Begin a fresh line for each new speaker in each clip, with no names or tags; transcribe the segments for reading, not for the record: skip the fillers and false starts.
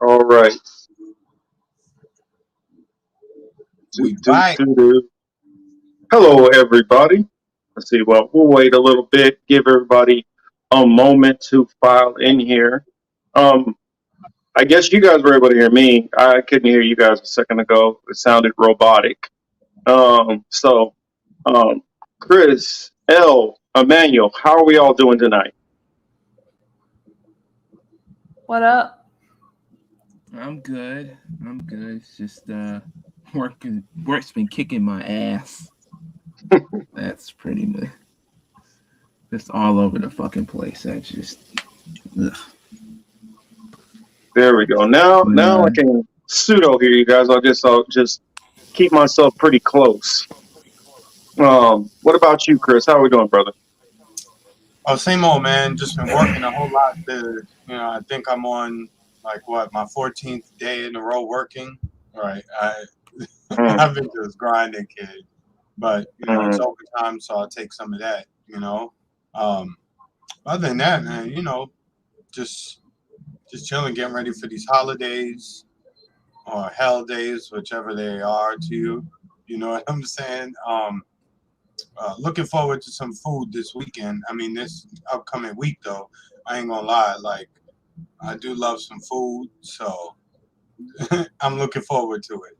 All right.
We back.
Hello, everybody. Let's see. Well, we'll wait a little bit, give everybody a moment to file in here. Um, I guess you guys were able to hear me. I couldn't hear you guys a second ago. It sounded robotic. So, um, Chris, Elle, Emmanuel, how are we all doing tonight?
What up?
I'm good. It's just work's been kicking my ass. That's pretty much just all over the fucking place. I just ugh.
There we go. Now I can pseudo hear you guys. I'll just keep myself pretty close. What about you, Chris? How are we doing, brother?
Oh, same old, man. Just been working a whole lot. I think I'm on my 14th day in a row working. Right. I've been just grinding, kid. But it's overtime, so I'll take some of that. Other than that, man, just chilling, getting ready for these holidays or hell days, whichever they are to you. You know what I'm saying? Looking forward to some food this weekend. I mean, this upcoming week, though, I ain't gonna lie. Like, I do love some food, so I'm looking forward to it.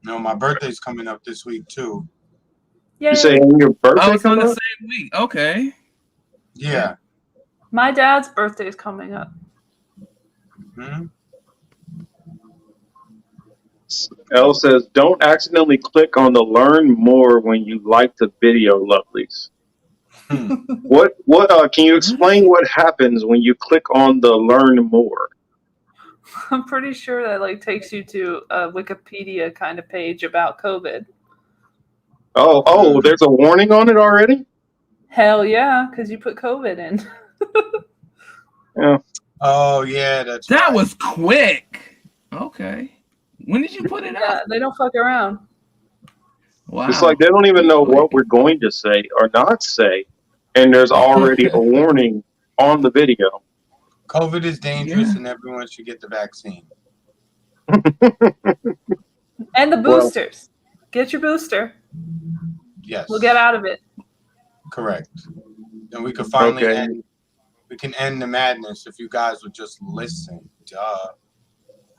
My birthday's coming up this week, too.
Yay.
You say your birthday
it's on
coming
the
up?
same week. Okay.
Yeah.
My dad's birthday is coming up.
Hmm?
Elle says, "Don't accidentally click on the learn more when you like the video, lovelies." What? Can you explain what happens when you click on the learn more?
I'm pretty sure that takes you to a Wikipedia kind of page about COVID.
Oh, there's a warning on it already?
Hell yeah, because you put COVID in.
Yeah.
Oh, yeah, that
was quick. Okay. When did you put it
Yeah,
up?
they don't fuck around.
Wow.
It's like they don't even know what we're going to say or not say, and there's already a warning on the video.
COVID is dangerous, and everyone should get the vaccine.
And the boosters. Get your booster.
Yes.
We'll get out of it.
Correct. And we could finally end the madness if you guys would just listen. Duh.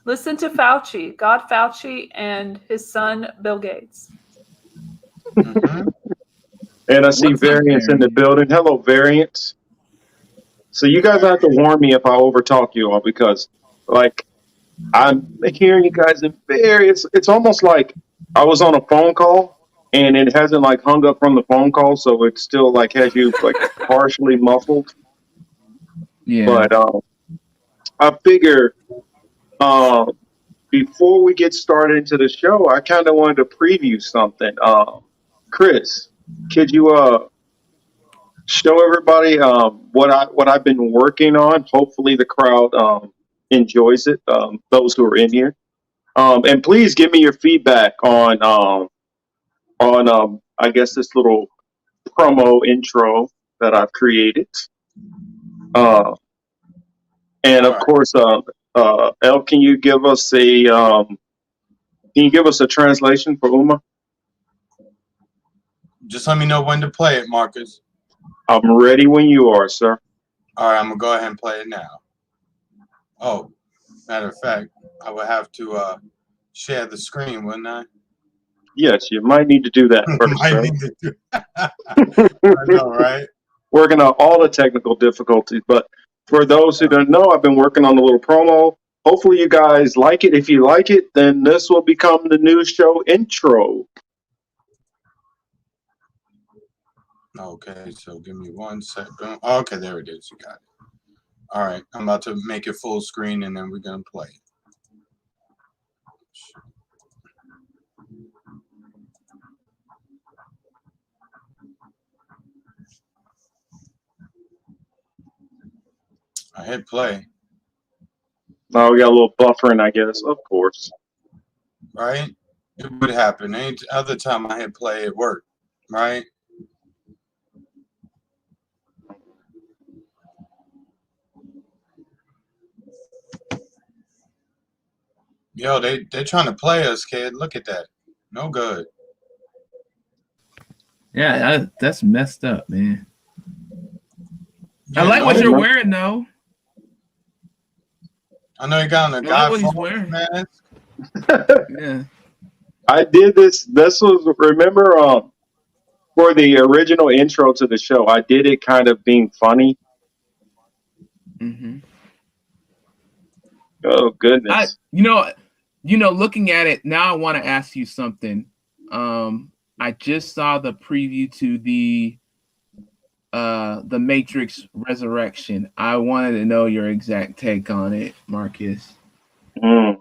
Listen to Fauci, God Fauci, and his son, Bill Gates.
Mm-hmm.
And I see Variants in the building. Hello, Variants. So you guys have to warn me if I overtalk you all because, I'm hearing you guys in various. It's almost like I was on a phone call and it hasn't hung up from the phone call, so it still has you partially muffled.
Yeah.
But I figure before we get started into the show, I kind of wanted to preview something. Chris, could you show everybody what I've been working on? Hopefully, the crowd enjoys it. Those who are in here, and please give me your feedback on I guess this little promo intro that I've created. And of course, Elle, can you give us a translation for Uma?
Just let me know when to play it, Marcus.
I'm ready when you are, sir.
All right, I'm going to go ahead and play it now. Oh, matter of fact, I would have to share the screen, wouldn't I?
Yes, you might need to do that first, sir.
Need to do I know, right?
Working on all the technical difficulties, but for those who don't know, I've been working on a little promo. Hopefully you guys like it. If you like it, then this will become the news show intro.
Okay, so give me 1 second. Okay, there it is. You got it. All right, I'm about to make it full screen, and then we're going to play it. I hit play.
Oh, we got a little buffering, I guess. Of course.
Right? It would happen. Any other time I hit play, it worked. Right? Yo, they're trying to play us, kid. Look at that. No good.
Yeah, that's messed up, man. I
Yeah,
like what
no,
you're wearing, though.
I know you got on a
I like
Guy
what he's
Fawkes
wearing.
mask.
Yeah.
I did this. This was, remember, for the original intro to the show, I did it kind of being funny.
Mm-hmm.
Oh goodness.
Looking at it now, I want to ask you something. I just saw the preview to the Matrix Resurrection. I wanted to know your exact take on it, Marcus.
Mm.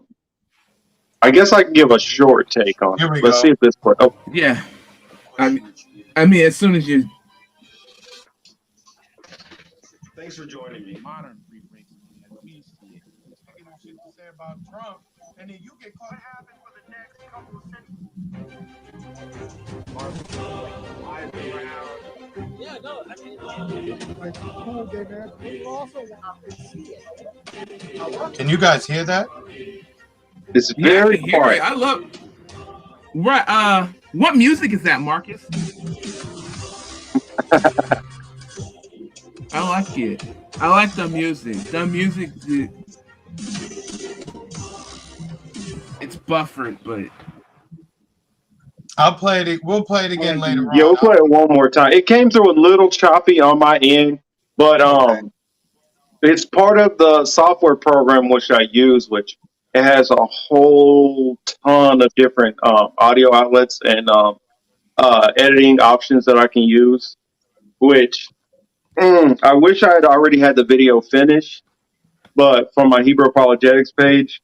I guess I can give a short take on
Here
it.
we
Let's
go.
see if this works. Oh,
Yeah. I mean, as soon as you.
thanks for joining me.
Modern free race, as we see it.
Thinking of shit to say about Trump, and then you get caught.
Yeah, no, I mean, it's cool, gay man. People also want to see it.
Can you guys hear that?
It's
Yeah, I
very
can hear
quiet.
it. I love. Right. What music is that, Marcus? I like it. I like the music. The music. It's buffered, but.
I'll play it. We'll play it again later
Yeah, we'll
on.
play it one more time. It came through a little choppy on my end, but it's part of the software program which I use, which it has a whole ton of different audio outlets and editing options that I can use. Which I wish I had already had the video finished, but from my Hebrew apologetics page,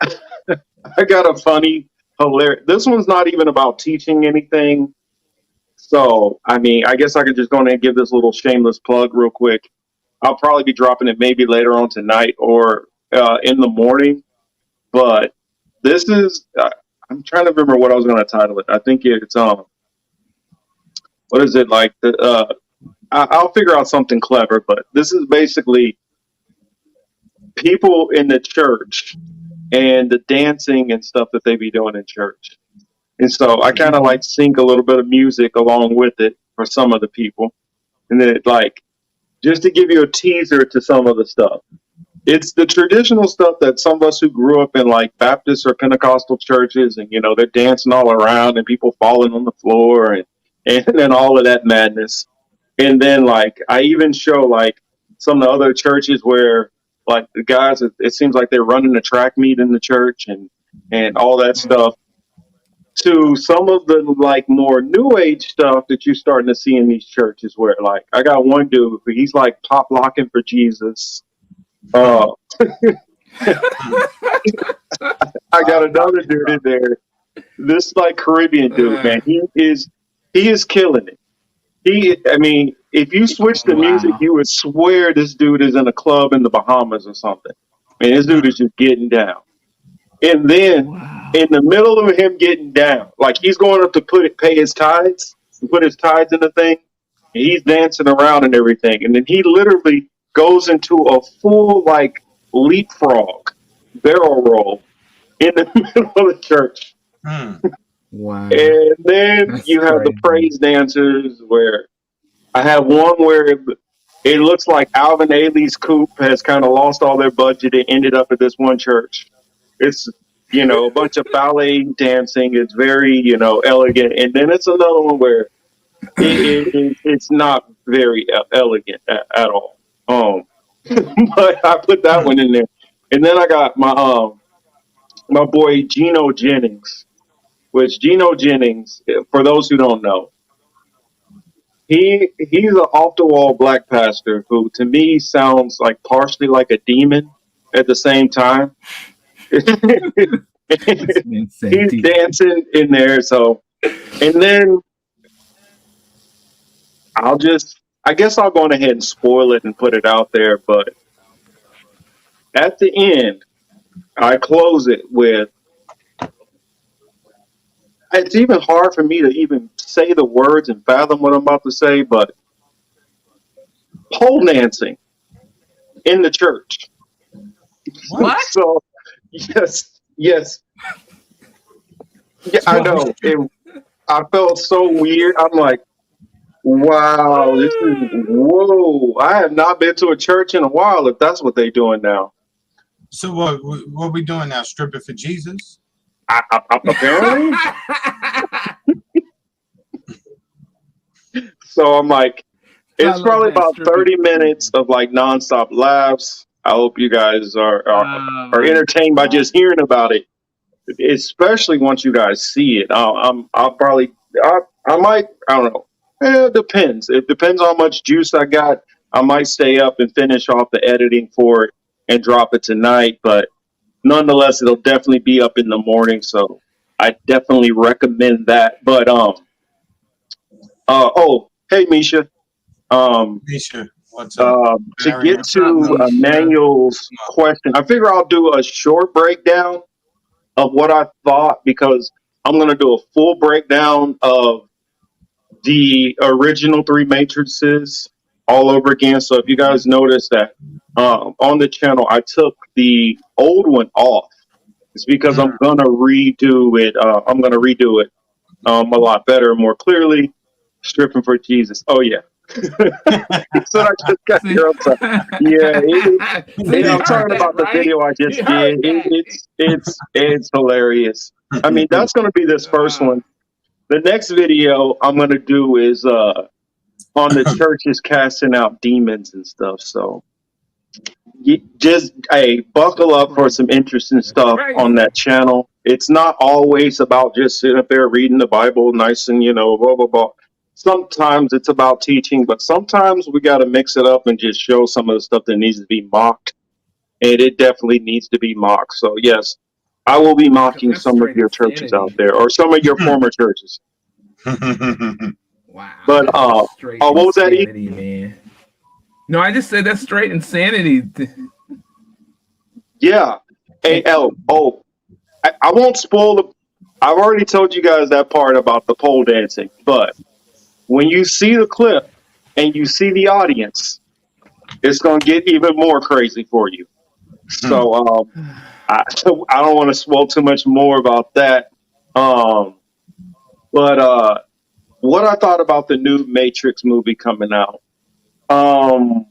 I got a funny, hilarious. This one's not even about teaching anything. So, I mean, I guess I could just go in and give this little shameless plug real quick. I'll probably be dropping it maybe later on tonight or in the morning. But this is, I'm trying to remember what I was going to title it. I think it's, what is it like? I'll figure out something clever, but this is basically people in the church and the dancing and stuff that they be doing in church. And so I kind of like sync a little bit of music along with it for some of the people. And then like, just to give you a teaser to some of the stuff. It's the traditional stuff that some of us who grew up in like Baptist or Pentecostal churches and, they're dancing all around and people falling on the floor and then all of that madness. And then like, I even show like some of the other churches where like the guys, it seems like they're running a track meet in the church and all that stuff to some of the like more new age stuff that you're starting to see in these churches where like I got one dude who he's like pop locking for Jesus. I got another dude in there. This like Caribbean dude, man, he is killing it. I mean, if you switch the music,
Wow.
you would swear this dude is in a club in the Bahamas or something. Man, this dude is just getting down. And then in the middle of him getting down, like he's going up to pay his tithes and put his tithes in the thing, and he's dancing around and everything. And then he literally goes into a full like leapfrog barrel roll in the middle of the church.
Wow.
And then
That's
you have the
crazy.
praise dancers where I have one where it looks like Alvin Ailey's coupe has kind of lost all their budget and ended up at this one church. It's, a bunch of ballet dancing. It's very, elegant. And then it's another one where it's not very elegant at all. But I put that one in there. And then I got my boy Gino Jennings, which Gino Jennings, for those who don't know, he's an off the wall black pastor who to me sounds like partially like a demon at the same time. He's dancing in there. So, and then I guess I'll go ahead and spoil it and put it out there. But at the end, I close it with, it's even hard for me to even say the words and fathom what I'm about to say, but pole dancing in the church.
What?
So, yes. Yes. Yeah, I know. I felt so weird. I'm like, wow, this is whoa. I have not been to a church in a while. If that's what they're doing now,
So what we doing now? Stripping for Jesus?
apparently. So I'm like,
I
it's
love
probably
that
about
stripping.
30 minutes of like nonstop laughs. I hope you guys
Oh
are
my
entertained by
God.
just hearing about it, especially once you guys see it. I'll probably, I might, I don't know. It depends. It depends on how much juice I got. I might stay up and finish off the editing for it and drop it tonight. But nonetheless, it'll definitely be up in the morning. So I definitely recommend that. But oh, hey Misha. Um,
Misha, what's up?
to
Barry,
get
What's up,
to
Misha?
Emmanuel's question, I figure I'll do a short breakdown of what I thought because I'm going to do a full breakdown of the original three matrices all over again. So if you guys notice that on the channel, I took the old one off. It's because I'm going to redo it. I'm going to redo it a lot better and more clearly. Stripping for Jesus. Oh, yeah. So I just got
See?
your upside. Yeah,
See, you
I'm
heard
talking
that,
about the
right?
video I
You
just
heard
did.
that.
It's hilarious. I mean, that's going to be this first one. The next video I'm going to do is on the churches casting out demons and stuff. So just hey, buckle up for some interesting stuff on
Crazy.
that channel. It's not always about just sitting up there reading the Bible nice and blah blah blah. Sometimes it's about teaching, but sometimes we got to mix it up and just show some of the stuff that needs to be mocked, and it definitely needs to be mocked. So yes, I will be mocking
That's
some of
straight
your churches out
insanity.
there or some of your former churches.
Wow,
But
that's just straight
what was that? E?
insanity, man. No, I just said that's straight insanity.
Yeah. Hey, Elle. Oh, I won't spoil the. I've already told you guys that part about the pole dancing, but when you see the clip and you see the audience, it's going to get even more crazy for you. So I don't want to spoil too much more about that. But what I thought about the new Matrix movie coming out, um,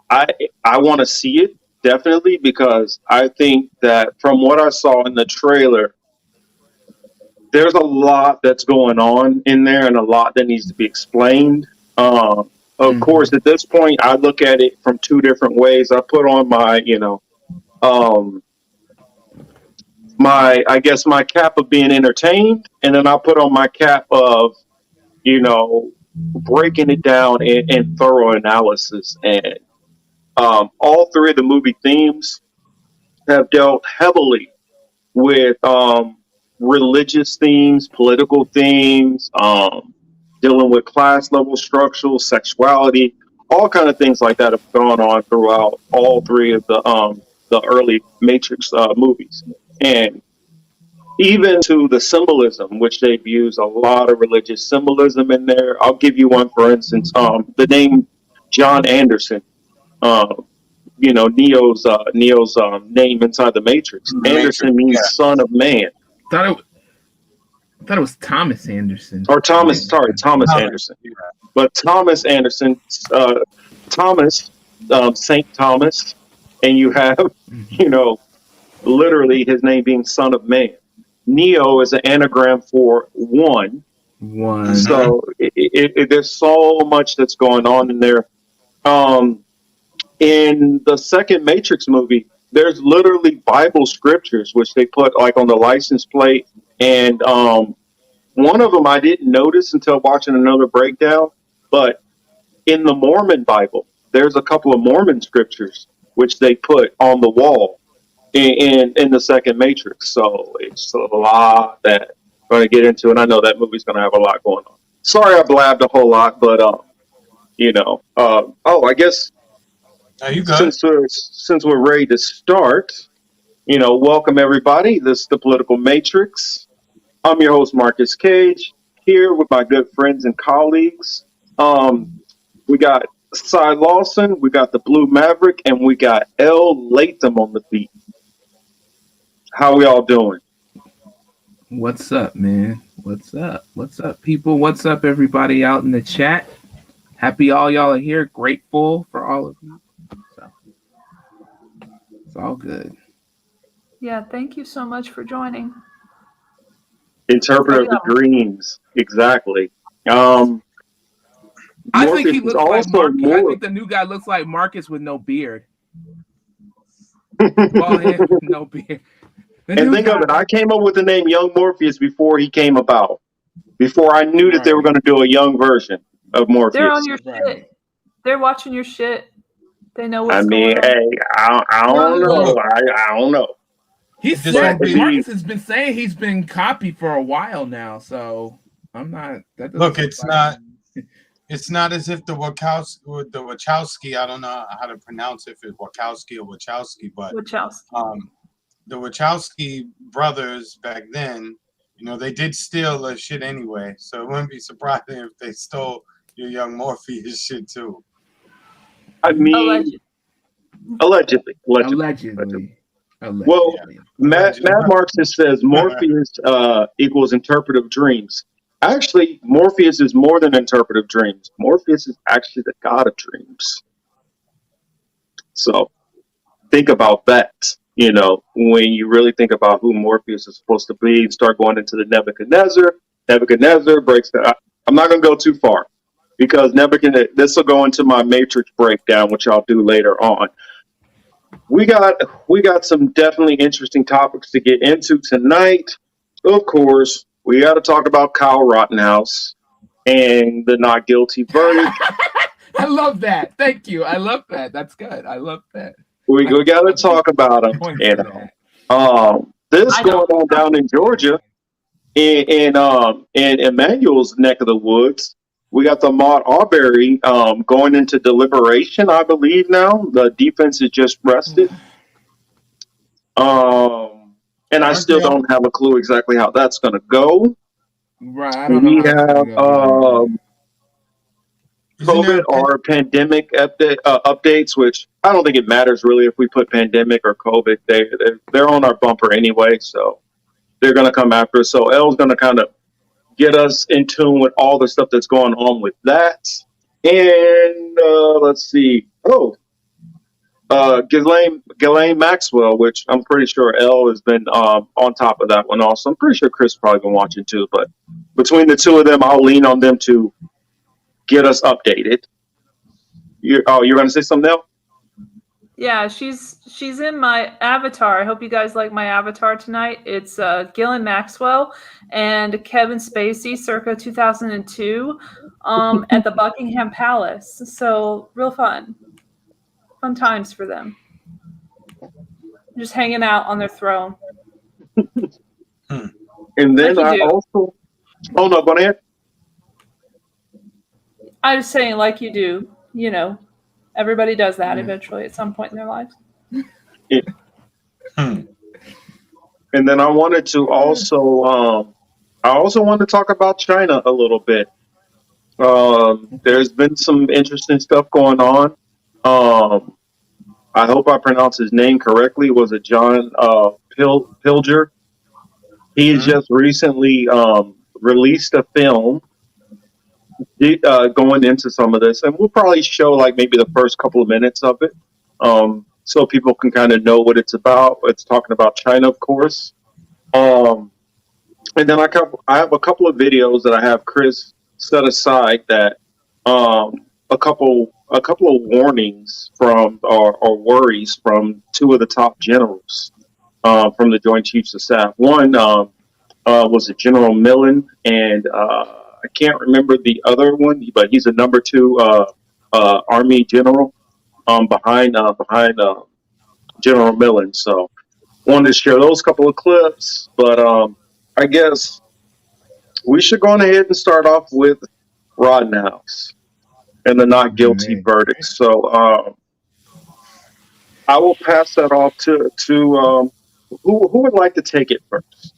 I I want to see it definitely because I think that from what I saw in the trailer, there's a lot that's going on in there and a lot that needs to be explained. Of course, at this point, I look at it from two different ways. I put on my, um, I guess my cap of being entertained, and then I put on my cap of, you know, breaking it down in thorough analysis. And all three of the movie themes have dealt heavily with religious themes, political themes, dealing with class level structures, sexuality, all kind of things like that have gone on throughout all three of the early Matrix movies, and even to the symbolism, which they've used a lot of religious symbolism in there. I'll give you one, for instance, the name John Anderson. Um, Neo's name inside the Matrix.
Matrix,
Anderson
yeah.
means son of man,
I thought it was Thomas Anderson.
or Thomas. Sorry, Thomas Anderson. But Thomas Anderson, Thomas, Saint Thomas, and you have, you know, literally his name being son of man. Neo is an anagram for one.
One.
So there's so much that's going on in there. In the second Matrix movie, there's literally Bible scriptures which they put like on the license plate, and one of them I didn't notice until watching another breakdown. But in the Mormon Bible, there's a couple of Mormon scriptures which they put on the wall in the second Matrix. So it's a lot that I'm going to get into, and I know that movie's going to have a lot going on. Sorry, I blabbed a whole lot, but I guess
Are you good?
since we're ready to start, welcome everybody. This is the Political Matrix. I'm your host, Marcus Cage, here with my good friends and colleagues. We got Cy Lawson, we got the Blue Maverick, and we got Elle Latham on the beat. How we all doing?
What's up, man? What's up? What's up, people? What's up, everybody out in the chat? Happy all y'all are here. Grateful for all of you. So it's all good.
Yeah, thank you so much for joining.
Interpreter of the dreams. Exactly.
I think
Morpheus
he
is
looks like
also
Marcus. I
more.
think the new guy looks like Marcus with no beard. Bald head with no beard.
And think of it, I came up with the name Young Morpheus before he came about. Before I knew that they were going to do a young version of Morpheus.
They're on your shit. They're watching your shit. They know what's
I mean,
going on.
hey, I don't know. I don't know.
He's saying, Marcus has been saying he's been copied for a while now, so I'm not. That
Look, it's not. It's not as if the Wachowski. I don't know how to pronounce it, if it's Wachowski or Wachowski, but the Wachowski brothers back then, you know, they did steal the shit anyway. So it wouldn't be surprising if they stole your Young Morpheus shit too.
I mean, allegedly. Well, Matt Marxist says Morpheus equals interpretive dreams. Actually, Morpheus is more than interpretive dreams. Morpheus is actually the god of dreams. So think about that. You know, when you really think about who Morpheus is supposed to be, start going into the Nebuchadnezzar. Nebuchadnezzar breaks the. I'm not going to go too far because Nebuchadnezzar. This will go into my Matrix breakdown, which I'll do later on. We got some definitely interesting topics to get into tonight. Of course, we got to talk about Kyle Rittenhouse and the not guilty verdict.
I love that. Thank you. I love that. That's good. I love that.
We got to talk about him. You know, this going on down in Georgia, in Emmanuel's neck of the woods. We got the Ahmad Arbery going into deliberation, I believe now. The defense is just rested. And I still don't have a clue exactly how that's going to go.
Right. I don't know.
We have COVID or pandemic updates, which I don't think it matters really if we put pandemic or COVID. They're on our bumper anyway, so they're going to come after us. So Elle's going to kind of get us in tune with all the stuff that's going on with that. And let's see. Ghislane Maxwell, which I'm pretty sure Elle has been on top of that one also. I'm pretty sure Chris probably been watching too. But between the two of them, I'll lean on them to get us updated. You're going to say something else?
Yeah, she's in my avatar. I hope you guys like my avatar tonight. It's Ghislane Maxwell and Kevin Spacey circa 2002 at the Buckingham Palace. So real fun times for them. Just hanging out on their throne.
And then I also... Oh, no, go ahead.
I was saying, like you do, you know, everybody does that eventually at some point in their lives.
And then I wanted to also, want to talk about China a little bit. There's been some interesting stuff going on. I hope I pronounced his name correctly. Was it John Pilger? He just recently released a film going into some of this, and we'll probably show like maybe the first couple of minutes of it, so people can kind of know what it's about. It's talking about China, of course. And then I have a couple of videos that I have Chris set aside that a couple of warnings from or worries from two of the top generals from the Joint Chiefs of Staff. One was a General Millen, and I can't remember the other one, but he's a number 2 Army general behind General Millen. So wanted to share those couple of clips, but I guess we should go on ahead and start off with Rittenhouse and the not guilty verdict. So I will pass that off to who would like to take it first.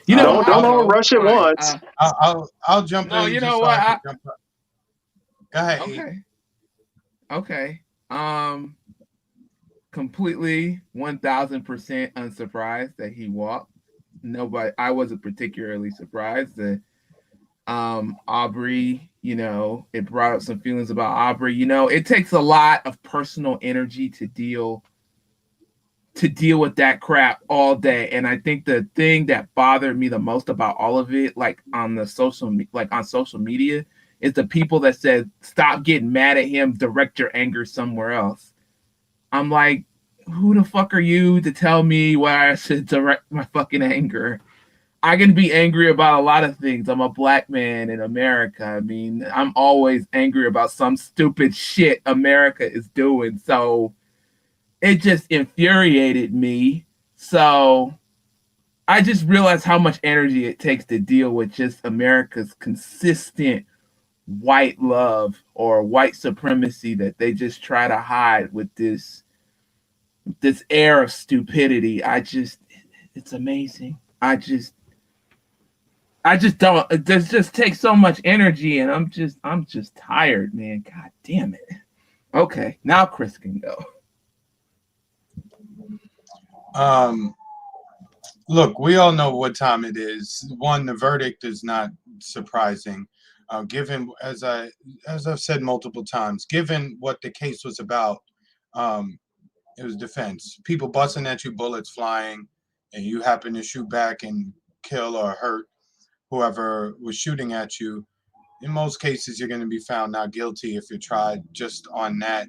You know,
don't all rush at once.
I'll jump in.
No, you know what?
Go ahead.
Okay. completely 1000% unsurprised that he walked. Nobody, I wasn't particularly surprised that Aubrey, it brought up some feelings about Aubrey. It takes a lot of personal energy to deal with that crap all day. And I think the thing that bothered me the most about all of it, like on social media, is the people that said, stop getting mad at him, direct your anger somewhere else. I'm like, who the fuck are you to tell me where I should direct my fucking anger? I can be angry about a lot of things. I'm a black man in America. I mean, I'm always angry about some stupid shit America is doing. So it just infuriated me. So I just realized how much energy it takes to deal with just America's consistent white love or white supremacy that they just try to hide with this air of stupidity. It's amazing. I just don't. It just takes so much energy, and I'm just tired, man. God damn it. Okay, now Chris can go.
Look, we all know what time it is. One, the verdict is not surprising, given as I've said multiple times, given what the case was about. It was defense. People busting at you, bullets flying, and you happen to shoot back and kill or hurt whoever was shooting at you. In most cases, you're going to be found not guilty if you're tried just on that,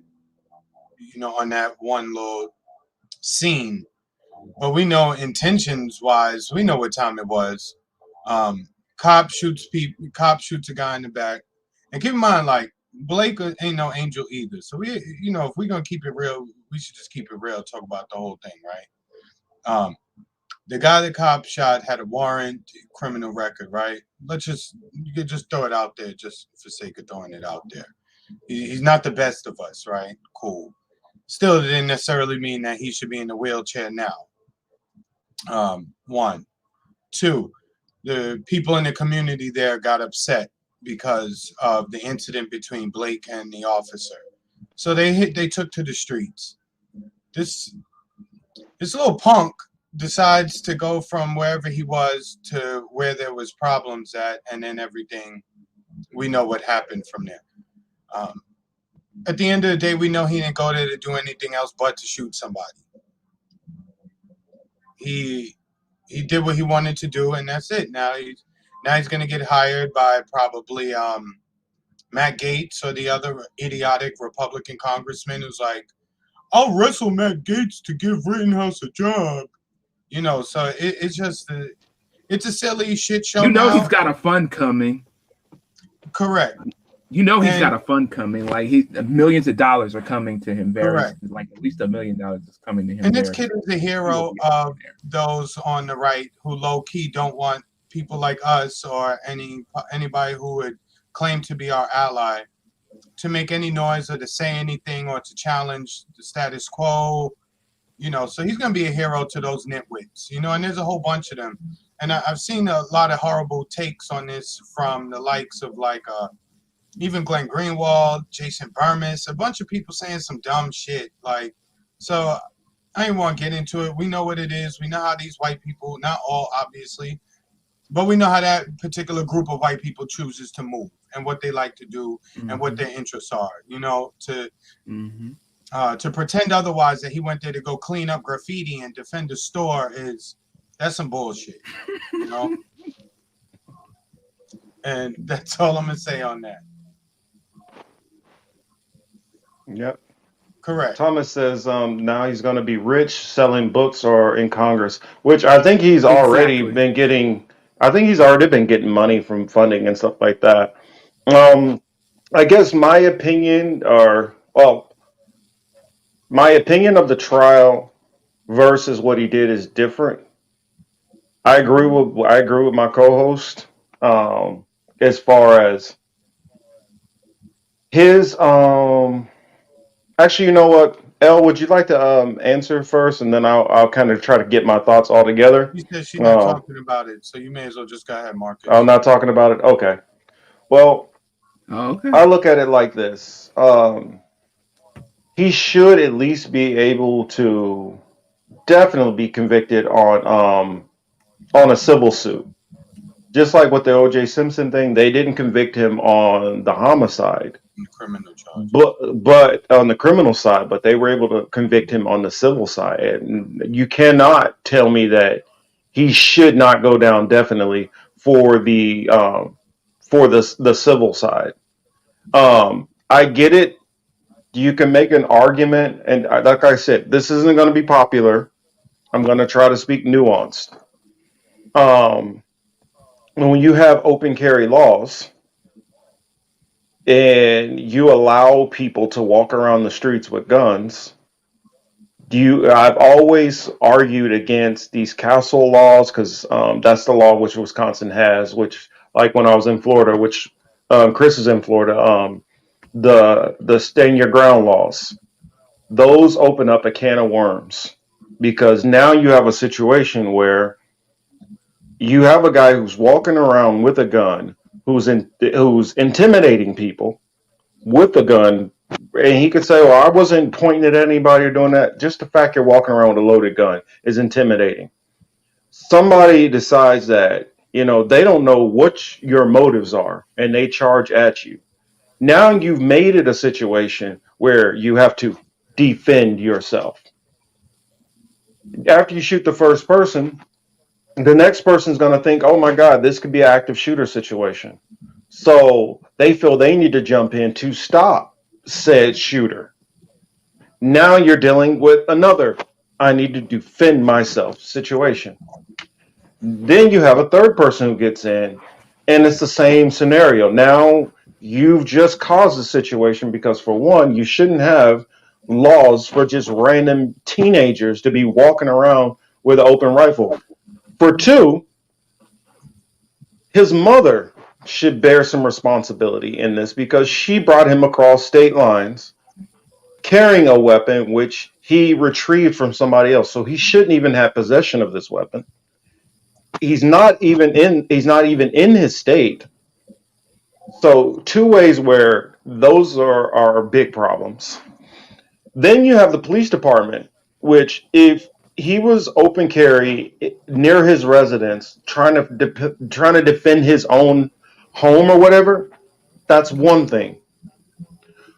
on that one little scene. But we know intentions wise, we know what time it was. Cop shoots a guy in the back. And keep in mind, like, Blake ain't no angel either. So we, if we're gonna keep it real, we should just keep it real, talk about the whole thing, right? The guy the cop shot had a warrant, criminal record, right? You could just throw it out there just for sake of throwing it out there. He's not the best of us, right? Cool. Still, it didn't necessarily mean that he should be in a wheelchair now. One. Two, the people in the community there got upset because of the incident between Blake and the officer. So they took to the streets. This little punk decides to go from wherever he was to where there was problems at, and then everything, we know what happened from there. At the end of the day, we know he didn't go there to do anything else but to shoot somebody. He did what he wanted to do, and that's it. Now he's going to get hired by probably Matt Gaetz or the other idiotic Republican congressman who's like, I'll wrestle Matt Gaetz to give Rittenhouse a job. So it's just it's a silly shit show now.
He's got a fund coming.
Correct.
He's got a fund coming. Like millions of dollars are coming to him.
Correct.
Like at least $1 million is coming to him.
And this kid is a hero of those on the right who low key don't want people like us or anybody who would claim to be our ally to make any noise or to say anything or to challenge the status quo. So he's going to be a hero to those nitwits, and there's a whole bunch of them. And I've seen a lot of horrible takes on this from the likes of like even Glenn Greenwald, Jason Burmis, a bunch of people saying some dumb shit. Like, so I didn't want to get into it. We know what it is. We know how these white people, not all obviously, but we know how that particular group of white people chooses to move and what they like to do and what their interests are, to pretend otherwise that he went there to go clean up graffiti and defend the store that's some bullshit, And that's all I'm going to say on that.
Yep.
Correct.
Thomas says now he's going to be rich selling books or in Congress, which I think he's already been getting. I think he's already been getting money from funding and stuff like that. I guess my opinion of the trial versus what he did is different. I agree with my co-host as far as his Actually, you know what, Elle, would you like to answer first, and then I'll kind of try to get my thoughts all together.
You said she's not talking about it, so you may as well just go ahead, Marcus.
I'm not talking about it. Okay. Well,
okay.
I look at it like this. he should at least be able to definitely be convicted on a civil suit. Just like with the O.J. Simpson thing, they didn't convict him on the homicide,
in criminal charges.
but on the criminal side, but they were able to convict him on the civil side. And you cannot tell me that he should not go down definitely for the civil side. I get it. You can make an argument, and like I said, this isn't going to be popular. I'm going to try to speak nuanced. Um, when you have open carry laws and you allow people to walk around the streets with guns, I've always argued against these castle laws because that's the law which Wisconsin has, which, like when I was in Florida, which Chris is in Florida, the stand your ground laws. Those open up a can of worms because now you have a situation where you have a guy who's walking around with a gun, who's intimidating people with a gun, and he could say, "Well, I wasn't pointing at anybody or doing that." Just the fact you're walking around with a loaded gun is intimidating. Somebody decides that they don't know what your motives are, and they charge at you. Now you've made it a situation where you have to defend yourself. After you shoot the first person, the next person's going to think, oh my God, this could be an active shooter situation. So they feel they need to jump in to stop said shooter. Now you're dealing with another, I need to defend myself situation. Then you have a third person who gets in, and it's the same scenario. Now you've just caused a situation because, for one, you shouldn't have laws for just random teenagers to be walking around with an open rifle. For two, his mother should bear some responsibility in this because she brought him across state lines carrying a weapon which he retrieved from somebody else. So he shouldn't even have possession of this weapon. He's not even in his state. So two ways where those are big problems. Then you have the police department, which if he was open carry near his residence, trying to defend his own home or whatever, that's one thing.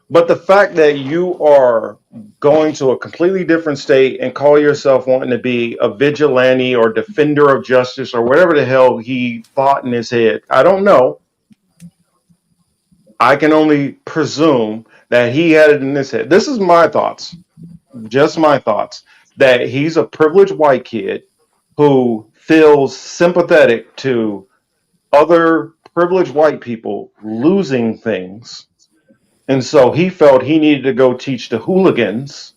But the fact that you are going to a completely different state and call yourself wanting to be a vigilante or defender of justice or whatever the hell he thought in his head, I don't know. I can only presume that he had it in his head. This is my thoughts, just my thoughts, that he's a privileged white kid who feels sympathetic to other privileged white people losing things. And so he felt he needed to go teach the hooligans,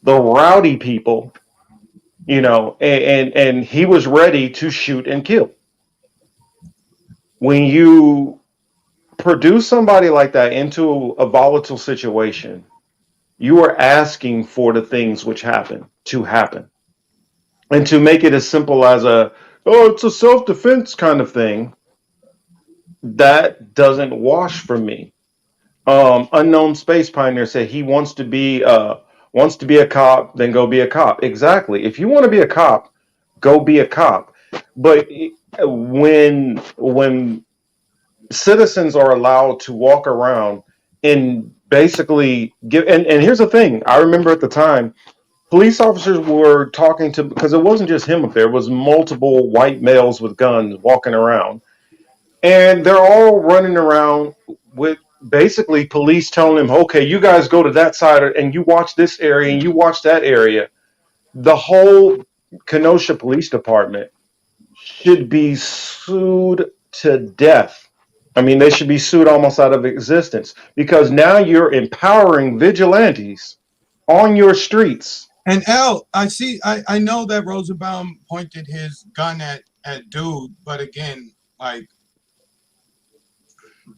the rowdy people, and he was ready to shoot and kill. When you produce somebody like that into a volatile situation, you are asking for the things which happen to happen. And to make it as simple as it's a self-defense kind of thing, that doesn't wash for me. Unknown Space Pioneer said he wants to be a cop, then go be a cop. Exactly. If you want to be a cop, go be a cop. But when citizens are allowed to walk around and basically and here's the thing, I remember at the time police officers were talking to, because it wasn't just him up there, it was multiple white males with guns walking around, and they're all running around with basically police telling them, okay, you guys go to that side and you watch this area and you watch that area. The whole Kenosha Police Department should be sued to death. I mean, they should be sued almost out of existence because now you're empowering vigilantes on your streets.
And Elle, I know that Rosenbaum pointed his gun at dude, but again, like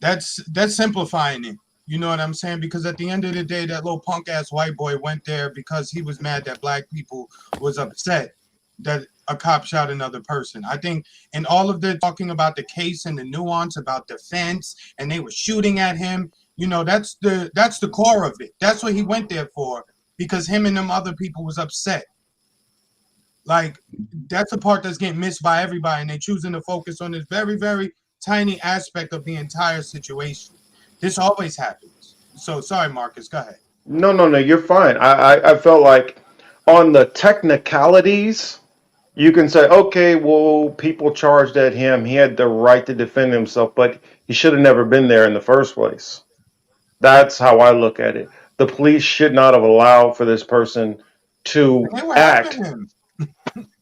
that's simplifying it. You know what I'm saying? Because at the end of the day, that little punk ass white boy went there because he was mad that black people was upset that a cop shot another person. I think in all of the talking about the case and the nuance about defense, and they were shooting at him, You know, that's the core of it. That's what he went there for, because him and them other people was upset. Like, that's the part that's getting missed by everybody, and they're choosing to focus on this very, very tiny aspect of the entire situation. This always happens. So sorry, Marcus, go ahead.
No, you're fine. I felt like on the technicalities, you can say, okay, well, people charged at him. He had the right to defend himself, but he should have never been there in the first place. That's how I look at it. The police should not have allowed for this person to
And they were
act.
helping him.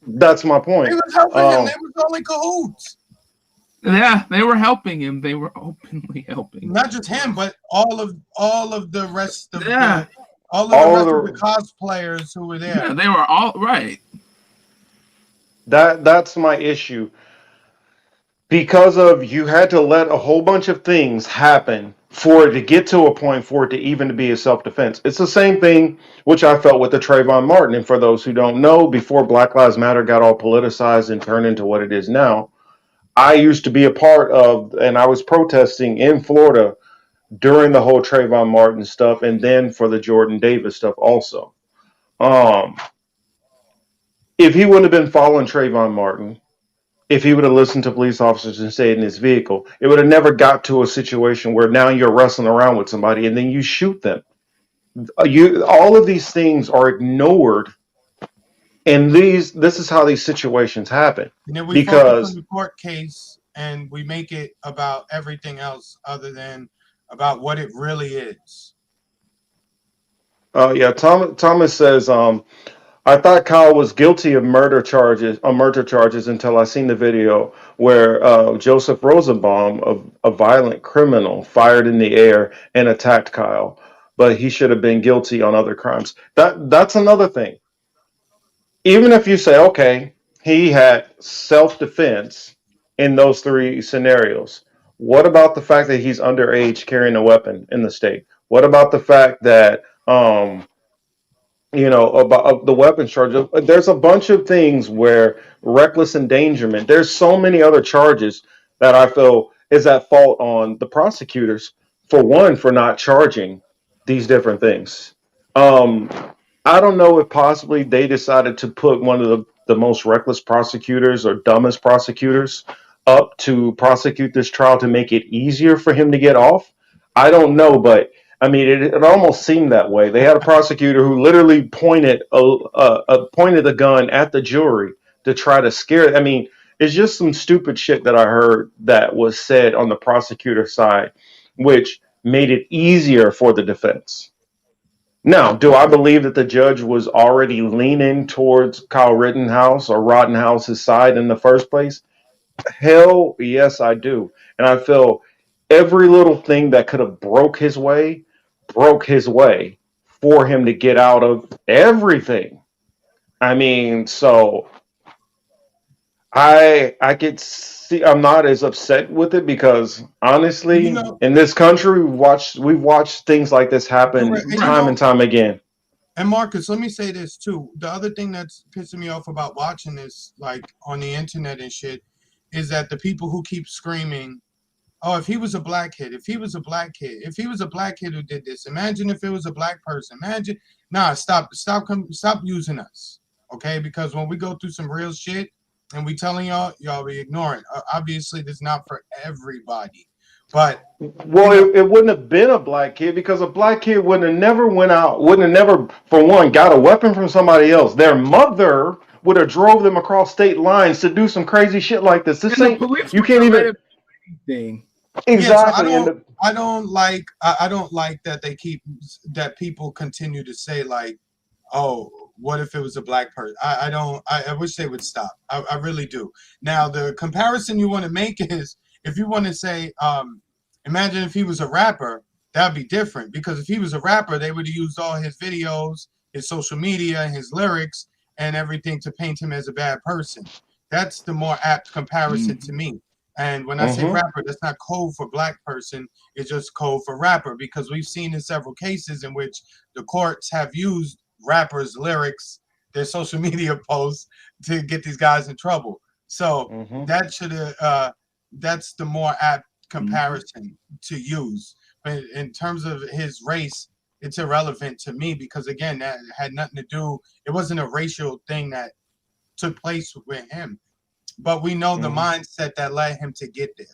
That's my
They
point.
was helping him. They was all in cahoots.
Yeah, they were helping him. They were openly helping.
Not just him, but all of the rest of
Yeah.
all of the
All
rest
of
of
the-
the cosplayers who were there.
Yeah, they were all right.
That's my issue. Because of you had to let a whole bunch of things happen for it to get to a point for it to even to be a self-defense. It's the same thing which I felt with the Trayvon Martin. And for those who don't know, before Black Lives Matter got all politicized and turned into what it is now, I used to be a part of, and I was protesting in Florida during the whole Trayvon Martin stuff, and then for the Jordan Davis stuff also. Um, if he wouldn't have been following Trayvon Martin, if he would have listened to police officers and stayed in his vehicle, it would have never got to a situation where now you're wrestling around with somebody and then you shoot them. All of these things are ignored, and this is how these situations happen.
And then we focus
Because
on the court case and we make it about everything else other than about what it really is.
yeah, Thomas says, I thought Kyle was guilty of murder charges until I seen the video where Joseph Rosenbaum, a violent criminal, fired in the air and attacked Kyle, but he should have been guilty on other crimes. That's another thing. Even if you say, okay, he had self-defense in those three scenarios, what about the fact that he's underage carrying a weapon in the state? What about the fact that about the weapons charge? There's a bunch of things where reckless endangerment. There's so many other charges that I feel is at fault on the prosecutors, for one, for not charging these different things. Um, I don't know if possibly they decided to put one of the most reckless prosecutors or dumbest prosecutors up to prosecute this trial to make it easier for him to get off. I don't know, but I mean, it almost seemed that way. They had a prosecutor who literally pointed a gun at the jury to try to scare. I mean, it's just some stupid shit that I heard that was said on the prosecutor side, which made it easier for the defense. Now, do I believe that the judge was already leaning towards Kyle Rittenhouse or Rottenhouse's side in the first place? Hell, yes, I do. And I feel every little thing that could have broke his way for him to get out of everything. I mean, so I could see I'm not as upset with it because honestly,
You know,
in this country we've watched things like this happen
correct. And
time and time again.
and Marcus, let me say this too. The other thing that's pissing me off about watching this, like on the internet and shit, is that the people who keep screaming, "Oh, if he was a black kid, if he was a black kid, if he was a black kid who did this, imagine if it was a black person. Imagine." Nah, stop using us, okay? Because when we go through some real shit and we telling y'all be ignoring. Obviously, this is not for everybody, but
Well, it wouldn't have been a black kid because a black kid wouldn't have never went out, wouldn't have never, for one, got a weapon from somebody else. Their mother would have drove them across state lines to do some crazy shit like this. This
And the
ain't,
police
you
were
can't even,
anything.
exactly.
Yeah,
And
so I don't like that people continue to say like, oh, what if it was a black person? I wish they would stop. I really do. Now the comparison you want to make is if you want to say, imagine if he was a rapper, that'd be different, because if he was a rapper, they would have used all his videos, his social media, his lyrics, and everything to paint him as a bad person. That's the more apt comparison to me. And when I say
Mhm.
rapper, that's not code for black person. It's just code for rapper, because we've seen in several cases in which the courts have used rappers' lyrics, their social media posts, to get these guys in trouble. So
Mhm.
that should that's the more apt comparison to use. But in terms of his race, it's irrelevant to me because again, that had nothing to do. It wasn't a racial thing that took place with him. But we know the mindset that led him to get there.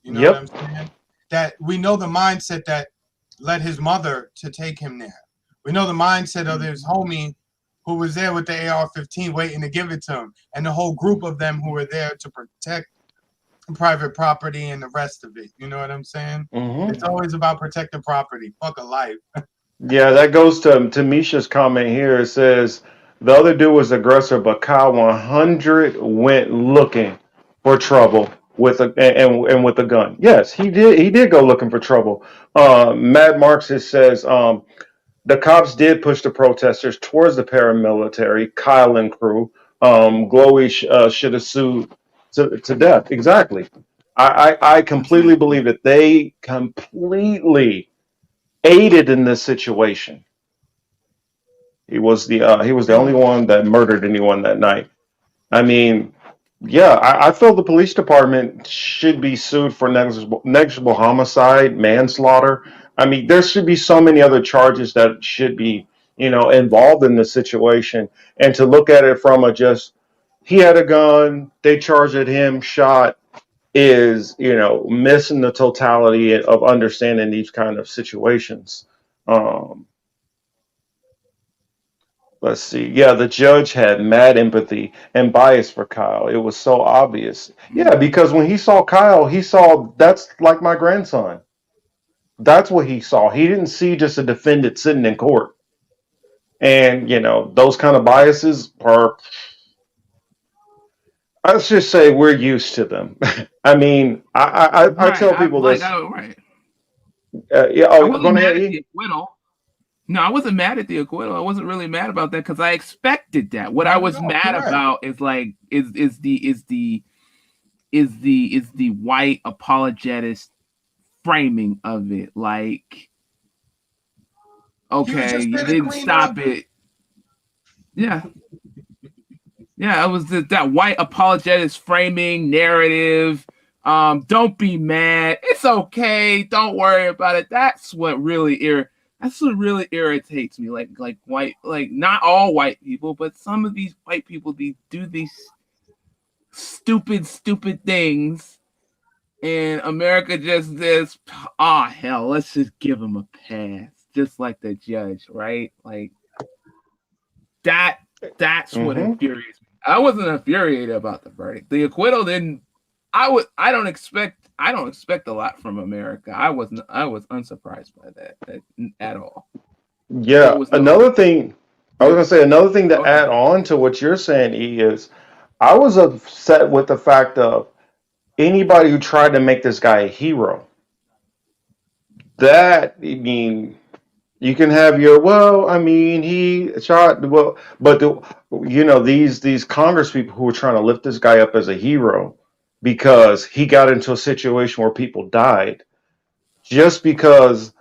You know what I'm saying? That we know the mindset that led his mother to take him there. We know the mindset of his homie who was there with the AR-15 waiting to give it to him, and the whole group of them who were there to protect private property and the rest of it. You know what I'm saying? It's always about protecting property. Fuck a life.
Yeah, that goes to Misha's comment here. It says the other dude was aggressor, but Kyle 100 went looking for trouble with a and with a gun. Yes, he did. He did go looking for trouble. Mad Marxist says the cops did push the protesters towards the paramilitary, Kyle and crew. Glowy should have sued to death. Exactly. I completely believe that they completely aided in this situation. He was the only one that murdered anyone that night. I mean, yeah, I feel the police department should be sued for negligible homicide, manslaughter. I mean, there should be so many other charges that should be, involved in this situation. And to look at it from a just, he had a gun, they charged at him, shot, is, missing the totality of understanding these kind of situations. Um, Let's see. Yeah, the judge had mad empathy and bias for Kyle. It was so obvious. Yeah, because when he saw Kyle, he saw that's like my grandson. That's what he saw. He didn't see just a defendant sitting in court. And, those kind of biases are, let's just say we're used to them. I mean, I
Right.
tell people this.
Right.
Yeah,
I
oh, go
wasn't mad
ahead,
at
E.
the acquittal. No, I wasn't mad at the acquittal. I wasn't really mad about that because I expected that. What I was mad about is like is the white apologetics framing of it. Like, okay, you didn't stop it. Yeah. Yeah, it was that white apologetics framing narrative. Don't be mad. It's okay. Don't worry about it. That's what really irritates me. Like white, like not all white people, but some of these white people do these stupid things, and America just this. Hell, let's just give them a pass, just like the judge, right? Like that. That's what infuriates me. I wasn't infuriated about the verdict. The acquittal didn't. I don't expect a lot from America. I was unsurprised by that at all.
Yeah, another thing I was gonna say, another thing to add on to what you're saying, E, is I was upset with the fact of anybody who tried to make this guy a hero. That, I mean, you can have your, well, I mean, he shot, well, but these Congress people who were trying to lift this guy up as a hero because he got into a situation where people died, just because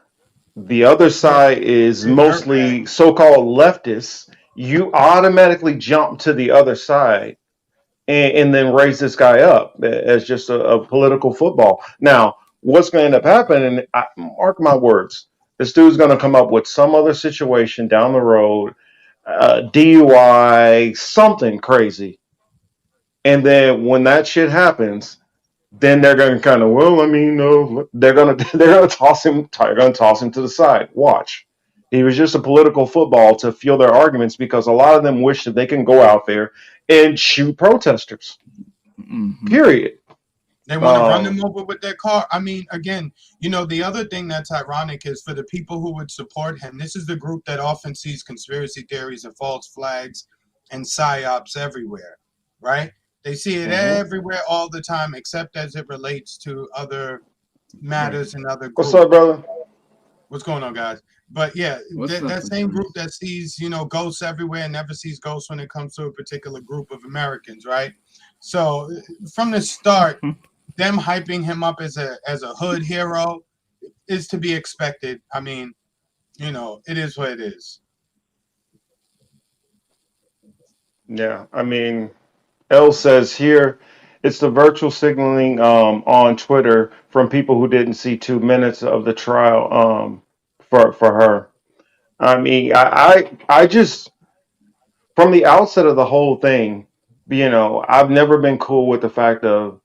the other side is mostly so-called leftists, you automatically jump to the other side and then raise this guy up as just a political football. Now, what's going to end up happening, mark my words, this dude's going to come up with some other situation down the road, DUI, something crazy. And then when that shit happens, then they're going to kind of, well, I mean, no, they're going to toss him to the side. Watch. He was just a political football to fuel their arguments because a lot of them wish that they can go out there and shoot protesters. Period.
They want to run them over with their car. I mean, again, the other thing that's ironic is for the people who would support him, this is the group that often sees conspiracy theories and false flags and psyops everywhere, right? They see it everywhere all the time, except as it relates to other matters and other groups.
What's up, brother?
What's going on, guys? But yeah, that same group that sees, ghosts everywhere and never sees ghosts when it comes to a particular group of Americans, right? So from the start, them hyping him up as a hood hero is to be expected. I mean, it is what it is.
Yeah, I mean, Elle says here, It's the virtual signaling on Twitter from people who didn't see 2 minutes of the trial for her. I mean, I just from the outset of the whole thing, I've never been cool with the fact of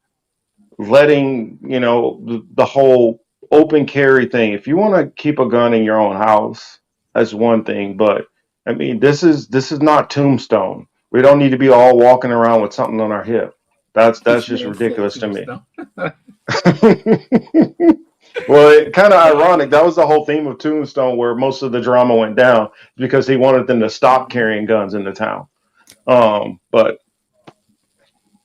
letting the whole open carry thing. If you want to keep a gun in your own house, that's one thing. But I mean, this is not Tombstone. We don't need to be all walking around with something on our hip. That's
This
just
man said
ridiculous to me.
tombstone.
Well, kind of ironic. That was the whole theme of Tombstone, where most of the drama went down because he wanted them to stop carrying guns in the town. But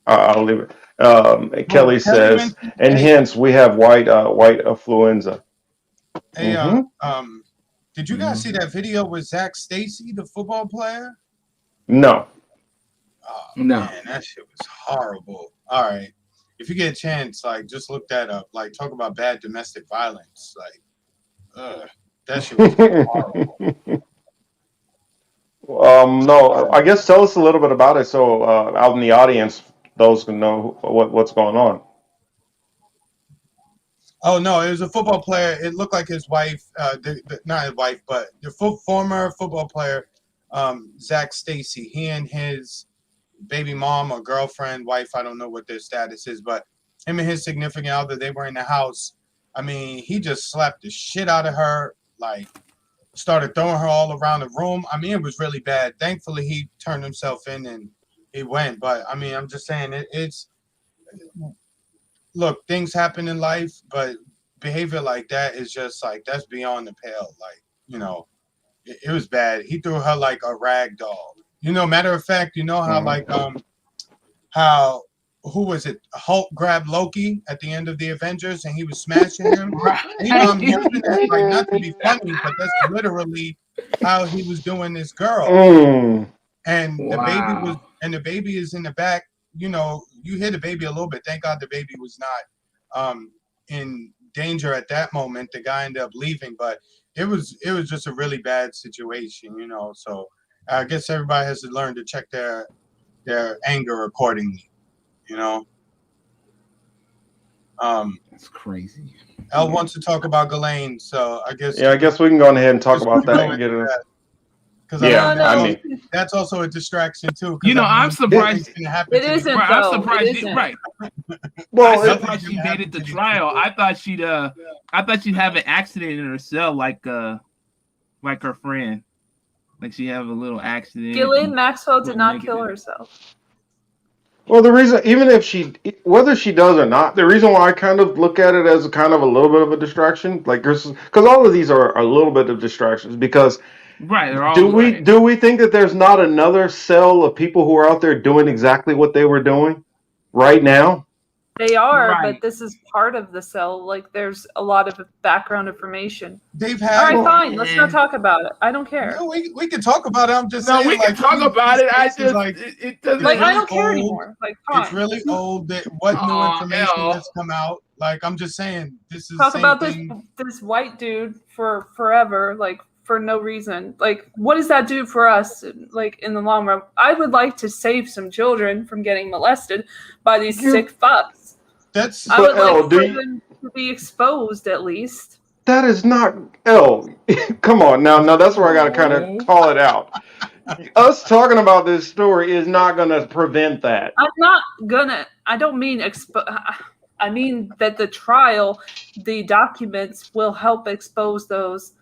I'll leave it.
Oh,
Kelly
Kelly
says,
mentioned,
and
hey,
hence we have white affluenza.
hey, did you guys see
Mhm.
that video with Zach Stacy, the football player?
No.
Oh
No.
man, that shit was horrible. All right, if you get a chance, like just look that up. Like talk about bad domestic violence. Like, that shit was horrible.
No. I guess tell us a little bit about it, so out in the audience, those can know what's going on.
Oh no, it was a football player. It looked like his wife, not his wife, but the former football player, Zach Stacy. He and his baby mom or girlfriend, wife, I don't know what their status is, but him and his significant other, they were in the house. I mean, he just slapped the shit out of her, like started throwing her all around the room. I mean, it was really bad. Thankfully, he turned himself in and he went. But I mean, I'm just saying it's look, things happen in life, but behavior like that is just like that's beyond the pale. Like, it was bad. He threw her like a rag doll. Matter of fact, you know how like how who was it? Hulk grabbed Loki at the end of the Avengers and he was smashing him.
Right.
I'm using that like not to be funny, but that's literally how he was doing this girl.
Mm.
And
Wow.
the baby is in the back. You hear the baby a little bit. Thank God the baby was not in danger at that moment. The guy ended up leaving, but it was just a really bad situation. So I guess everybody has to learn to check their anger accordingly.
That's crazy.
Elle wants to talk about Ghislaine, so I guess
Yeah, I guess we can go ahead and talk about that and get it.
because
Yeah,
No,
I
no,
mean,
that's also a distraction too. Because
I'm surprised.
nothing's gonna happen
it
to these
isn't
Right, I'm
though.
surprised.
It isn't.
Right,
well,
I'm surprised she made it to trial. I thought she'd have an accident in her cell like her friend. Like she have a little accident.
Ghislaine Maxwell did
Well,
not kill
negative.
herself.
well, the reason, even if whether she does or not, the reason why I kind of look at it as a kind of a little bit of a distraction, like because all of these are a little bit of distractions. Because
Right, they're all
do
right.
we think that there's not another cell of people who are out there doing exactly what they were doing right now?
They are,
Right.
but this is part of the cell. Like, there's a lot of background information.
They've
All
had.
right, fine. Let's not talk about it. I don't care.
No, we can talk about it. I'm just
No,
saying.
we can
like,
talk about it. I
cases,
just
like
it doesn't.
Like, I
really
don't care
old.
anymore. Like,
It's
fine.
really old. That what new
Aw,
information
Elle.
has come out? Like, I'm just saying. This is
Talk
the same
about
thing.
this white dude for forever, like for no reason. Like, what does that do for us? Like in the long run, I would like to save some children from getting molested by these sick fucks.
That's
I would
But, Elle,
like
do
for
you-
them to be exposed at least.
That is not Elle. Come on now that's where I got to kind of
No.
call it out. Us talking about this story is not going to prevent that.
I'm not gonna. I don't mean I mean that the trial, the documents will help expose those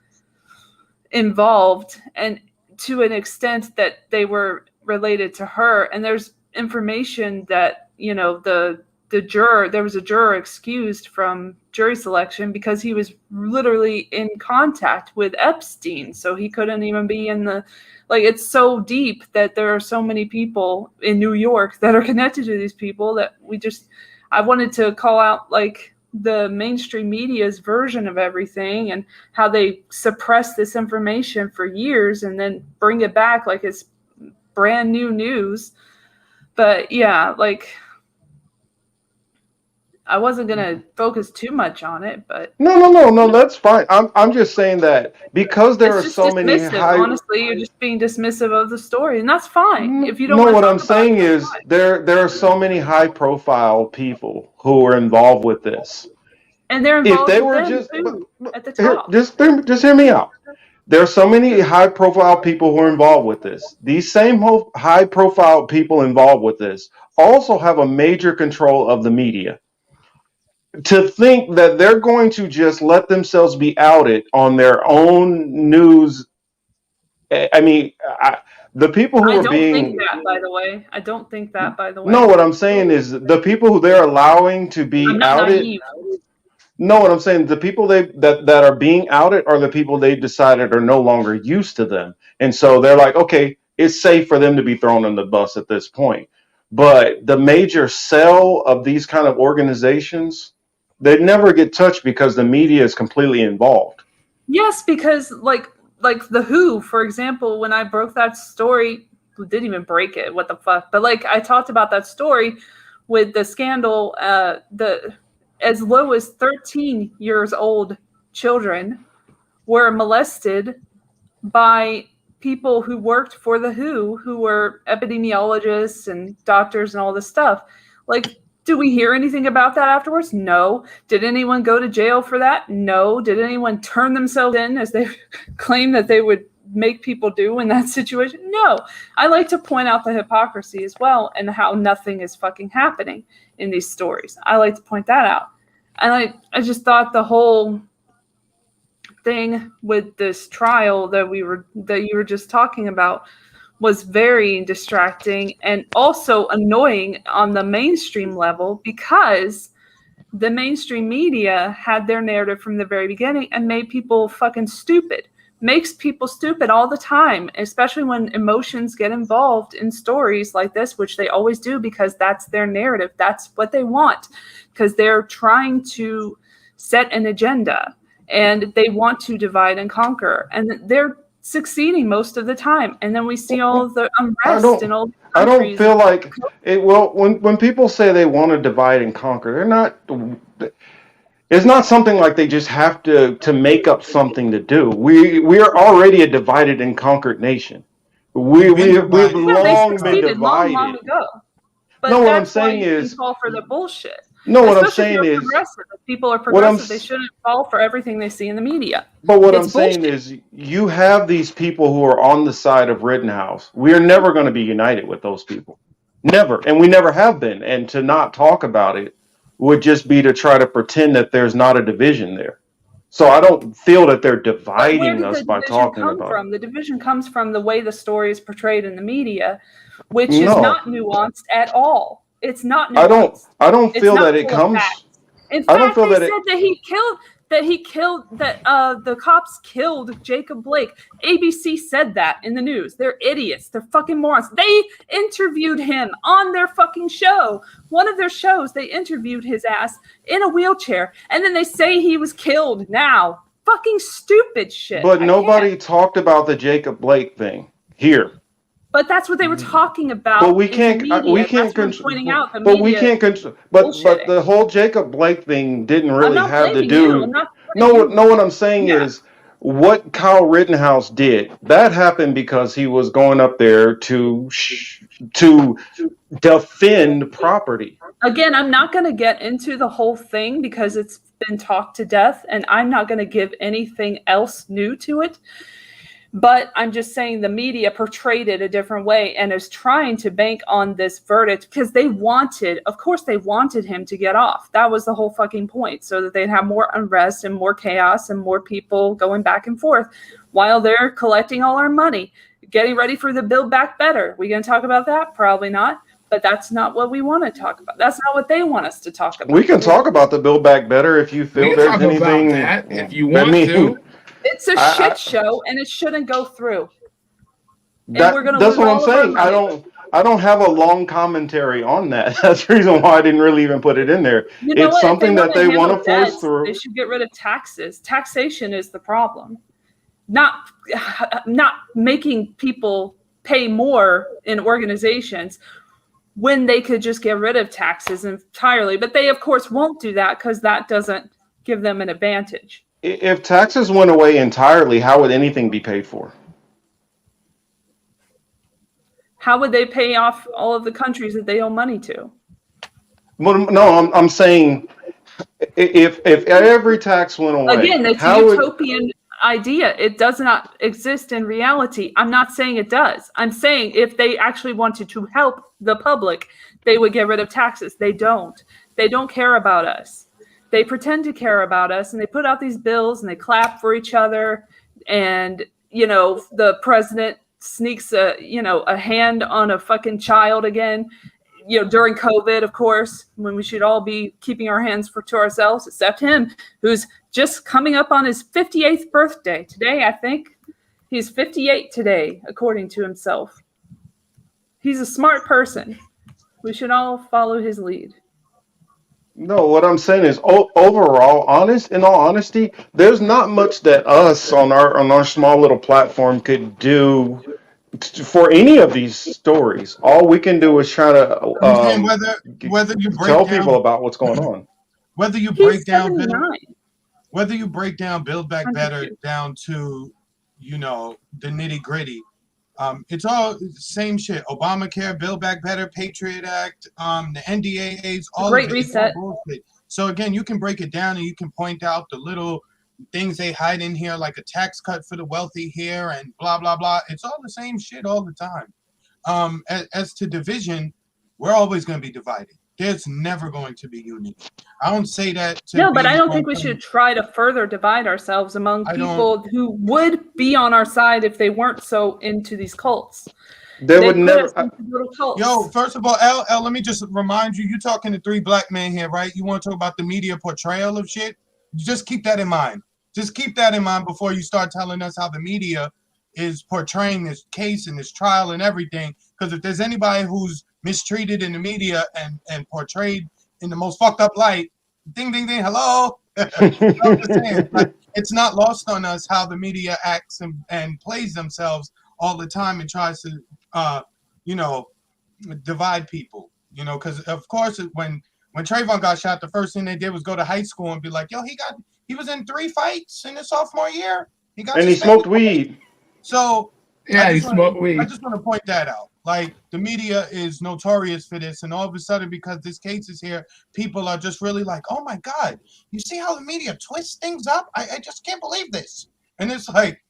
involved, and to an extent that they were related to her. And there's information that the juror, there was a juror excused from jury selection because he was literally in contact with Epstein, so he couldn't even be in the, like, it's so deep that there are so many people in New York that are connected to these people that I wanted to call out, like, the mainstream media's version of everything and how they suppress this information for years and then bring it back like it's brand new news. But yeah, like, I wasn't gonna focus too much on it, but
No. That's fine. I'm just saying that because there
it's
are
just
so many
dismissive.
high.
Honestly, you're just being dismissive of the story, and that's fine. If you don't
No,
want to
what
talk
I'm
about it,
saying
that's
is
fine.
there are so many high profile people who are involved with this.
And they're
If
involved
they
with
were
them
just
too, at the
here,
top.
just hear me out. There are so many high profile people who are involved with this. These same high profile people involved with this also have a major control of the media. To think that they're going to just let themselves be outed on their own news. I mean, the people who
I
are
don't think
being.
that, by the way. I don't think that, by the
No,
way.
what I'm saying is the people who they're allowing to
I'm
be
not
outed.
naive.
No, what I'm saying, the people that are being outed are the people they decided are no longer used to them. And so they're like, okay, it's safe for them to be thrown on the bus at this point. But the major sell of these kind of organizations, they never get touched because the media is completely involved.
Yes, because like the Who, for example, when I broke that story, didn't even break it. What the fuck? But like I talked about that story with the scandal, the as low as 13 years old children were molested by people who worked for the who were epidemiologists and doctors and all this stuff. Like, do we hear anything about that afterwards? No. Did anyone go to jail for that? No. Did anyone turn themselves in as they claim that they would make people do in that situation? No. I like to point out the hypocrisy as well and how nothing is fucking happening in these stories. I like to point that out. And I just thought the whole thing with this trial that you were just talking about was very distracting and also annoying on the mainstream level because the mainstream media had their narrative from the very beginning and made people fucking stupid. Makes people stupid all the time, especially when emotions get involved in stories like this, which they always do because that's their narrative. That's what they want because they're trying to set an agenda and they want to divide and conquer. And they're succeeding most of the time. And then we see all the
I
unrest in
don't
all the
I don't
countries.
feel like it. Well, when people say they want to divide and conquer, they're not. It's not something like they just have to make up something to do. We are already a divided and conquered nation.
We've been
We've
divided
Yeah,
from
they
the
long been
start.
succeeded long
divided.
ago.
No,
But
what I'm
that's why
saying
you shouldn't
is
fall for the bullshit.
no. What I'm
Especially if
saying
you're
is
progressive. If people are
what I'm.
progressive, they shouldn't fall for everything they see in the media.
But what I'm
It's
saying
bullshit.
is you have these people who are on the side of Rittenhouse. We are never going to be united with those people. Never, and we never have been. And to not talk about it would just be to try to pretend that there's not a division there. So I don't feel that they're
But where
dividing
did
us
the
by
division
talking
come
about it.
from? The division comes from the way the story is portrayed in the media, which is
No,
not nuanced at all. It's not
I don't.
nuanced.
I don't
It's
feel
not
that it
full of
comes.
facts. In
I don't
fact,
feel
they
that
said
it.
that the cops killed Jacob Blake. ABC said that in the news. They're idiots. They're fucking morons. They interviewed him on their fucking show. One of their shows, they interviewed his ass in a wheelchair, and then they say he was killed now. Fucking stupid shit.
But
I can't.
nobody talked about the Jacob Blake thing here.
But that's what they were talking
But
about
we
in the
can't. We
media.
can't
That's what I'm
control.
pointing out. The
But we
media
can't control. But
bullshitting.
the whole Jacob Blake thing didn't
I'm
really
not
have to
blaming you. I'm
do.
not
No,
blaming you.
no. What I'm saying
Yeah.
is what Kyle Rittenhouse did. That happened because he was going up there to defend property.
Again, I'm not going to get into the whole thing because it's been talked to death, and I'm not going to give anything else new to it. But I'm just saying the media portrayed it a different way and is trying to bank on this verdict because of course they wanted him to get off. That was the whole fucking point, so that they'd have more unrest and more chaos and more people going back and forth while they're collecting all our money, getting ready for the Build Back Better. We going to talk about that? Probably not. But that's not what we want to talk about. That's not what they want us to talk about.
We can talk about the Build Back Better if you
We
feel
can
there's
talk
anything.
about that if you
I
want
mean,
to.
It's a
I-
shit show, and it shouldn't go through. And we're going to
that's
lose
what I'm
all of our
saying.
money.
I don't have a long commentary on that. That's the reason why I didn't really even put it in there.
You know
It's
what? If they
something
want
that
to
they want
handle
to force
debts,
through.
they should get rid of taxes. Taxation is the problem. Not making people pay more in organizations when they could just get rid of taxes entirely. But they, of course, won't do that because that doesn't give them an advantage.
If taxes went away entirely, how would anything be paid for?
How would they pay off all of the countries that they owe money to?
Well, no, I'm saying if every tax went away,
Again, it's a
how would
utopian idea. It does not exist in reality. I'm not saying it does. I'm saying if they actually wanted to help the public, they would get rid of taxes. They don't. They don't care about us. They pretend to care about us, and they put out these bills and they clap for each other. And, you know, the president sneaks a hand on a fucking child again, you know, during COVID, of course, when we should all be keeping our hands to ourselves, except him, who's just coming up on his 58th birthday today, I think. He's 58 today, according to himself. He's a smart person. We should all follow his lead.
No, what I'm saying is overall, in all honesty, there's not much that us on our small little platform could do for any of these stories. All we can do is try to
whether you break
tell
down,
people about what's going on.
whether you
He's
break down
79.
whether you break down Build Back Better
102.
down to, you know, the nitty gritty, it's all the same shit. Obamacare, Build Back Better, Patriot Act, the NDAAs, all
Great
of it, it's all
Reset.
bullshit. So again, you can break it down and you can point out the little things they hide in here, like a tax cut for the wealthy here and blah blah blah. It's all the same shit all the time. As to division, we're always going to be divided. There's never going to be unity. I don't say that to
No, but
be
I don't think we
on-
should try to further divide ourselves among
I
people who would be on our side if they weren't so into these cults.
They would
put
never.
us into little cults.
Yo, first of all, Elle, let me just remind you, you're talking to three black men here, right? You want to talk about the media portrayal of shit? Just keep that in mind. Just keep that in mind before you start telling us how the media is portraying this case and this trial and everything. Because if there's anybody who's mistreated in the media and portrayed in the most fucked up light, ding, ding, ding, hello. I'm just saying, like, it's not lost on us how the media acts and plays themselves all the time and tries to, divide people, because of course when Trayvon got shot, the first thing they did was go to high school and be like, yo, he was in 3 fights in his sophomore year. He
smoked weed.
So
Yeah, he smoked weed.
I just want to point that out. Like, the media is notorious for this, and all of a sudden, because this case is here, people are just really like, oh my God, you see how the media twists things up? I just can't believe this. And it's like,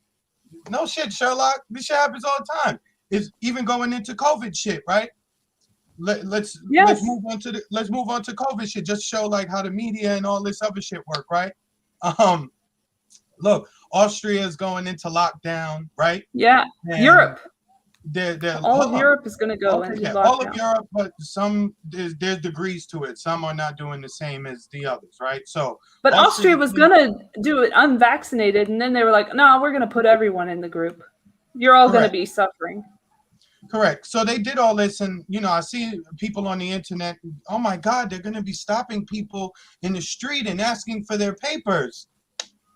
no shit, Sherlock. This shit happens all the time. It's even going into COVID shit, right? Let's move on to COVID shit. Just show like how the media and all this other shit work, right? Look, Austria is going into lockdown, right?
Yeah,
And
Europe.
They're
All of Europe is going to go into lockdown.
all of Europe, but some there's degrees to it. Some are not doing the same as the others, right? So,
But Austria was going to do it unvaccinated, and then they were like, no, we're going to put everyone in the group. You're all going to be suffering.
Correct. So they did all this, and I see people on the internet. Oh my God, they're going to be stopping people in the street and asking for their papers.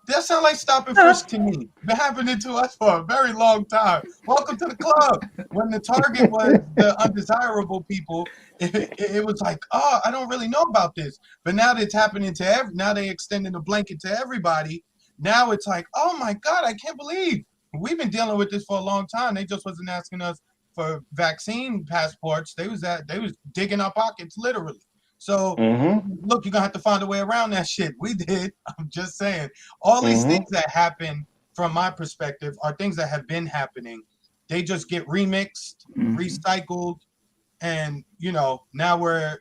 That sounds like stop and frisk to me. Been happening to us for a very long time. Welcome to the club. When the target was the undesirable people, it was like, oh, I don't really know about this. But now that it's happening to now they extending the blanket to everybody. Now it's like, oh my God, I can't believe we've been dealing with this for a long time. They just wasn't asking us for vaccine passports. They was digging our pockets literally. So, look, you're going to have to find a way around that shit. We did. I'm just saying. All these things that happen, from my perspective, are things that have been happening. They just get remixed, recycled, and, now we're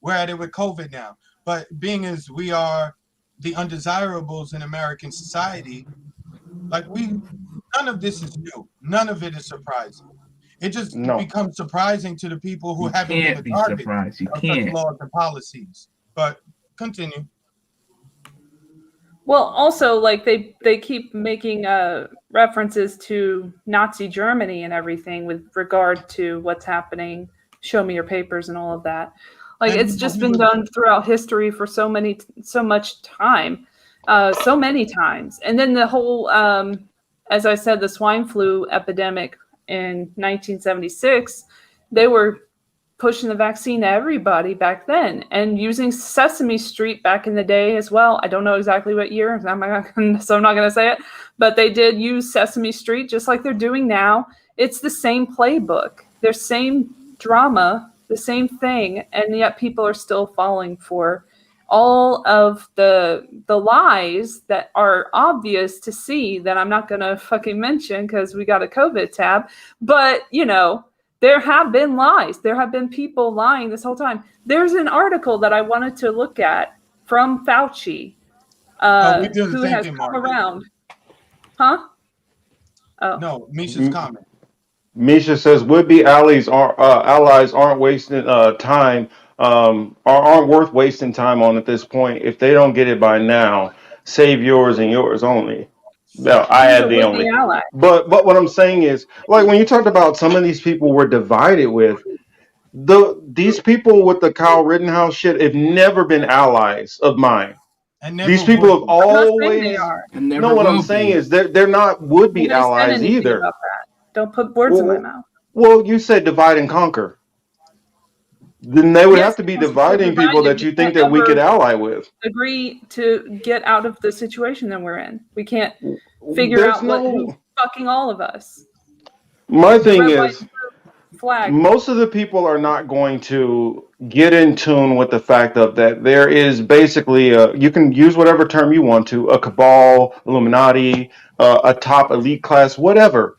at it with COVID now. But being as we are the undesirables in American society, like none of this is new. None of it is surprising. It just becomes surprising to the people who haven't been the target of such laws and policies. But continue.
Well, also, like they keep making references to Nazi Germany and everything with regard to what's happening. Show me your papers and all of that. Like, it's just been done throughout history for so much time, so many times. And then the whole, as I said, the swine flu epidemic in 1976, they were pushing the vaccine to everybody back then, and using Sesame Street back in the day as well. I don't know exactly what year, so I'm not going to say it, but they did use Sesame Street just like they're doing now. It's the same playbook, their same drama, the same thing, and yet people are still falling for all of the lies that are obvious to see, that I'm not going to fucking mention because we got a COVID tab, but there have been lies. There have been people lying this whole time. There's an article that I wanted to look at from Fauci,
we do the
who
same
has
thing,
come
Margaret.
around. Huh? Oh.
No, Misha's comment.
Misha says would-be allies aren't wasting time, aren't worth wasting time on at this point. If they don't get it by now, save yours and yours only. No, I
Who's
had
a
the
would-be
only.
ally?
But what I'm saying is, like when you talked about some of these people we're divided with, these people with the Kyle Rittenhouse shit have never been allies of mine.
And never
These people have
will be.
I'm not saying they
always.
are.
And never
No, what I'm
will
saying
be.
is they're not would-be
Nobody said
allies
anything
either.
about that. Don't put words in my mouth.
Well, you said divide and conquer. Then they would
Yes,
have to be
because if we're
dividing people
divided,
that
we
you think
can't
that we could
ever
ally with.
agree to get out of the situation that we're in. We can't figure
There's
out who's
no.
fucking all of us.
My
The
thing
red, white,
is,
and blue flag.
most of the people are not going to get in tune with the fact of that there is basically you can use whatever term you want to, a cabal, Illuminati, a top elite class, whatever.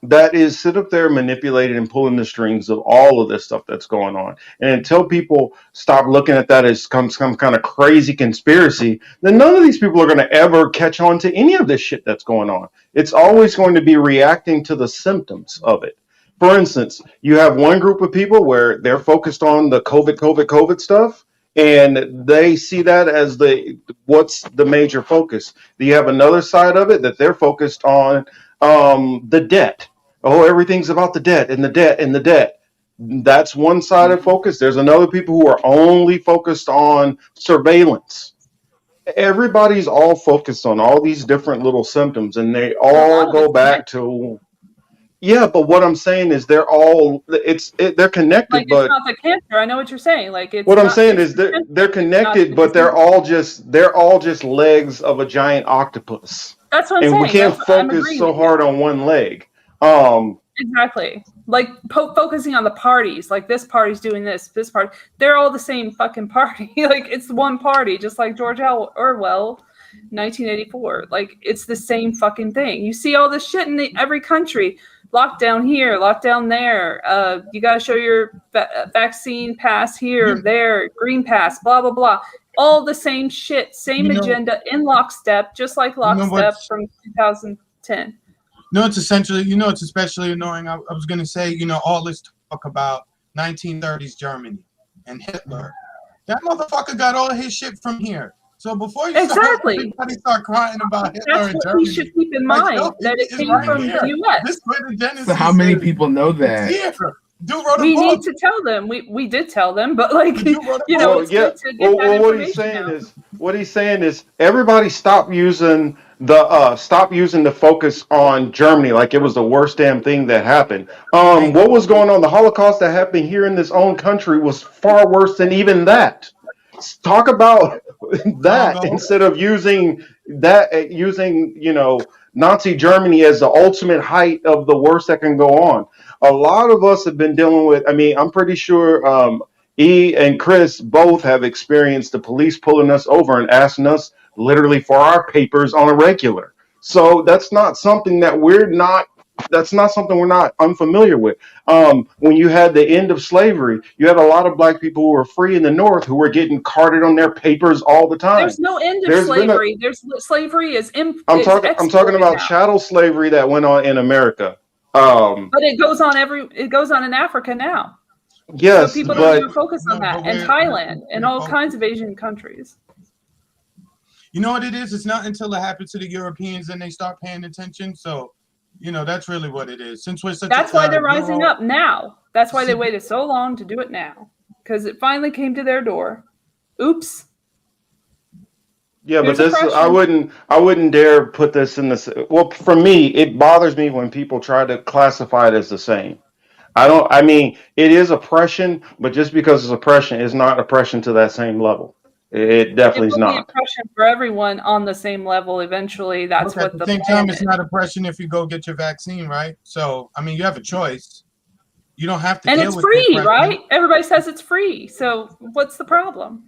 That is sit up there manipulating and pulling the strings of all of this stuff that's going on. And until people stop looking at that as some kind of crazy conspiracy, then none of these people are going to ever catch on to any of this shit that's going on. It's always going to be reacting to the symptoms of it. For instance, you have one group of people where they're focused on the COVID stuff, and they see that as what's the major focus. You have another side of it that they're focused on the debt. Oh, everything's about the debt and the debt and the debt. That's one side of focus. There's another people who are only focused on surveillance. Everybody's all focused on all these different little symptoms, and they
A lot
all
of
go
it's
back to. Yeah, but what I'm saying is they're connected,
like it's
but
not the cancer. I know what you're saying. Like it's
what I'm
not.
saying
It's
is
the
they're
cancer,
they're
not
connected,
the
but they're
disease.
all just legs of a giant octopus,
That's what I'm
and we
saying.
can't
I'm
focus
agreeing
so
with you.
hard on one leg. Um,
Exactly. Like focusing on the parties. Like this party's doing this party. They're all the same fucking party. Like it's one party, just like George Orwell, 1984. Like it's the same fucking thing. You see all this shit in every country. Lockdown here, lockdown there. You got to show your vaccine pass here, there, green pass, blah, blah, blah. All the same shit, same agenda in lockstep, just like lockstep from 2010.
No, it's essentially, it's especially annoying. I was going to say, all this talk about 1930s Germany and Hitler. That motherfucker got all his shit from here. So before you start crying about Hitler
that's
and
what
Germany,
we should keep in mind, that it came from the U.S.
So how many people know that?
Dude wrote a
we
book.
need to tell them. We did tell them, but it's good to get that information
what he's saying is everybody stop using the focus on Germany like it was the worst damn thing that happened. What was going on? The Holocaust that happened here in this own country was far worse than even that. Talk about that instead of using Nazi Germany as the ultimate height of the worst that can go on. A lot of us have been dealing with. I mean, I'm pretty sure E and Chris both have experienced the police pulling us over and asking us literally for our papers on a regular. So that's not something that we're not unfamiliar with. When you had the end of slavery, you had a lot of black people who were free in the North who were getting carted on their papers all the time.
There's no end of slavery. Slavery is
I'm talking about chattel slavery that went on in America.
But it goes on in Africa now.
Yes,
so people don't even focus on that. And Thailand and all kinds of Asian countries.
You know what it is? It's not until it happens to the Europeans and they start paying attention. So, that's really what it is. Since we're
that's why they're rising up now. That's why they waited so long to do it now, because it finally came to their door. Oops.
Yeah, but I wouldn't dare put this in this. Well, for me, it bothers me when people try to classify it as the same. I mean, it is oppression, but just because it's oppression, it's not oppression to that same level. It
It
definitely is
will be
not.
oppression for everyone on the same level eventually. That's
Look, at
what
the
the
same
plan
time, it's
is.
not oppression if you go get your vaccine, right? So, I mean, you have a choice. You don't have to
And
deal
it's
with the
free,
oppression.
right? Everybody says it's free. So what's the problem?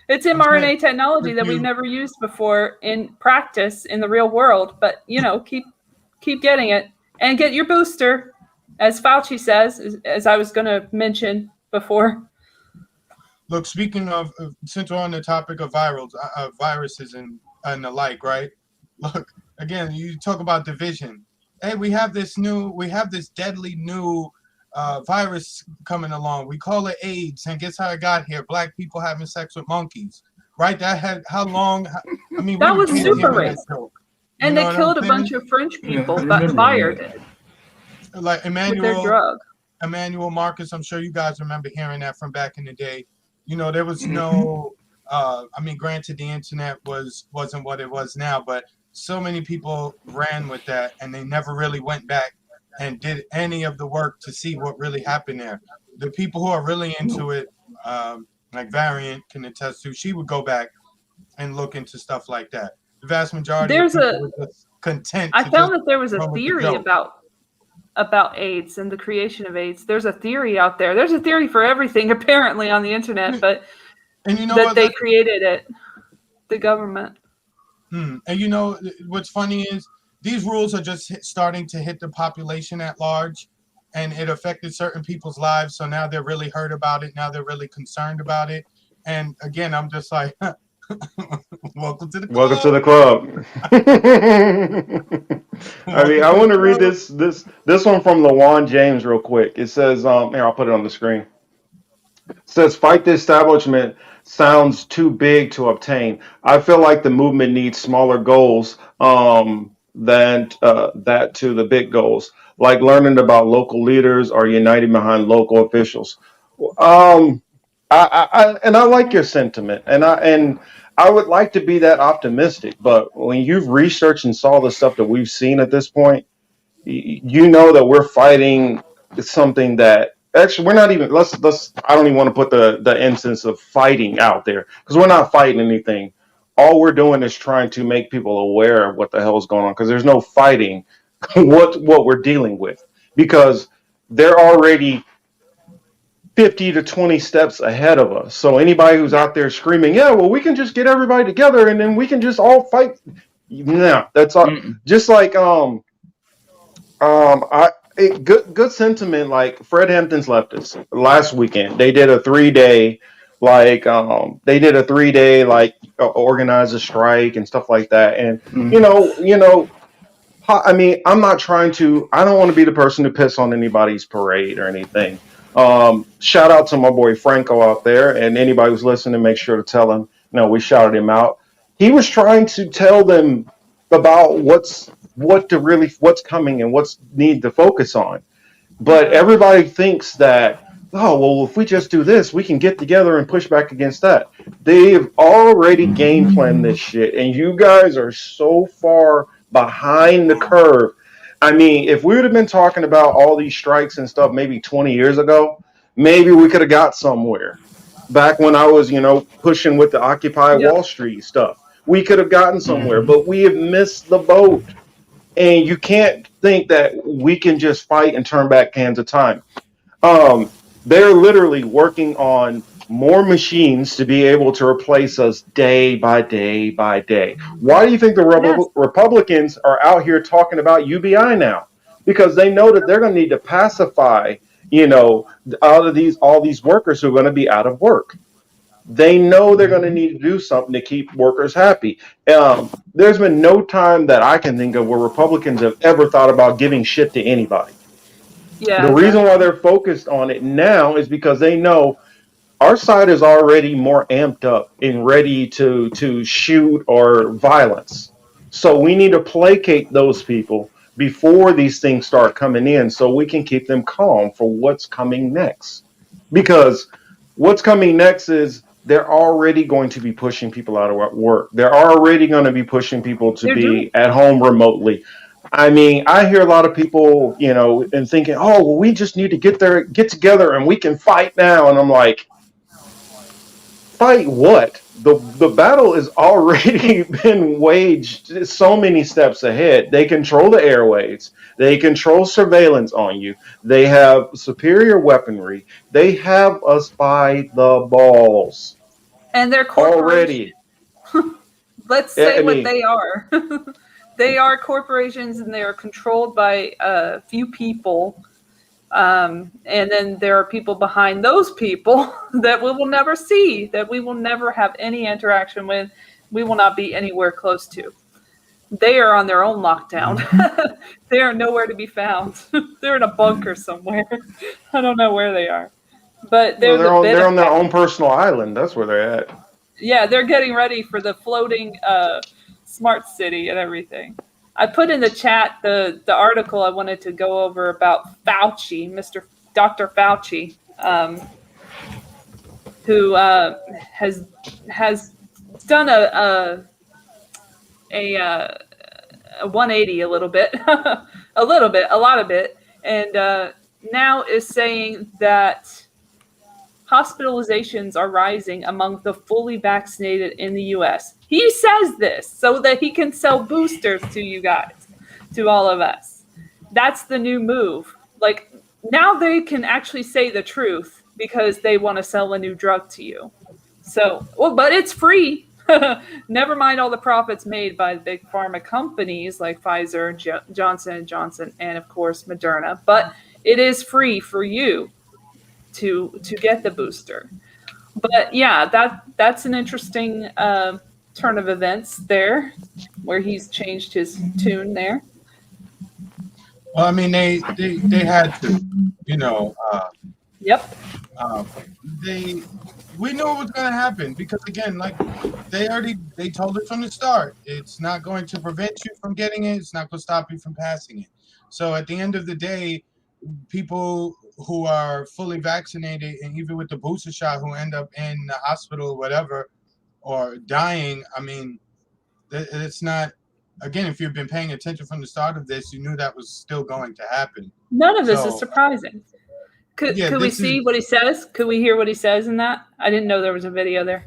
It's
I'm saying
mRNA technology
if
that we've
you
never used before in practice in the real world. But keep getting it and get your booster, as Fauci says, as I was going to mention before.
look, speaking of, since we're on the topic of viruses and the like, right? Look, again, you talk about division. Hey, we have this deadly new virus coming along. We call it AIDS, and guess how it got here? Black people having sex with monkeys, right? That had how long? I mean, we
That
were
was
kids
super
hearing that
racist.
joke. You
And
know
they
what I'm
killed a bunch
saying?
of French
Yeah, I
people, got
remember
fired
that.
Like
with their drug.
Emmanuel Marcus, I'm sure you guys remember hearing that from back in the day. You know, there was
Mhm.
no I mean, granted the internet wasn't what it was now, but so many people ran with that and they never really went back and did any of the work to see what really happened there. The people who are really into it, like Variant can attest to, she would go back and look into stuff like that. The vast majority of
There's
people
a
were just content
I
to just
found that there was a
run with the
theory
joke.
about AIDS and the creation of AIDS. There's a theory out there. There's a theory for everything apparently on the internet, but
And you know
that
what?
they created it, the government.
And you know what's funny is these rules are just starting to hit the population at large, and it affected certain people's lives. So now they're really hurt about it. Now they're really concerned about it. And again, I'm just like, welcome to the
Welcome to
club.
the club. I mean,
Welcome
I
to the
want to read
club.
this one from LaJuan James real quick. It says, here, I'll put it on the screen. It says, fight the establishment sounds too big to obtain. I feel like the movement needs smaller goals than that to the big goals, like learning about local leaders or uniting behind local officials. Um, and I like your sentiment, and I would like to be that optimistic. But when you've researched and saw the stuff that we've seen at this point, you know that we're fighting something that actually we're not even. Let's. I don't even want to put the instance of fighting out there because we're not fighting anything. All we're doing is trying to make people aware of what the hell is going on because there's no fighting what we're dealing with because they're already 50 to 20 steps ahead of us. So anybody who's
Yeah.
out there screaming, yeah, well, we can just get everybody together and then we can just all fight. No, that's all.
Mm-mm.
Just like good sentiment. Like Fred Hampton's left us last weekend. They did a 3 day like organize a strike and stuff like that. And
Mhm.
I mean, I'm not trying to. I don't want to be the person to piss on anybody's parade or anything. Shout out to my boy Franco out there, and anybody who's listening, make sure to tell him. No, we shouted him out. He was trying to tell them about what's coming and what's need to focus on. But
Yeah.
everybody thinks that, oh, well, if we just do this, we can get together and push back against that. They've already game planned this shit, and you guys are so far behind the curve. I mean, if we would have been talking about all these strikes and stuff maybe 20 years ago, maybe we could have got somewhere. Back when I was, pushing with the Occupy
Yep.
Wall Street stuff, we could have gotten somewhere,
Mhm.
but we have missed the boat. And you can't think that we can just fight and turn back cans of time. They're literally working on more machines to be able to replace us day by day by day. Why do you think the
Yes.
Republicans are out here talking about UBI now? Because they know that they're going to need to pacify, all these workers who are going to be out of work. They know they're going to need to do something to keep workers happy. There's been no time that I can think of where Republicans have ever thought about giving shit to anybody.
Yeah,
The reason why
exactly.
they're focused on it now is because they know our side is already more amped up and ready to shoot or violence. So we need to placate those people before these things start coming in so we can keep them calm for what's coming next. Because what's coming next is they're already going to be pushing people out of work. They're already going to be pushing people to
They're doing
be at home remotely. I mean, I hear a lot of people, you know, and thinking, "Oh, well, we just need to get together, and we can fight now." And I'm like, "Fight what? The battle has already been waged so many steps ahead. They control the airways. They control surveillance on you. They have superior weaponry. They have us by the balls
And they're corporations.
already."
Let's
I
say what
mean,
they are. They are corporations, and they are controlled by a few people. And then there are people behind those people that we will never see, that we will never have any interaction with. We will not be anywhere close to. They are on their own lockdown. They are nowhere to be found. They're in a bunker somewhere. I don't know where they are, but
well,
they're the
they're on their
benefactors.
own personal island. That's where they're at.
Yeah, they're getting ready for the floating smart city and everything. I put in the chat the article I wanted to go over about Fauci, Mr. Dr. Fauci, who has done a 180 a little bit, a lot of it, and now is saying that hospitalizations are rising among the fully vaccinated in the US. He says this so that he can sell boosters to you guys, to all of us. That's the new move. Like, now they can actually say the truth because they want to sell a new drug to you. So, well, but it's free. Never mind all the profits made by the big pharma companies like Pfizer, Johnson & Johnson, and of course Moderna. But it is free for you to get the booster. But yeah, that's an interesting turn of events there, where he's changed his tune there.
Well, I mean, they had to, you know.
Yep.
We knew it was going to happen because, again, like they told us from the start, it's not going to prevent you from getting it. It's not going to stop you from passing it. So at the end of the day, people who are fully vaccinated and even with the booster shot who end up in the hospital or whatever or dying, I mean, it's not. Again, if you've been paying attention from the start of this, you knew that was still going to happen.
None of this is
So,
surprising. Could we see what he says? Could we hear what he says in that? I didn't know there was a video there.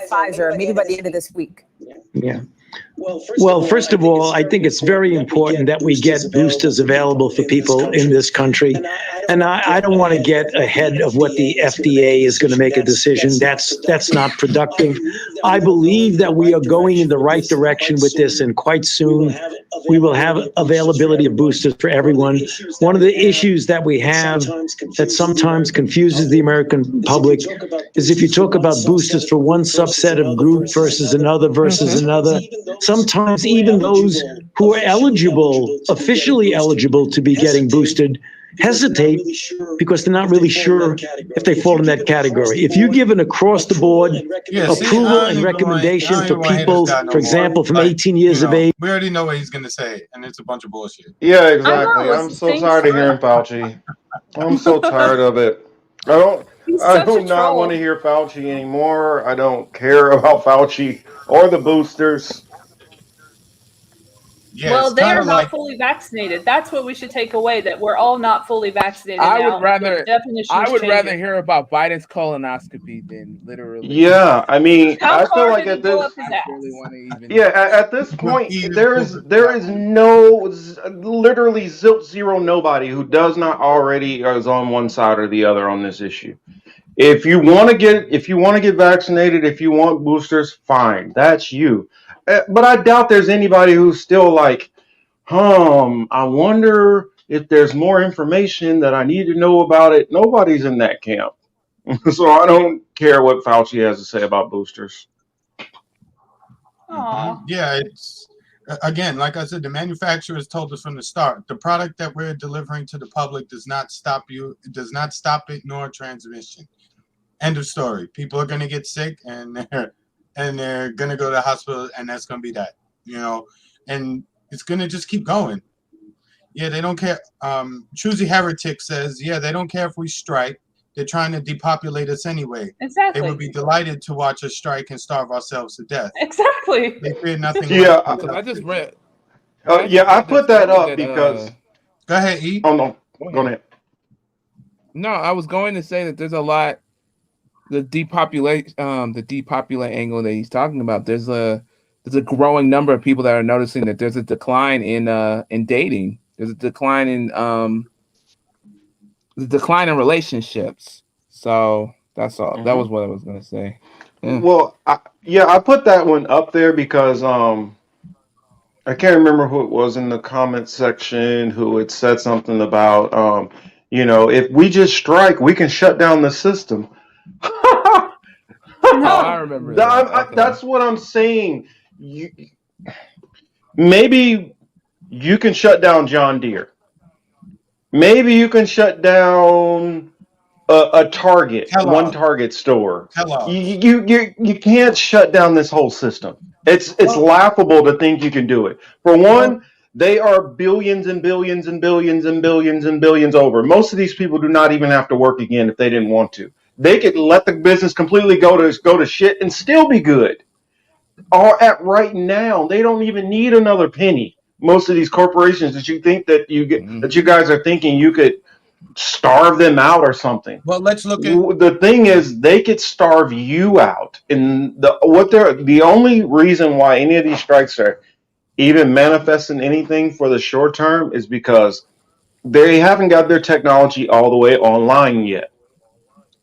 Pfizer, maybe by the end of this week.
Yeah. Well, first of all, I think it's very important that we get boosters available for people in this country. And I don't want to get ahead of what the FDA is going to make a decision. That's not productive. I believe that we are going in the right direction with this, and quite soon we will have availability of boosters for everyone. One of the issues that we have that sometimes confuses the American public is if you talk about boosters for one subset of group versus another, sometimes even those who are eligible, officially eligible to be getting boosted, hesitate because they're not really sure if they fall in that category. If you give an across-the-board approval and recommendation for people, for example, from 18 years of age.
We already know what he's going to say, and it's a bunch of bullshit.
Yeah,
I
exactly.
know,
I'm
it's
so
things
tired of
for-
hearing Fauci. I'm so tired of it.
He's
I
such
do
a
not
troll.
want to hear Fauci anymore. I don't care about Fauci or the boosters.
Yeah,
Well,
it's
they
kind
are
of
not
like
fully vaccinated. That's what we should take away, that we're all not fully vaccinated
I
now.
would rather
The definition
I
is
would rather
changing.
hear about Biden's colonoscopy than literally.
Yeah, I mean,
How
I feel
far
like
did he
at
go
this,
up his
I
ass?
really want to even.
yeah, at this point, there is literally zero nobody who does not already is on one side or the other on this issue. If you want to get vaccinated, if you want boosters, fine, that's you. But I doubt there's anybody who's still like, I wonder if there's more information that I need to know about it. Nobody's in that camp. So I don't care what Fauci has to say about boosters.
Aw.
Yeah, it's again, like I said, the manufacturers told us from the start, the product that we're delivering to the public does not stop it nor transmission. End of story. People are going to get sick and they're going to go to the hospital, and that's going to be that, and it's going to just keep going. Yeah, they don't care. Choosy Heretic says, yeah, they don't care if we strike. They're trying to depopulate us anyway. They
Exactly.
would be delighted to watch us strike and starve ourselves to death.
Exactly.
They fear nothing
Yeah,
less than
Because I just
justice.
read.
I put that up because.
Go ahead, E.
Oh no, go ahead.
No, I was going to say that there's a lot. The depopulate angle that he's talking about. There's a growing number of people that are noticing that there's a decline in dating. There's a decline in relationships. So that's all. That was what I was going to say. Yeah.
Well, I put that one up there because I can't remember who it was in the comment section who had said something about if we just strike, we can shut down the system.
Oh, I remember that. Okay.
That's what I'm saying. Maybe you can shut down John Deere. Maybe you can shut down a Target, one Target store. You can't shut down this whole system. It's laughable to think you can do it. For one, they are billions and billions and billions and billions and billions over. Most of these people do not even have to work again if they didn't want to. They could let the business completely go to shit and still be good. Or at right now, they don't even need another penny. Most of these corporations that you think that that you guys are thinking you could starve them out or something.
Well, let's look at
the thing is they could starve you out. And the only reason why any of these strikes are even manifesting anything for the short term is because they haven't got their technology all the way online yet.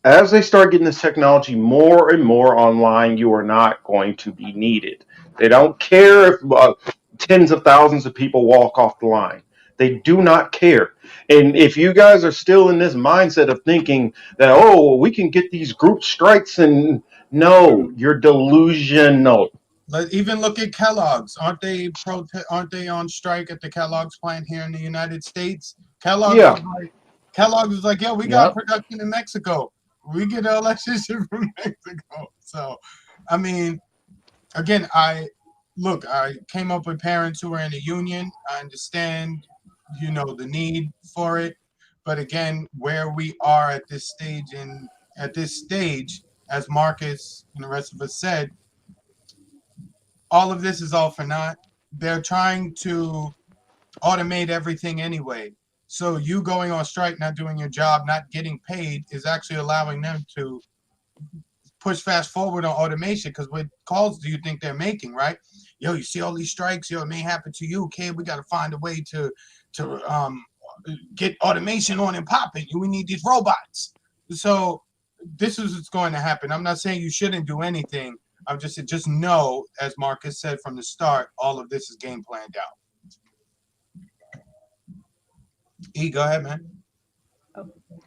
As they start getting this technology more and more online, you are not going to be needed. They don't care if tens of thousands of people walk off the line. They do not care. And if you guys are still in this mindset of thinking that, we can get these group strikes, and no, you're delusional.
Even look at Kellogg's. Aren't they on strike at the Kellogg's plant here in the United States? Kellogg's is like, we got production in Mexico. We get our electricity from Mexico. So, I mean, again, I came up with parents who are in a union. I understand, the need for it. But again, where we are at this stage, as Marcus and the rest of us said, all of this is all for naught. They're trying to automate everything anyway. So you going on strike, not doing your job, not getting paid is actually allowing them to push fast forward on automation. Because what calls do you think they're making, right? You see all these strikes, it may happen to you, kid. We got to find a way to get automation on and popping. We need these robots. So this is what's going to happen. I'm not saying you shouldn't do anything. I'm just know, as Marcus said from the start, all of this is game planned out. E, go ahead, man.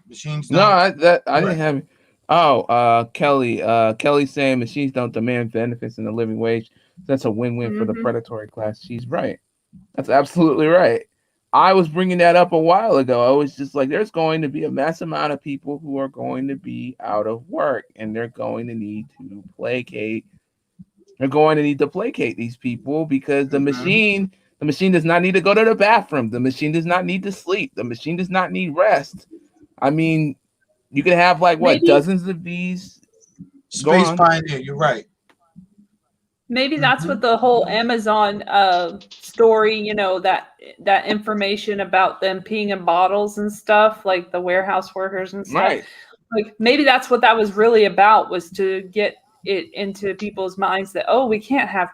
Machines.
No, I didn't have it. Oh, Kelly saying machines don't demand benefits in the living wage. That's a win-win for the predatory class. She's right. That's absolutely right. I was bringing that up a while ago. I was just like, there's going to be a mass amount of people who are going to be out of work, and they're going to need to placate. They're going to need to placate these people because the machine does not need to go to the bathroom. The machine does not need to sleep. The machine does not need rest. I mean, you could have dozens of these.
Space Pioneer, you're right.
Maybe that's what the whole Amazon story, that information about them peeing in bottles and stuff, like the warehouse workers and stuff.
Right.
Like maybe that's what that was really about, was to get it into people's minds that, we can't have,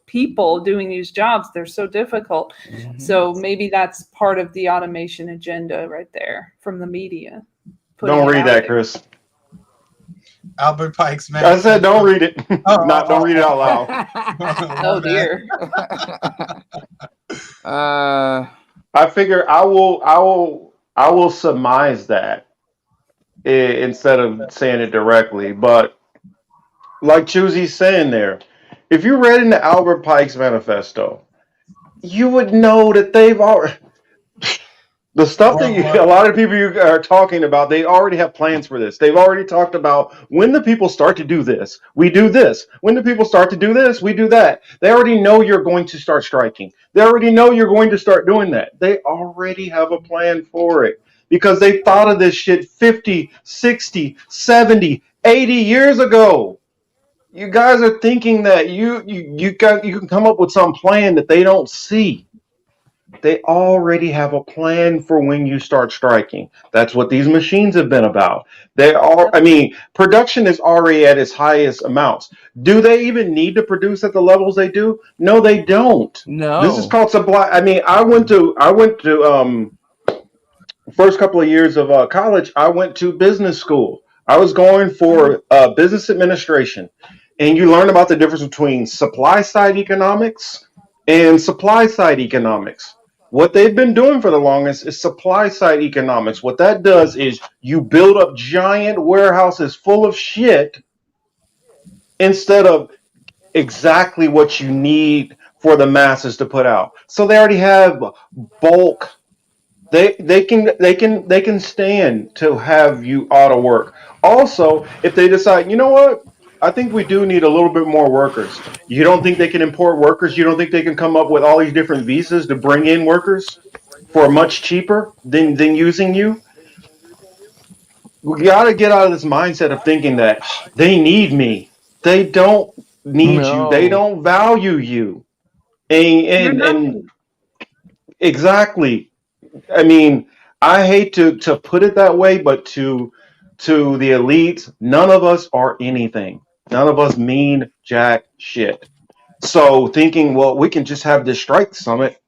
people doing these jobs. They're so difficult. So maybe that's part of the automation agenda right there from the media.
Don't read that, Chris.
Albert Pike's man.
I said don't read it. Don't read it out loud.
Oh dear.
I figure I will surmise that instead of saying it directly. But like Choozy's saying there, if you read in the Albert Pike's manifesto, you would know that they've already the stuff that a lot of people you are talking about, they already have plans for this. They've already talked about when the people start to do this, we do this. When the people start to do this, we do that. They already know you're going to start striking. They already know you're going to start doing that. They already have a plan for it. because they thought of this shit 50, 60, 70, 80 years ago. You guys are thinking that you can come up with some plan that they don't see. They already have a plan for when you start striking. That's what these machines have been about. They are, I mean, production is already at its highest amounts. Do they even need to produce at the levels they do? No, they don't.
No.
This is called supply. I mean, I went to first couple of years of college. I went to business school. I was going for business administration, and you learn about the difference between supply side economics and supply side economics. What they've been doing for the longest is supply side economics. What that does is you build up giant warehouses full of shit instead of exactly what you need for the masses to put out. So they already have bulk. They can stand to have you auto work. Also, if they decide, you know what, I think we do need a little bit more workers. You don't think they can import workers? You don't think they can come up with all these different visas to bring in workers for much cheaper than using you? We got to get out of this mindset of thinking that they need me. They don't need you. They
No.
don't value you.
You're
And
not.
exactly. I mean, I hate to put it that way, but to the elites, none of us are anything. None of us mean jack shit. So thinking, well, we can just have this strike summit.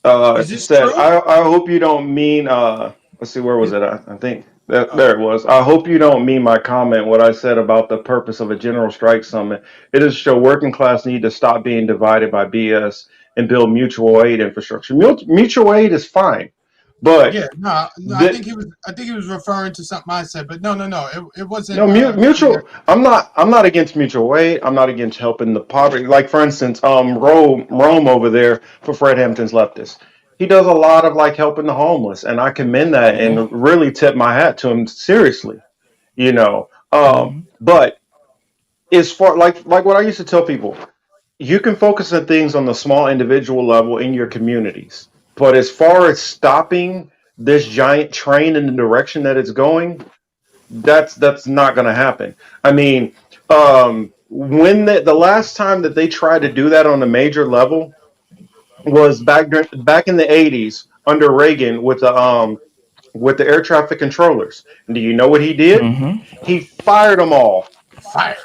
Is this
Said,
true?
I hope you don't mean. Let's see, where was
Is-
it? I think that
oh,
there it was. I hope you don't mean my comment. What I said about the purpose of a general strike summit. It is to show working class need to stop being divided by BS and build mutual aid infrastructure. Mutual aid is fine, but
yeah, no, I
the,
think he was. I think he was referring to something I said, but no. It wasn't
no,
clear.
mutual. I'm not against mutual aid. I'm not against helping the poverty. Like for instance, Rome over there for Fred Hampton's leftists. He does a lot of like helping the homeless, and I commend that
Yeah.
and really tip my hat to him seriously. You know,
Mhm.
but as far like what I used to tell people, you can focus on things on the small individual level in your communities, but as far as stopping this giant train in the direction that it's going, that's not going to happen. I mean, when the last time that they tried to do that on a major level was back in the 80s under Reagan with the air traffic controllers. And do you know what he did?
Mhm.
He fired them all.
Fire.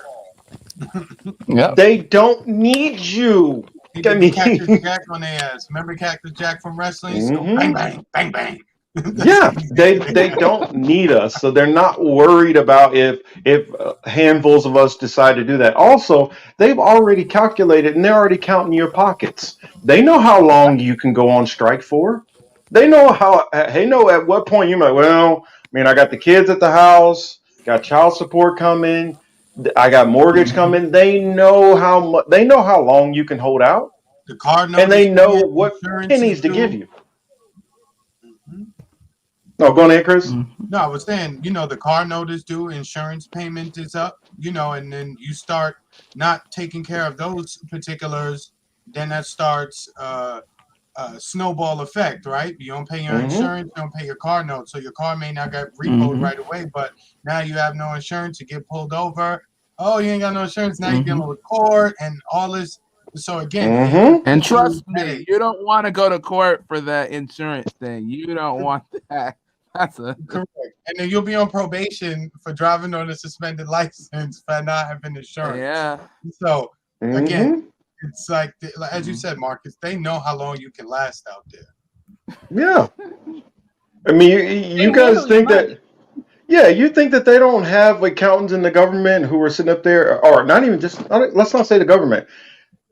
Yep.
They don't need you.
He
I
did the Cactus
mean,
Jack on their ass. Remember Cactus Jack from wrestling? He used to go bang
mhm.
bang bang bang. That's
Yeah,
what he
they
did.
don't need us, so they're not worried about if handfuls of us decide to do that. Also, they've already calculated and they're already counting your pockets. They know how long you can go on strike for. They know at what point you might. Well, I mean, I got the kids at the house, got child support coming, I got mortgage
Mhm.
coming. They know how much. They know how long you can hold out,
The car
and
notice
they know
payment,
what
insurance is
pennies to give
due.
you. Oh, go ahead, Chris.
Mhm.
No, I was saying, the car note is due, insurance payment is up, and then you start not taking care of those particulars, then that starts snowball effect, right? You don't pay your
Mm-hmm.
insurance, you don't pay your car note, so your car may not get repoed
Mhm.
right away, but now you have no insurance, you get pulled over. Oh, you ain't got no insurance, now you're dealing
Mhm.
with court and all this. So again, it
Mm-hmm.
And
puts you
trust
in
me,
headache.
you don't want to go to court for that insurance thing. You don't want that. That's a
Correct. And then you'll be on probation for driving on a suspended license for not having insurance.
yeah.
So again,
Mm-hmm.
it's like as you
Mhm.
said, Marcus, they know how long you can last out there.
Yeah. I mean, you
They
guys
handle your
think
money.
that, yeah, you think that they don't have accountants in the government who are sitting up there, or not even just, let's not say the government,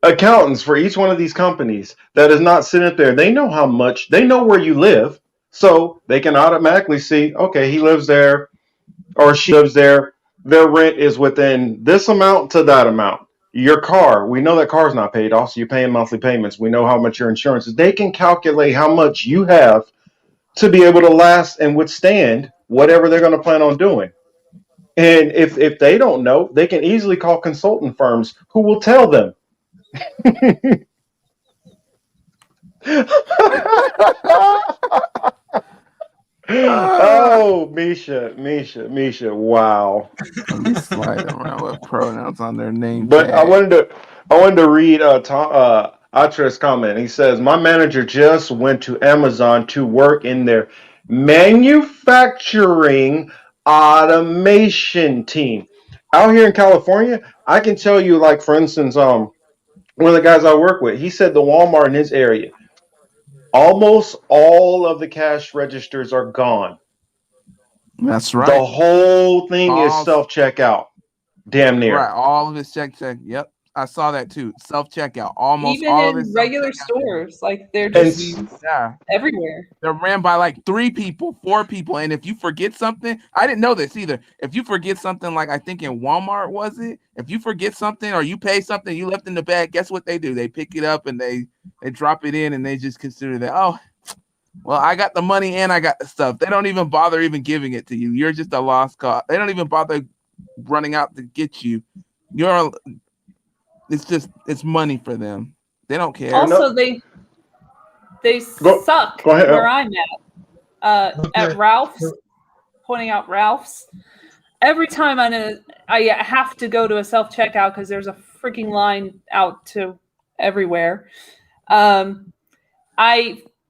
accountants for each one of these companies that is not sitting up there. They know how much, they know where you live. So they can automatically see, okay, he lives there or she lives there. Their rent is within this amount to that amount. Your car, we know that car's not paid off, so you're paying monthly payments. We know how much your insurance is. They can calculate how much you have to be able to last and withstand whatever they're going to plan on doing. And if they don't know, they can easily call consultant firms who will tell them. Oh, Misha, wow.
Let me slide around with pronouns on their name
But
tag.
I wanted to read Atre's comment. He says, "My manager just went to Amazon to work in their manufacturing automation team out here in California." I can tell you, like for instance, one of the guys I work with, he said the Walmart in his area, almost all of the cash registers are gone.
That's
The
right.
whole thing is
All
self checkout, damn near.
right. All of his check. Yep. I saw that too. Self checkout. Almost
Even
all of
in
his self
regular
checkout.
stores, like they're
And
just
Yeah.
everywhere.
They're ran by like 3 people, 4 people. And if you forget something, I didn't know this either. If you forget something, like I think in Walmart, was it? If you forget something or you pay something you left in the bag, guess what they do? They pick it up and they drop it in and they just consider that, oh, well, I got the money and I got the stuff. They don't even bother even giving it to you. You're just a lost cause. They don't even bother running out to get you. It's money for them. They don't care.
Also, they
Go
suck
ahead,
where
El.
I'm at Ralph's, pointing out Ralph's. Every time I have to go to a self checkout because there's a freaking line out to everywhere. I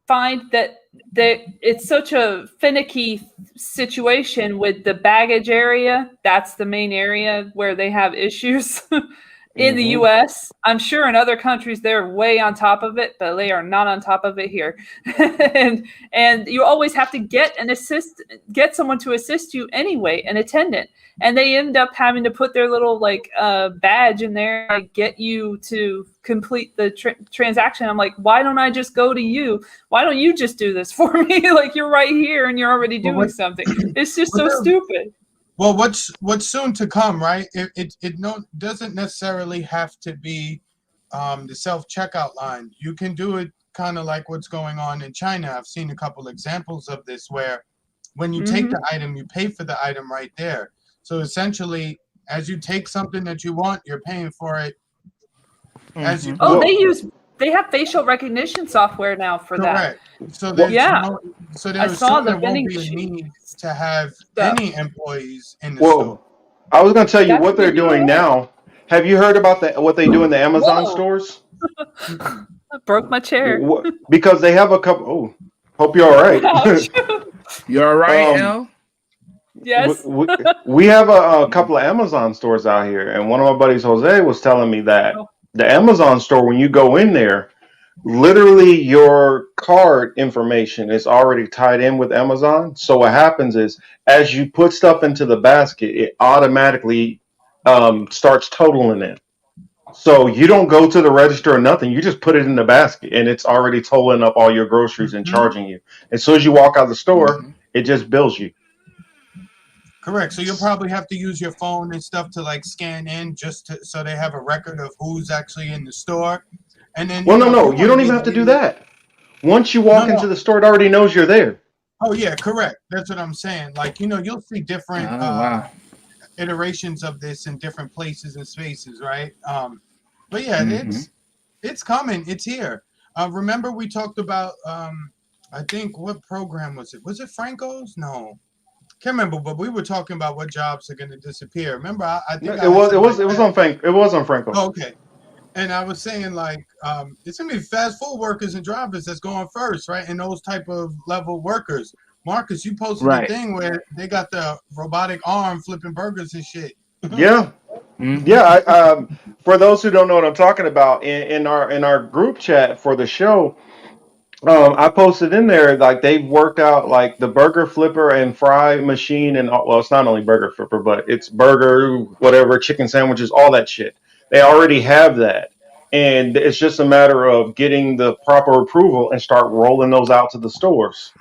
find that it's such a finicky situation with the baggage area. That's the main area where they have issues. In the U.S., I'm sure in other countries they're way on top of it, but they are not on top of it here. and you always have to get someone to assist you anyway, an attendant, and they end up having to put their little badge in there, like, get you to complete the transaction. I'm like, why don't I just go to you? Why don't you just do this for me? Like, you're right here and you're already doing something. It's just so stupid.
Well, what's soon to come, right? It doesn't necessarily have to be the self-checkout line. You can do it kind of like what's going on in China. I've seen a couple examples of this where when you take the item, you pay for the item right there. So essentially, as you take something that you want, you're paying for it as you go.
They have facial recognition software now for that.
Correct. So there's
I saw the
there won't
vending
be a
machine
need to have
stuff.
any employees in the store.
I was going to tell you
That's
what they're doing now. Have you heard about what they do in the Amazon stores?
I broke my chair.
Because they have a couple. Oh, hope you're all right.
Ouch.
You all right, Elle?
Yes.
We have a couple of Amazon stores out here, and one of my buddies, Jose, was telling me that the Amazon store, when you go in there, literally your card information is already tied in with Amazon. So what happens is, as you put stuff into the basket, it automatically starts totaling it. So you don't go to the register or nothing. You just put it in the basket, and it's already totaling up all your groceries and charging you. As soon as you walk out the store, it just bills you.
Correct. So you'll probably have to use your phone and stuff to like scan in so they have a record of who's actually in the store. And then
you don't even have to do that. Once you walk into the store, it already knows you're there.
Oh yeah, correct. That's what I'm saying. Like, you'll see different iterations of this in different places and spaces, right? But yeah, it's coming. It's here. Remember we talked about I think, what program was it? Was it Franco's? No. Can't remember, but we were talking about what jobs are going to disappear. Remember, I think
it was on Franco.
Oh, okay. And I was saying, like, it's gonna be fast food workers and drivers that's going first, right? And those type of level workers. Marcus, you posted a thing where they got the robotic arm flipping burgers and shit.
Yeah. Yeah. For those who don't know what I'm talking about, in our group chat for the show, I posted in there, like, they've worked out like the burger flipper and fry machine, and well, it's not only burger flipper, but it's burger, whatever, chicken sandwiches, all that shit. They already have that, and it's just a matter of getting the proper approval and start rolling those out to the stores.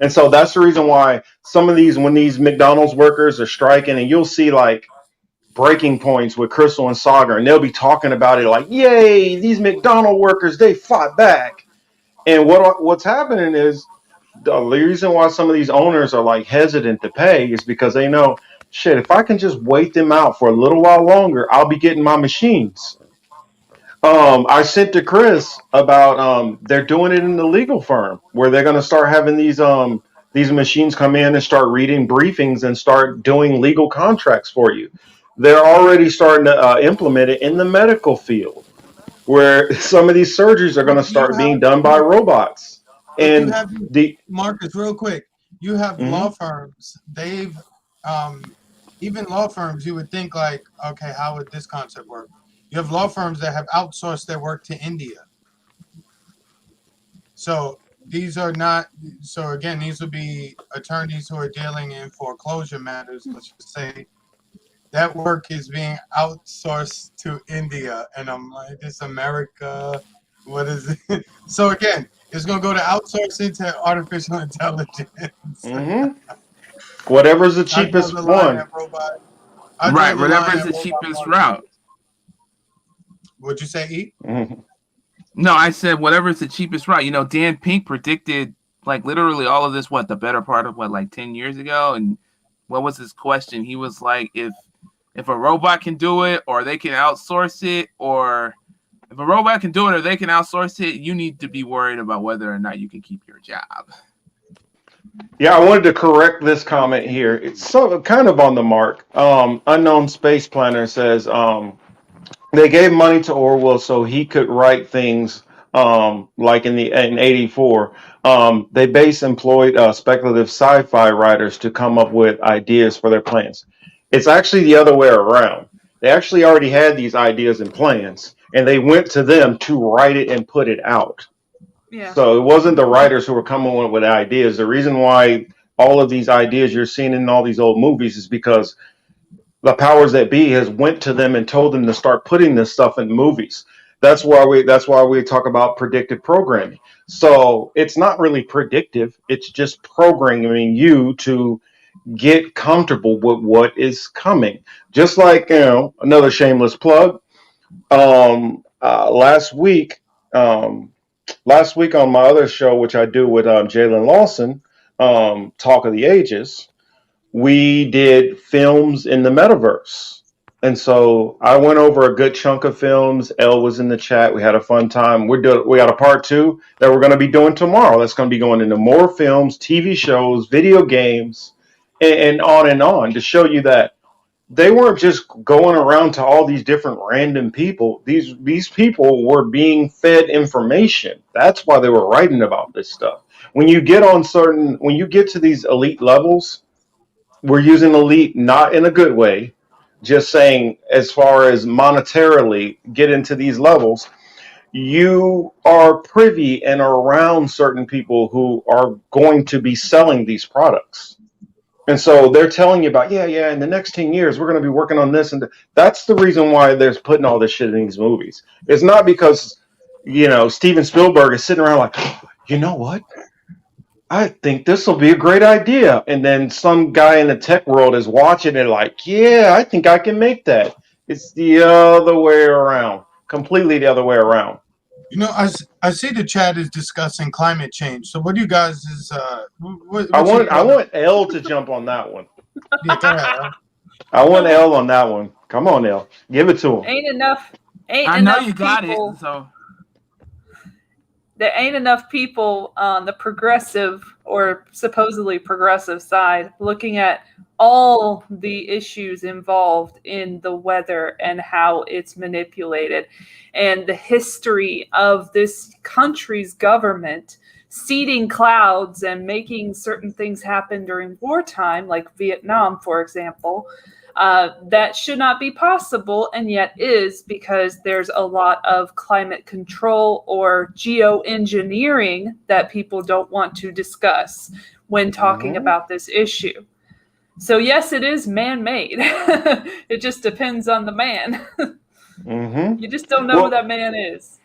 And so that's the reason why when these McDonald's workers are striking, and you'll see like breaking points with Crystal and Sagar, and they'll be talking about it like, "Yay, these McDonald workers, they fought back." And what's happening is, the reason why some of these owners are like hesitant to pay is because they know, shit, if I can just wait them out for a little while longer, I'll be getting my machines. I sent to Chris about they're doing it in the legal firm where they're going to start having these machines come in and start reading briefings and start doing legal contracts for you. They're already starting to implement it in the medical field where some of these surgeries are going
Look,
to start being done by robots.
you
And
have
the
Marcus, real quick. You have
Mhm.
law firms. They've even law firms. You would think like, okay, how would this concept work? You have law firms that have outsourced their work to India. So these are not. So again, these would be attorneys who are dealing in foreclosure matters. Let's just say that work is being outsourced to India, and I'm like, this America. What is it? So again, it's gonna go to outsourcing to artificial intelligence.
Mhm. Whatever's the
I draw
cheapest
the line
one.
at robot. I draw
Right,
the
whatever
line
is
at
the
robot
cheapest
market.
route.
What'd you say, E?
Mhm.
No, I said whatever is the cheapest route. You know, Dan Pink predicted like literally all of this, what, the better part of what, like 10 years ago? And what was his question? He was like, if a robot can do it or they can outsource it, or if a robot can do it or they can outsource it, you need to be worried about whether or not you can keep your job.
Yeah, I wanted to correct this comment here. It's kind of on the mark. Unknown Space Planner says they gave money to Orwell so he could write things like in '84. They base employed speculative sci-fi writers to come up with ideas for their plans. It's actually the other way around. They actually already had these ideas and plans, and they went to them to write it and put it out.
Yeah.
So it wasn't the writers who were coming up with ideas. The reason why all of these ideas you're seeing in all these old movies is because the powers that be has went to them and told them to start putting this stuff in movies. That's why we talk about predictive programming. So it's not really predictive, it's just programming you to get comfortable with what is coming. Just like, another shameless plug. Last week, on my other show, which I do with Jalen Lawson, Talk of the Ages, we did films in the metaverse. And so I went over a good chunk of films. Elle was in the chat. We had a fun time. We got a part 2 that we're going to be doing tomorrow. That's going to be going into more films, TV shows, video games, and on to show you that they weren't just going around to all these different random people. These people were being fed information. That's why they were writing about this stuff. When you get to these elite levels, we're using elite not in a good way, just saying as far as monetarily get into these levels, you are privy and around certain people who are going to be selling these products. And so they're telling you about, yeah, in the next 10 years, we're going to be working on this. And that's the reason why they're putting all this shit in these movies. It's not because, Steven Spielberg is sitting around like, you know what? I think this will be a great idea. And then some guy in the tech world is watching it like, yeah, I think I can make that. It's the other way around, completely the other way around.
I see the chat is discussing climate change. So what do you guys is
I want Elle to jump on that one.
Yeah, go ahead.
I want Elle on that one. Come on, Elle, give it to him.
I know you got it. So
there ain't enough people on the progressive or supposedly progressive side looking at all the issues involved in the weather and how it's manipulated and the history of this country's government seeding clouds and making certain things happen during wartime, like Vietnam, for example. That should not be possible, and yet is, because there's a lot of climate control or geoengineering that people don't want to discuss when talking about this issue. So yes, it is man-made. It just depends on the man. You just don't know who that man is.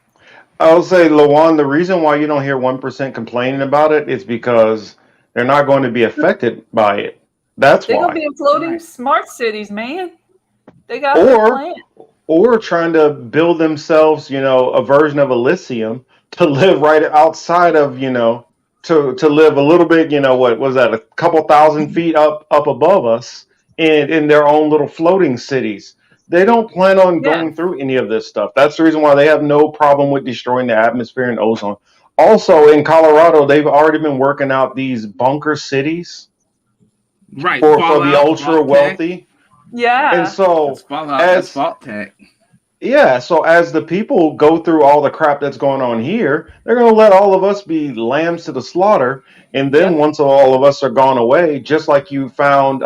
I'll say, Lawan, the reason why you don't hear 1% complaining about it is because they're not going to be affected by it. That's
They're
why.
gonna be imploding smart cities, man. They got the plan.
Or trying to build themselves, a version of Elysium to live right outside of, to live a little bit, what was that, a couple thousand feet up above us in their own little floating cities. They don't plan on
Yeah.
going through any of this stuff. That's the reason why they have no problem with destroying the atmosphere and ozone. Also, in Colorado, they've already been working out these bunker cities
Right.
for the
Fallout,
ultra
fault tech.
wealthy. And
Yeah.
That's
so
Fallout. That's
as
fault tech.
yeah, so as the people go through all the crap that's going on here, they're going to let all of us be lambs to the slaughter. And then
Yep.
once all of us are gone away, just like you found,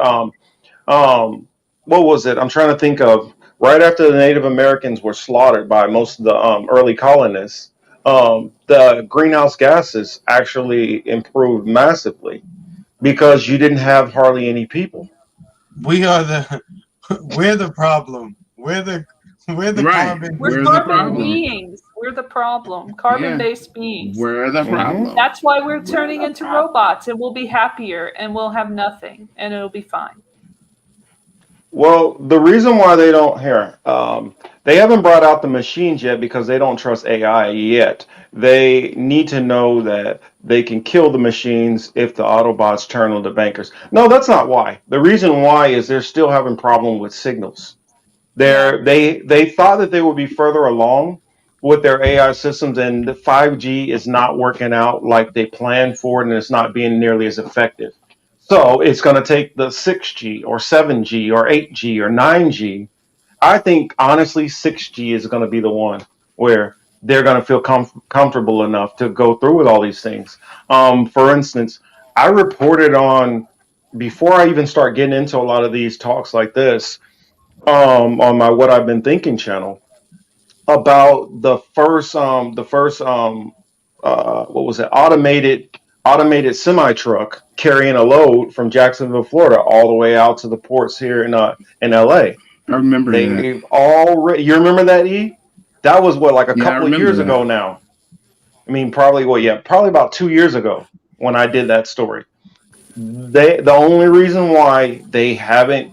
what was it? I'm trying to think of right after the Native Americans were slaughtered by most of the early colonists, the greenhouse gases actually improved massively because you didn't have hardly any people.
We are the we're the problem. We're the
Right.
carbon.
We're
We're the
carbon
problem.
beings. We're the problem. Carbon-based beings.
We're the problem.
That's why we're turning into robots, and we'll be happier, and we'll have nothing, and it'll be fine.
Well, the reason why they don't here, they haven't brought out the machines yet because they don't trust AI yet. They need to know that they can kill the machines if the Autobots turn on the bankers. No, that's not why. The reason why is they're still having problem with signals. They thought that they would be further along with their AI systems, and the 5G is not working out like they planned for it, and it's not being nearly as effective. So it's going to take the 6G or 7G or 8G or 9G. I think honestly, 6G is going to be the one where they're going to feel comfortable enough to go through with all these things. For instance, I reported on before I even start getting into a lot of these talks like this on my What I've Been Thinking channel about the first what was it, automated semi truck carrying a load from Jacksonville, Florida, all the way out to the ports here in LA.
I remember that.
They've already, you remember that, E? That was what, like a
Yeah, I
couple of
remember
years
that.
ago now. I mean, probably probably about 2 years ago when I did that story. The only reason why they haven't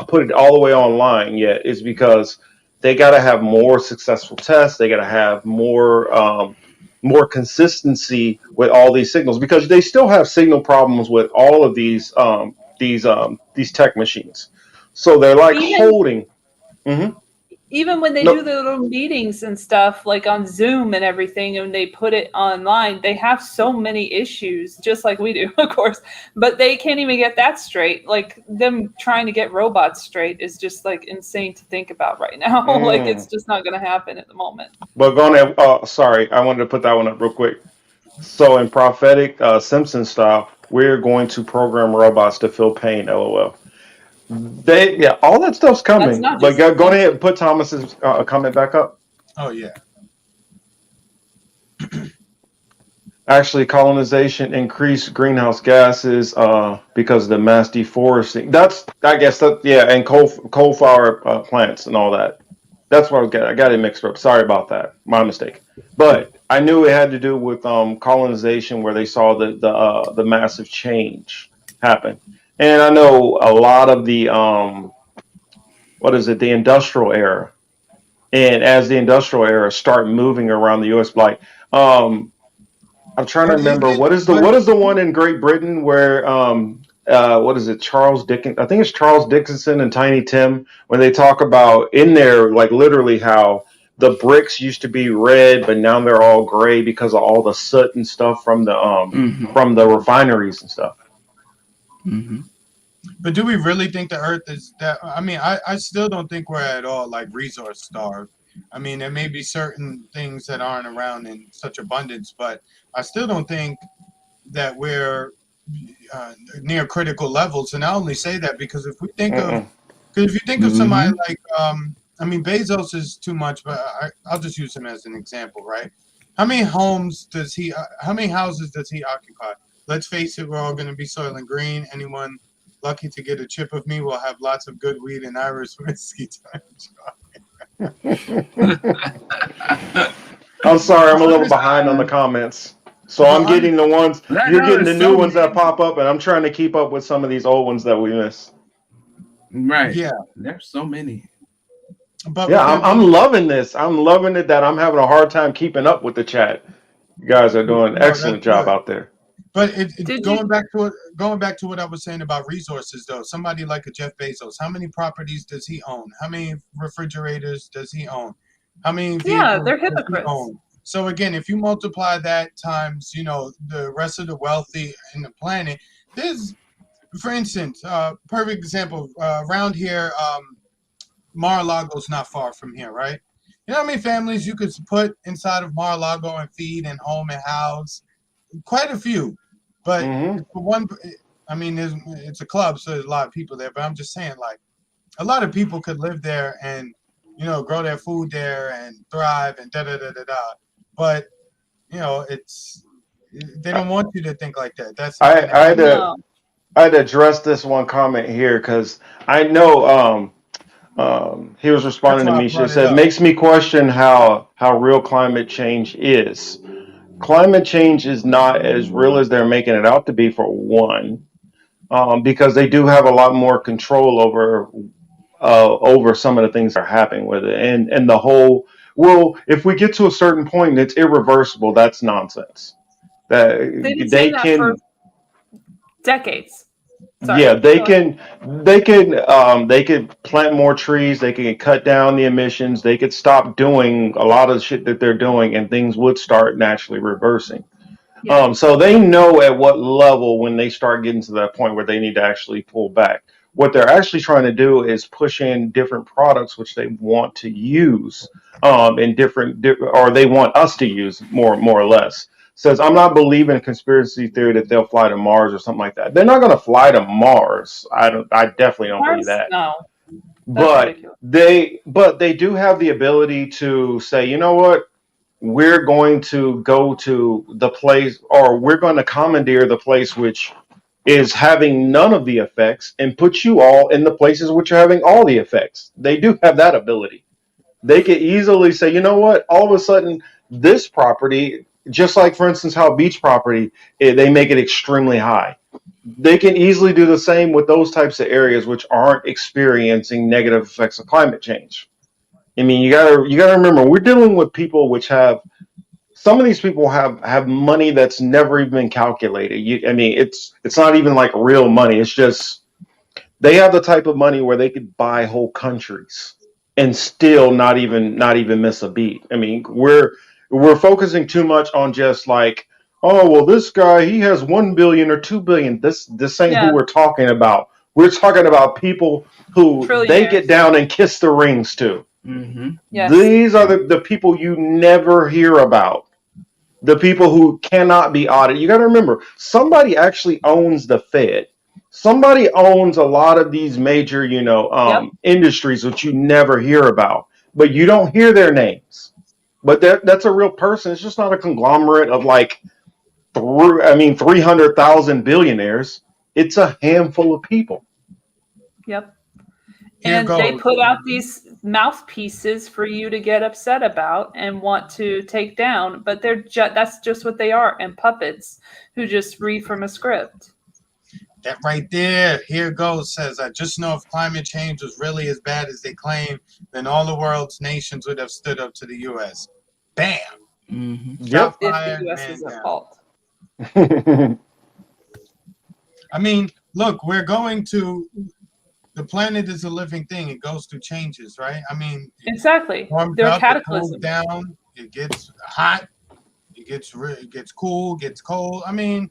put it all the way online yet is because they got to have more successful tests. They got to have more consistency with all these signals because they still have signal problems with all of these tech machines. So they're like
Even
holding. Mhm.
even when they
No.
do their little meetings and stuff, like on Zoom and everything, and they put it online, they have so many issues, just like we do, of course. But they can't even get that straight. Like them trying to get robots straight is just like insane to think about right now. Like it's just not going to happen at the moment.
But going to, sorry, I wanted to put that one up real quick. So in prophetic Simpson style, we're going to program robots to feel pain. LOL. All that stuff's
That's
coming.
not
But
just
go ahead and put Thomas's comment back up.
Oh yeah.
Actually, colonization increased greenhouse gases because of the mass deforesting. I guess and coal fire plants and all that. That's what I got it mixed up. Sorry about that. My mistake. But I knew it had to do with colonization, where they saw the massive change happen. And I know a lot of the the industrial era. And as the industrial era start moving around the U.S., like I'm trying to
But
remember what is the one in Great Britain where what is it, Charles Dickens? I think it's Charles Dickinson and Tiny Tim, when they talk about in there, like literally how the bricks used to be red, but now they're all gray because of all the soot and stuff from the refineries and stuff.
Mm-hmm.
But do we really think the Earth is that? I mean, I still don't think we're at all like resource starved. I mean, there may be certain things that aren't around in such abundance, but I still don't think that we're near critical levels. And I only say that because if you think of somebody like, I mean, Bezos is too much, but I'll just use him as an example, right? How many houses does he occupy? Let's face it, we're all going to be Soil and Green. Anyone lucky to get a chip of me will have lots of good weed and Irish whiskey to enjoy.
I'm sorry, I'm a little behind on the comments. So I'm getting the ones, you're getting the new ones that pop up, and I'm trying to keep up with some of these old ones that we missed.
Right.
Yeah.
There's so many.
But
yeah, I'm loving this. I'm loving it that I'm having a hard time keeping up with the chat. You guys are doing an excellent job out there.
But
Did
going back to what I was saying about resources, though, somebody like a Jeff Bezos, how many properties does he own? How many refrigerators does he own? How many
Yeah,
vehicles
they're
does he
hypocrites.
own? So again, if you multiply that times, the rest of the wealthy in the planet, there's, for instance, perfect example, around here, Mar-a-Lago's not far from here, right? You know how many families you could put inside of Mar-a-Lago and feed and home and house? Quite a few. But
Mm-hmm.
for one, I mean, it's a club, so there's a lot of people there. But I'm just saying, like, a lot of people could live there and, grow their food there and thrive and da da da da da. But they don't want you to think like that. That's not going to happen.
No.
I'd address this one comment here because I know he was
That's
responding to
why I
Misha. He
brought it
said,
up.
makes me question how real climate change is. Climate change is not as real as they're making it out to be, for one, because they do have a lot more control over some of the things that are happening with it, and the whole. Well, if we get to a certain point, and it's irreversible. That's nonsense. That
They've been
they
saying that for
can.
decades. Sorry.
Yeah, they
Go ahead.
they could plant more trees, they can cut down the emissions, they could stop doing a lot of the shit that they're doing, and things would start naturally reversing.
Yeah.
So they know at what level when they start getting to that point where they need to actually pull back. What they're actually trying to do is push in different products which they want to use, in or they want us to use more or less. Says I'm not believing in conspiracy theory that they'll fly to Mars or something like that. They're not going to fly to Mars. I definitely don't believe
Mars?
that.
No. That's
But
ridiculous.
they do have the ability to say, you know what? We're going to go to the place, or we're going to commandeer the place which is having none of the effects and put you all in the places which are having all the effects. They do have that ability. They could easily say, you know what, all of a sudden, this property, just like, for instance, how beach property, they make it extremely high. They can easily do the same with those types of areas which aren't experiencing negative effects of climate change. I mean, you gotta remember, we're dealing with people which have some of these people have money that's never even been calculated. I mean, it's not even like real money. It's just they have the type of money where they could buy whole countries and still not even miss a beat. I mean, we're focusing too much on just like, oh well, this guy he has 1 billion or 2 billion. This ain't who
Yeah.
we're talking about. We're talking about people who they get
Trillionaires.
down and kiss the rings to.
Mm-hmm.
Yes.
These are the people you never hear about. The people who cannot be audited. You got to remember, somebody actually owns the Fed. Somebody owns a lot of these major,
Yep.
industries which you never hear about, but you don't hear their names. But that's a real person. It's just not a conglomerate of like, 300,000 billionaires. It's a handful of people.
Yep.
Here
And they
goes.
put out these mouthpieces for you to get upset about and want to take down, but that's just what they are, and puppets who just read from a script.
That right there, here goes, says, I just know if climate change was really as bad as they claim, then all the world's nations would have stood up to the U.S. Bam!
Mm-hmm.
Shot
If
fired,
the U.S.
man
is at
down.
fault.
I mean, look, we're going to, the planet is a living thing. It goes through changes, right? I mean,
Exactly.
it warms
They're
up, it cools
cataclysms.
down, it gets hot, it gets cool, gets cold. I mean,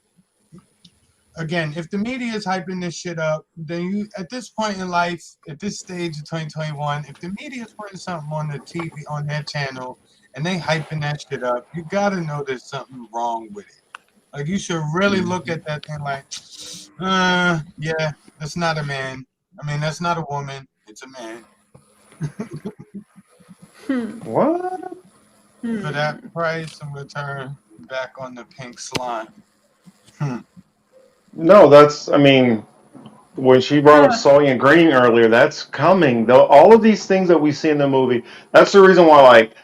again, if the media is hyping this shit up, then you, at this point in life, at this stage of 2021, if the media is putting something on the TV, on their channel, and they hyping that shit up, you gotta know there's something wrong with it. Like, you should really look at that thing like, yeah, that's not a man. I mean, that's not a woman. It's a man.
What?
For that price, I'm gonna turn back on the pink slime.
No, when she brought up Soylent Green earlier, that's coming. Though all of these things that we see in the movie, that's the reason why, like,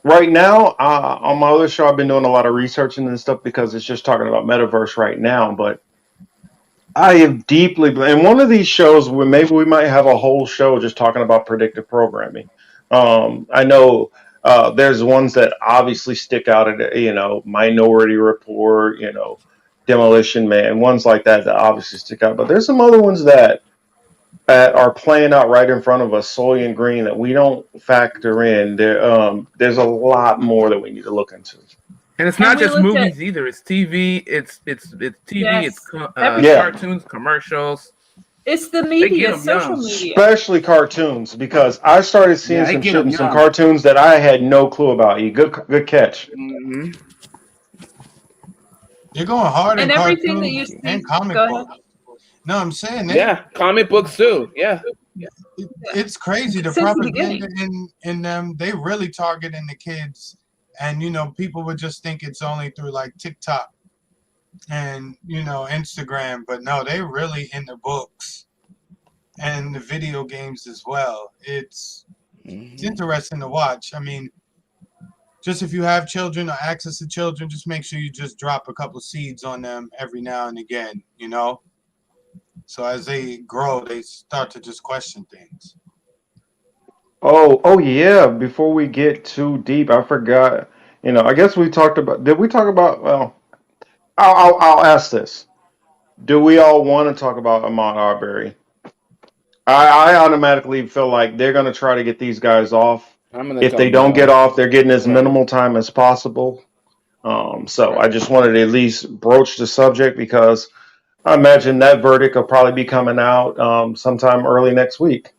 right now, on my other show, I've been doing a lot of researching and stuff because it's just talking about metaverse right now. But I am deeply, and one of these shows where maybe we might have a whole show just talking about predictive programming. I know there's ones that obviously stick out at, Minority Report, Demolition Man, ones like that obviously stick out. But there's some other ones that are playing out right in front of us, Soylent Green, that we don't factor in. There's a lot more that we need to look into.
And it's
And
not
we
just
looked
movies either. It's TV. It's TV.
Yes.
It's
Everything.
Yeah.
cartoons, commercials.
It's the
get
media,
'em
social
young.
media.
Especially cartoons, because I started seeing
Yeah, I
some
get
shit
'em
in some
young.
cartoons that I had no clue about. Good catch.
Hmm.
You're going hard in
And everything that you
cartoons
see.
and comic
Go ahead.
books. No, I'm saying that
Yeah, comic books too. Yeah.
it's crazy. The
Since the
propaganda in them, they really targeting the kids. And, people would just think it's only through like TikTok and, Instagram. But no, they really in the books and the video games as well. It's interesting to watch. I mean, just if you have children or access to children, just make sure you just drop a couple seeds on them every now and again, So as they grow, they start to just question things.
Oh yeah. Before we get too deep, I forgot. I guess we talked about. Did we talk about? Well, I'll ask this. Do we all want to talk about Ahmad Arbery? I automatically feel like they're going to try to get these guys off.
I'm gonna
If
talk
they don't
about
get
it.
off, they're getting as
Right.
minimal time as possible. So I just wanted to at least broach the subject because I imagine that verdict will probably be coming out sometime early next week.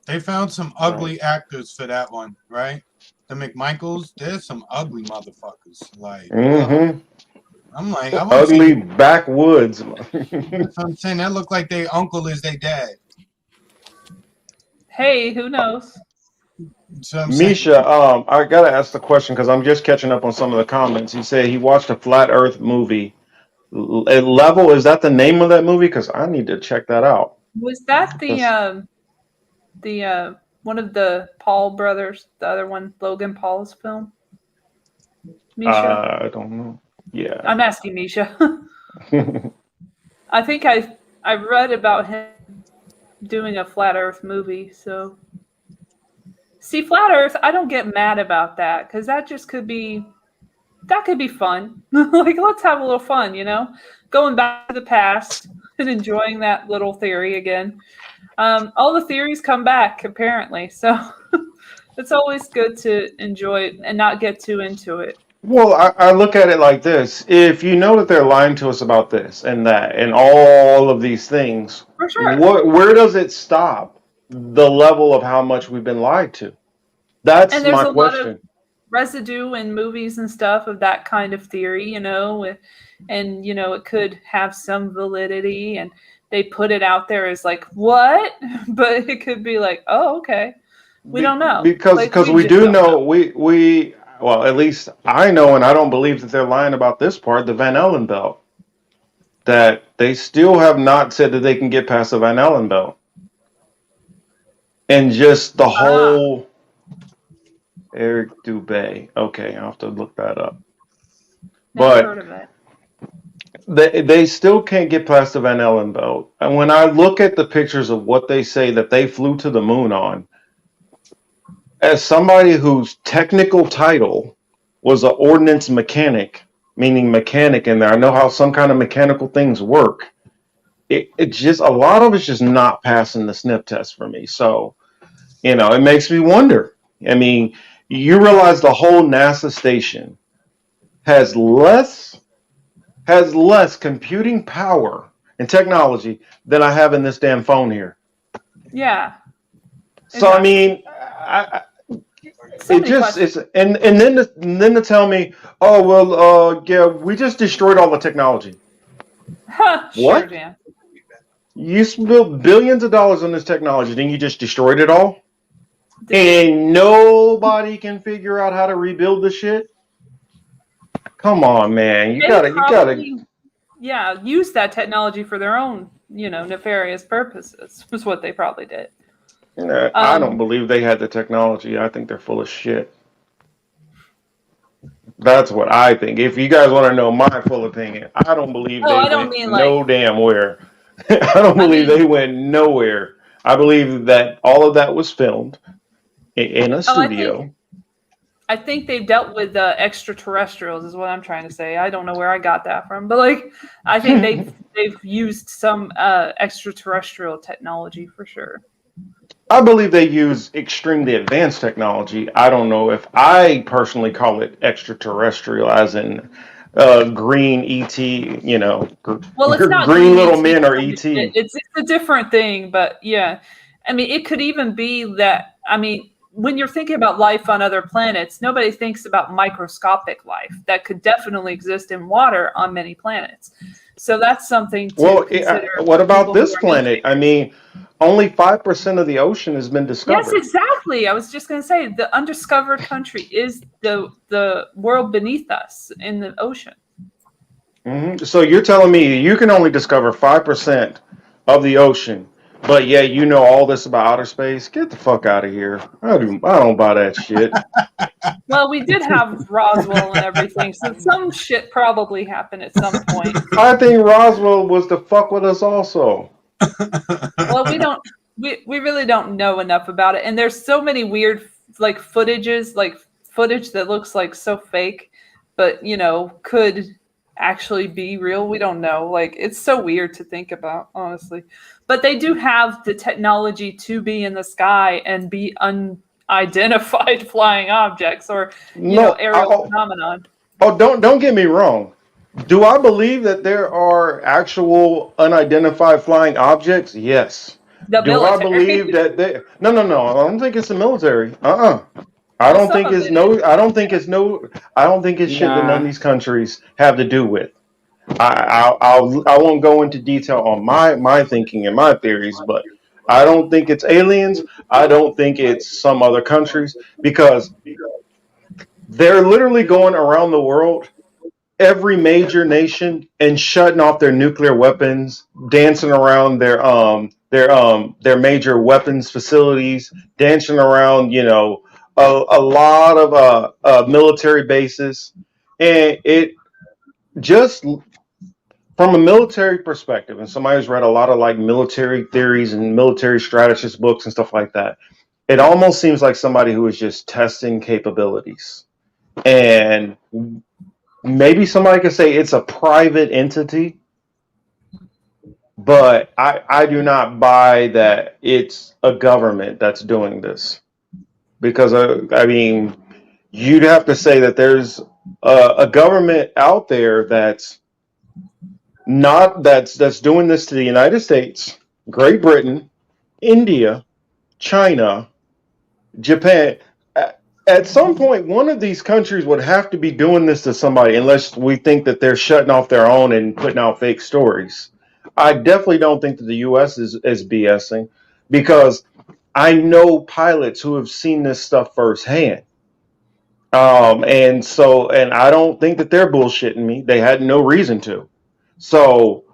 They found some ugly actors for that one, right? The McMichaels, there's some ugly motherfuckers. Like,
Mm-hmm.
I'm like, I want to
Ugly
see.
backwoods.
That's what I'm saying. That look like their uncle is their dad.
Hey, who knows?
So I'm saying,
Misha, I gotta ask the question because I'm just catching up on some of the comments. He said he watched a flat Earth movie. Level, is that the name of that movie? Because I need to check that out.
Was that
That's-
the one of the Paul brothers, the other one, Logan Paul's film? Misha?
I don't know. Yeah.
I'm asking Misha. I think I read about him doing a flat Earth movie. So, see, flat Earth, I don't get mad about that because that just could be fun. Like, let's have a little fun, going back to the past and enjoying that little theory again. All the theories come back apparently, so it's always good to enjoy it and not get too into it.
Well, I look at it like this. If you know that they're lying to us about this and that and all of these things,
For sure.
where does it stop? The level of how much we've been lied to. That's
And there's
my
a lot of
question.
residue in movies and stuff of that kind of theory, and it could have some validity, and they put it out there as like, what? But it could be like, oh, okay. We don't know.
Because
Like,
we
just
do
don't
know we well, at least I know, and I don't believe that they're lying about this part, the Van Allen belt. That they still have not said that they can get past the Van Allen belt. And just the whole Eric Dubé. Okay, I'll have to look that up.
Never
But
heard of it.
they still can't get past the Van Allen belt. And when I look at the pictures of what they say that they flew to the moon on, as somebody whose technical title was an ordnance mechanic, meaning mechanic in there, I know how some kind of mechanical things work. It just, a lot of it's just not passing the sniff test for me. So, it makes me wonder. I mean, you realize the whole NASA station has less computing power and technology than I have in this damn phone here.
Yeah.
So I
Exactly.
mean,
So
it
many
just
questions.
it's and then to tell me, oh well, yeah, we just destroyed all the technology.
Huh, sure,
What?
Dan.
You spent billions of dollars on this technology, then you just destroyed it all, and nobody can figure out how to rebuild the shit. Come on, man, you
They
gotta.
probably, use that technology for their own, nefarious purposes, was what they probably did.
I don't believe they had the technology. I think they're full of shit. That's what I think. If you guys want to know my full opinion, I don't believe they
I don't
went
mean
no damn where. I don't believe they went nowhere. I believe that all of that was filmed in a studio.
I think they've dealt with extraterrestrials, is what I'm trying to say. I don't know where I got that from, but like, I think they've used some extraterrestrial technology for sure.
I believe they use extremely advanced technology. I don't know if I personally call it extraterrestrial, as in green ET,
Well, it's not
green
green
little
ET.
men or ET.
It's a different thing, but yeah, I mean, it could even be that. I mean, when you're thinking about life on other planets, nobody thinks about microscopic life that could definitely exist in water on many planets. So that's something to
Well,
consider
what
for
about
people who
this
are
planet?
making.
I mean, only 5% of the ocean has been
Yes,
discovered.
exactly. I was just going to say the undiscovered country is the world beneath us in the ocean.
So you're telling me you can only discover 5% of the ocean, but yeah, you know all this about outer space? Get the fuck out of here. I don't buy that shit.
Well, we did have Roswell and everything, so some shit probably happened at some point.
I think Roswell was to fuck with us also.
Well, we really don't know enough about it, and there's so many weird like footage that looks like so fake, but could actually be real. We don't know. Like, it's so weird to think about, honestly. But they do have the technology to be in the sky and be unidentified flying objects or
No,
aerial phenomenon.
don't get me wrong. Do I believe that there are actual unidentified flying objects? Yes.
The
Do I
military.
believe that they? No, no, no. I don't think it's the military. I
Well,
don't
some
think
of
it's
it
no.
is.
I don't think it's no. I don't think it's shit that none of
Nah.
these countries have to do with. I won't go into detail on my thinking and my theories, but I don't think it's aliens. I don't think it's some other countries because they're literally going around the world, every major nation, and shutting off their nuclear weapons, dancing around their major weapons facilities, dancing around a lot of military bases, and it just from a military perspective, and somebody who's read a lot of like military theories and military strategist books and stuff like that, it almost seems like somebody who is just testing capabilities. And maybe somebody could say it's a private entity, but I do not buy that it's a government that's doing this. Because, I mean, you'd have to say that there's a government out there that's doing this to the United States, Great Britain, India, China, Japan. At some point, one of these countries would have to be doing this to somebody, unless we think that they're shutting off their own and putting out fake stories. I definitely don't think that the U.S. is BSing, because I know pilots who have seen this stuff firsthand. And I don't think that they're bullshitting me. They had no reason to. So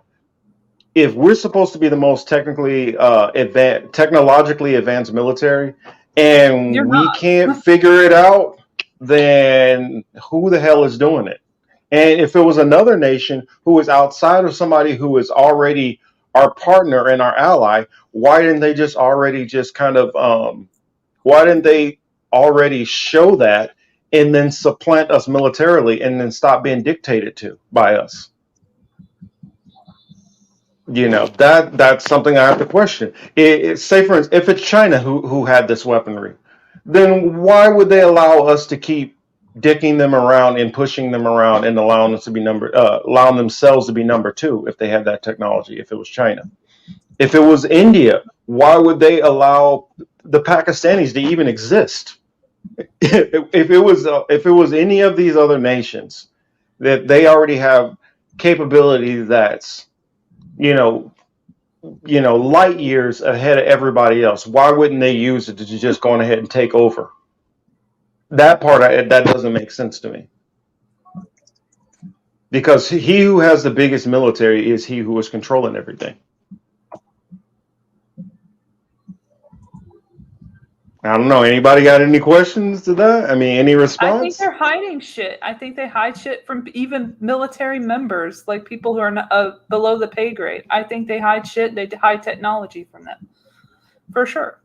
if we're supposed to be the most technologically advanced military,
You're
and we can't
not.
figure it out, then who the hell is doing it? And if it was another nation who is outside of somebody who is already our partner and our ally, why didn't they just already just kind of why didn't they already show that and then supplant us militarily and then stop being dictated to by us? That's something I have to question. Say for instance, if it's China who had this weaponry, then why would they allow us to keep dicking them around and pushing them around and allowing us to be allowing themselves to be number two if they had that technology? If it was China, if it was India, why would they allow the Pakistanis to even exist? If it was any of these other nations that they already have capability that's light years ahead of everybody else, why wouldn't they use it to just go on ahead and take over? That part that doesn't make sense to me, because he who has the biggest military is he who is controlling everything. I don't know. Anybody got any questions to that? I mean, any response?
I think they're hiding shit. I think they hide shit from even military members, like people who are not, below the pay grade. I think they hide shit. They hide technology from them, for sure.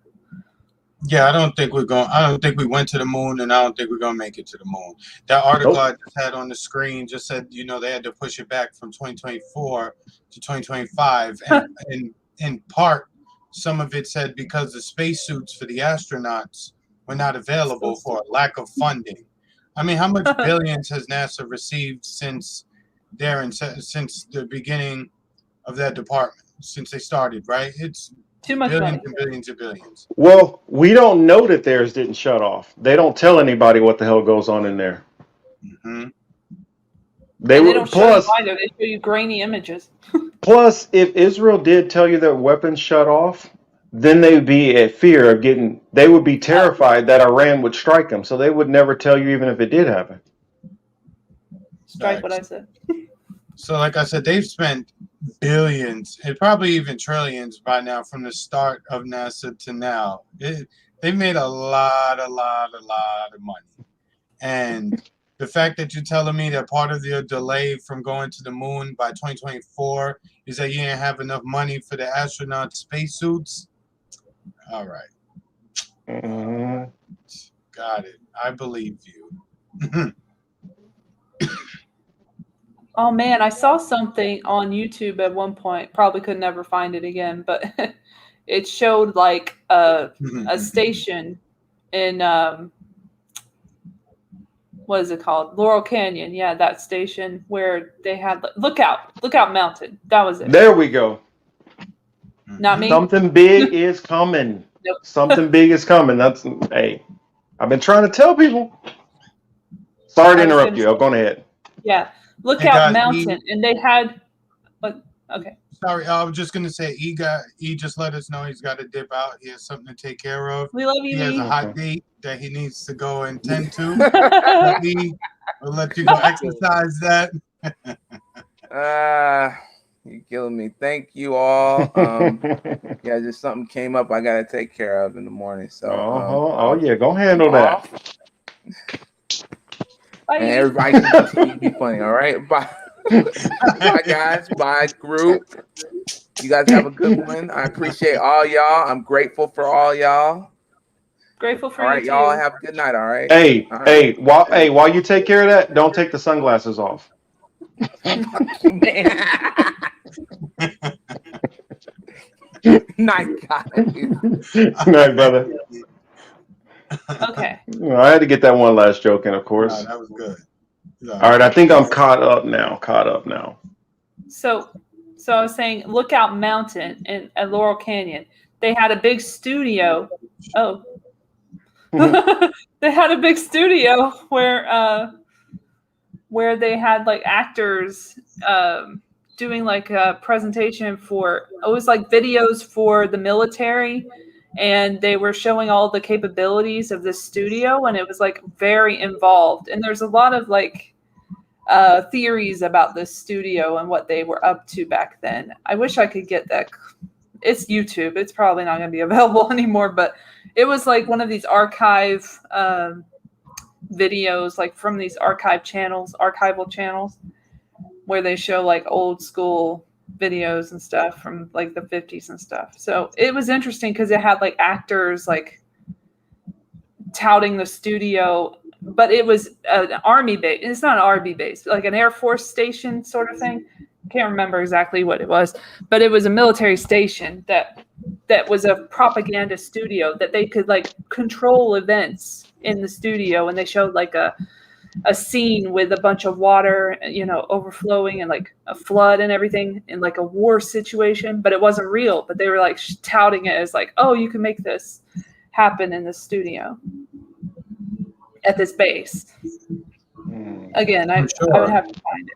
Yeah, I don't think we went to the moon, and I don't think we're gonna make it to the moon. That article I just had on the screen just said, they had to push it back from 2024 to 2025, and in part, some of it said because the spacesuits for the astronauts were not available for a lack of funding. I mean, how much billions has NASA received since the beginning of that department, since they started? Right, it's
Too much
billions
money.
and billions and billions.
Well, we don't know that theirs didn't shut off. They don't tell anybody what the hell goes on in there.
Mm-hmm.
They
don't show
plus
you either. They show you grainy images.
plus if Israel did tell you their weapons shut off, then they would be at fear of getting. They would be terrified that Iran would strike them. So they would never tell you even if it did happen.
Strike what I said.
So, like I said, they've spent billions and probably even trillions by now from the start of NASA to now. They've made a lot of money. And the fact that you're telling me that part of the delay from going to the moon by 2024 is that you didn't have enough money for the astronaut spacesuits. All right. Got it. I believe you.
Oh man, I saw something on YouTube at one point. Probably could never find it again, but it showed like a station in what is it called? Laurel Canyon. Yeah, that station where they had Lookout Mountain. That was it.
There we go.
Not me.
Something big is coming.
Nope.
Something big is coming. Hey, I've been trying to tell people. Sorry to interrupt you. Go on ahead.
Yeah. Lookout Mountain, and they had. Okay.
Sorry, I was just gonna say he just let us know he's got to dip out. He has something to take care of.
We love you.
He has a hot date that he needs to go and tend to. We'll let you go exercise that.
You're killing me. Thank you all. Yeah, just something came up I gotta take care of in the morning. So
yeah, go handle that.
And everybody can just be funny, all right? Bye. Bye, guys. Bye, group. You guys have a good one. I appreciate all y'all. I'm grateful for all y'all.
Grateful for
all right,
you.
All right, y'all have a good night, all right?
While you take care of that, don't take the sunglasses off.
Night, guys.
Night, brother.
Okay.
I had to get that one last joke in, of course.
That was good.
All right, I think I'm caught up now.
So I was saying, Lookout Mountain at Laurel Canyon. They had a big studio. Oh, they had a big studio where they had like actors doing like a presentation for. It was like videos for the military. And they were showing all the capabilities of this studio, and it was like very involved. And there's a lot of like theories about this studio and what they were up to back then. I wish I could get that. It's YouTube. It's probably not going to be available anymore, but it was like one of these archive videos, like from these archival channels, where they show like old school videos and stuff from like the 50s and stuff. So it was interesting because it had like actors like touting the studio, but it was an army base. It's not an army base, like an Air Force station sort of thing. Can't remember exactly what it was, but it was a military station that was a propaganda studio that they could like control events in the studio. And they showed like a scene with a bunch of water, overflowing and like a flood and everything in like a war situation, but it wasn't real. But they were like touting it as like, oh, you can make this happen in the studio at this base. Again, I would have to find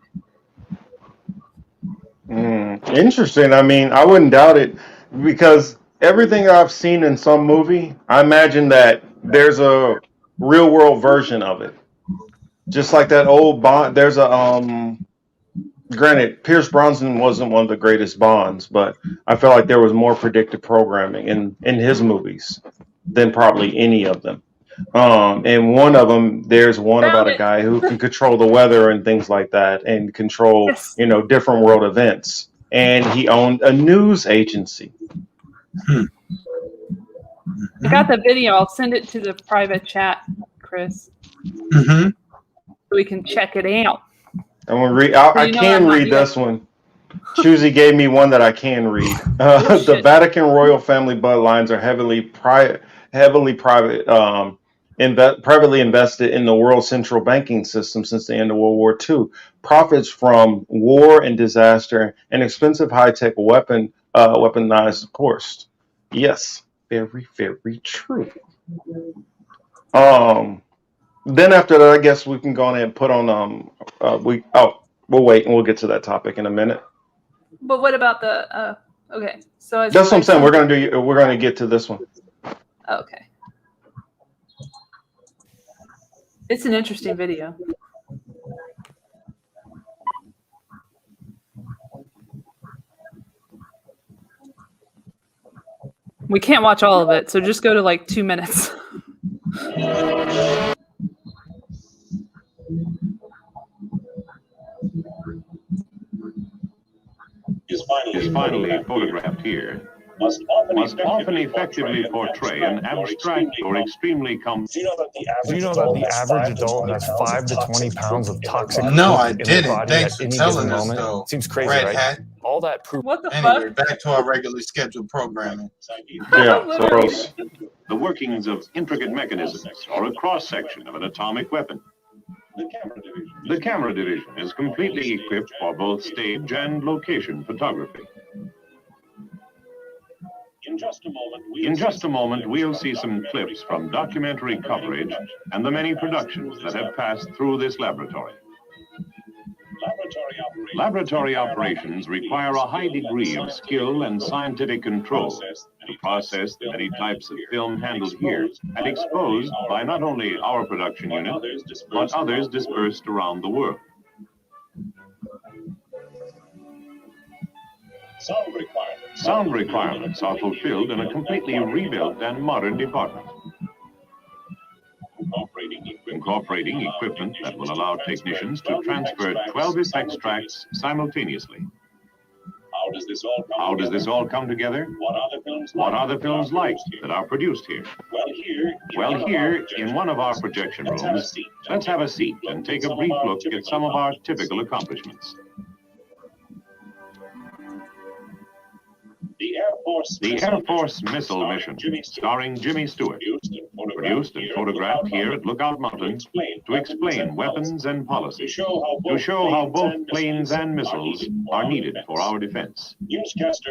it.
Interesting. I mean, I wouldn't doubt it because everything I've seen in some movie, I imagine that there's a real world version of it. Just like that old Bond, there's a granted, Pierce Brosnan wasn't one of the greatest Bonds, but I felt like there was more predictive programming in his movies than probably any of them. And one of them, there's one about a guy who can control the weather and things like that, and control different world events. And he owned a news agency.
I got the video. I'll send it to the private chat, Chris,
Mm-hmm.
so we can check it out.
I'm gonna read. I
You know
can
I'm not
read
yet.
this one. Choosy gave me one that I can read.
Oh,
The
shit.
Vatican royal family bloodlines are privately invested in the world's central banking system since the end of World War II. Profits from war and disaster and expensive high-tech weaponized, of course. Yes, very, very true. Then after that, I guess we can go on and put on we'll wait and we'll get to that topic in a minute.
But what about the? Okay, so as
That's what I'm saying. We're gonna get to this one.
Okay, it's an interesting video. We can't watch all of it, so just go to like 2 minutes.
Is finally photographed here must often effectively portray an abstract or extremely complex.
Do you know that the average adult has 5 to 20 pounds of toxic
No,
poop
I
in their
didn't.
body
Thanks
at
for
any
telling
given
us,
moment?
though.
Seems crazy,
Red
right?
hat.
All that poop.
What the
Anyway,
fuck?
back to our regularly scheduled programming.
Yeah, so gross.
The workings of intricate mechanisms or a cross-section of an atomic weapon. The camera division is completely equipped for both stage and location photography. In just a moment, we'll see some clips from documentary coverage and the many productions that have passed through this laboratory. Laboratory operations require a high degree of skill and scientific control to process the many types of film handled here and exposed by not only our production unit, but others dispersed around the world. Sound requirements are fulfilled in a completely rebuilt and modern department, incorporating equipment that will allow technicians to transfer 12 effects tracks simultaneously. How does this all come together? What are the films like that are produced here? Well, here, in one of our projection rooms, let's have a seat and take a brief look at some of our typical accomplishments. The Air Force Missile Mission, starring Jimmy Stewart, produced and photographed here at Lookout Mountain to explain weapons and policy, to show how both planes and missiles are needed for our defense.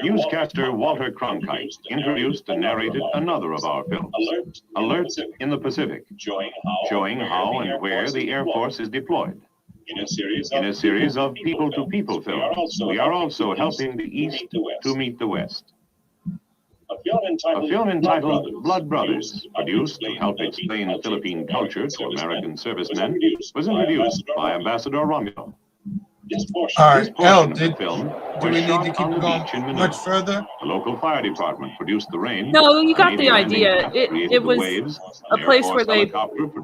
Newscaster Walter Cronkite introduced and narrated another of our films, Alert in the Pacific, showing how and where the Air Force is deployed. In a series of people-to-people films, we are also helping the East to meet the West. A film entitled Blood Brothers, produced to help explain Philippine culture to American servicemen, was introduced by Ambassador Romulo.
All right, Elle, do
Do
we need to keep going much further?
The local fire department produced the rain.
No, you got the idea. It was a place where they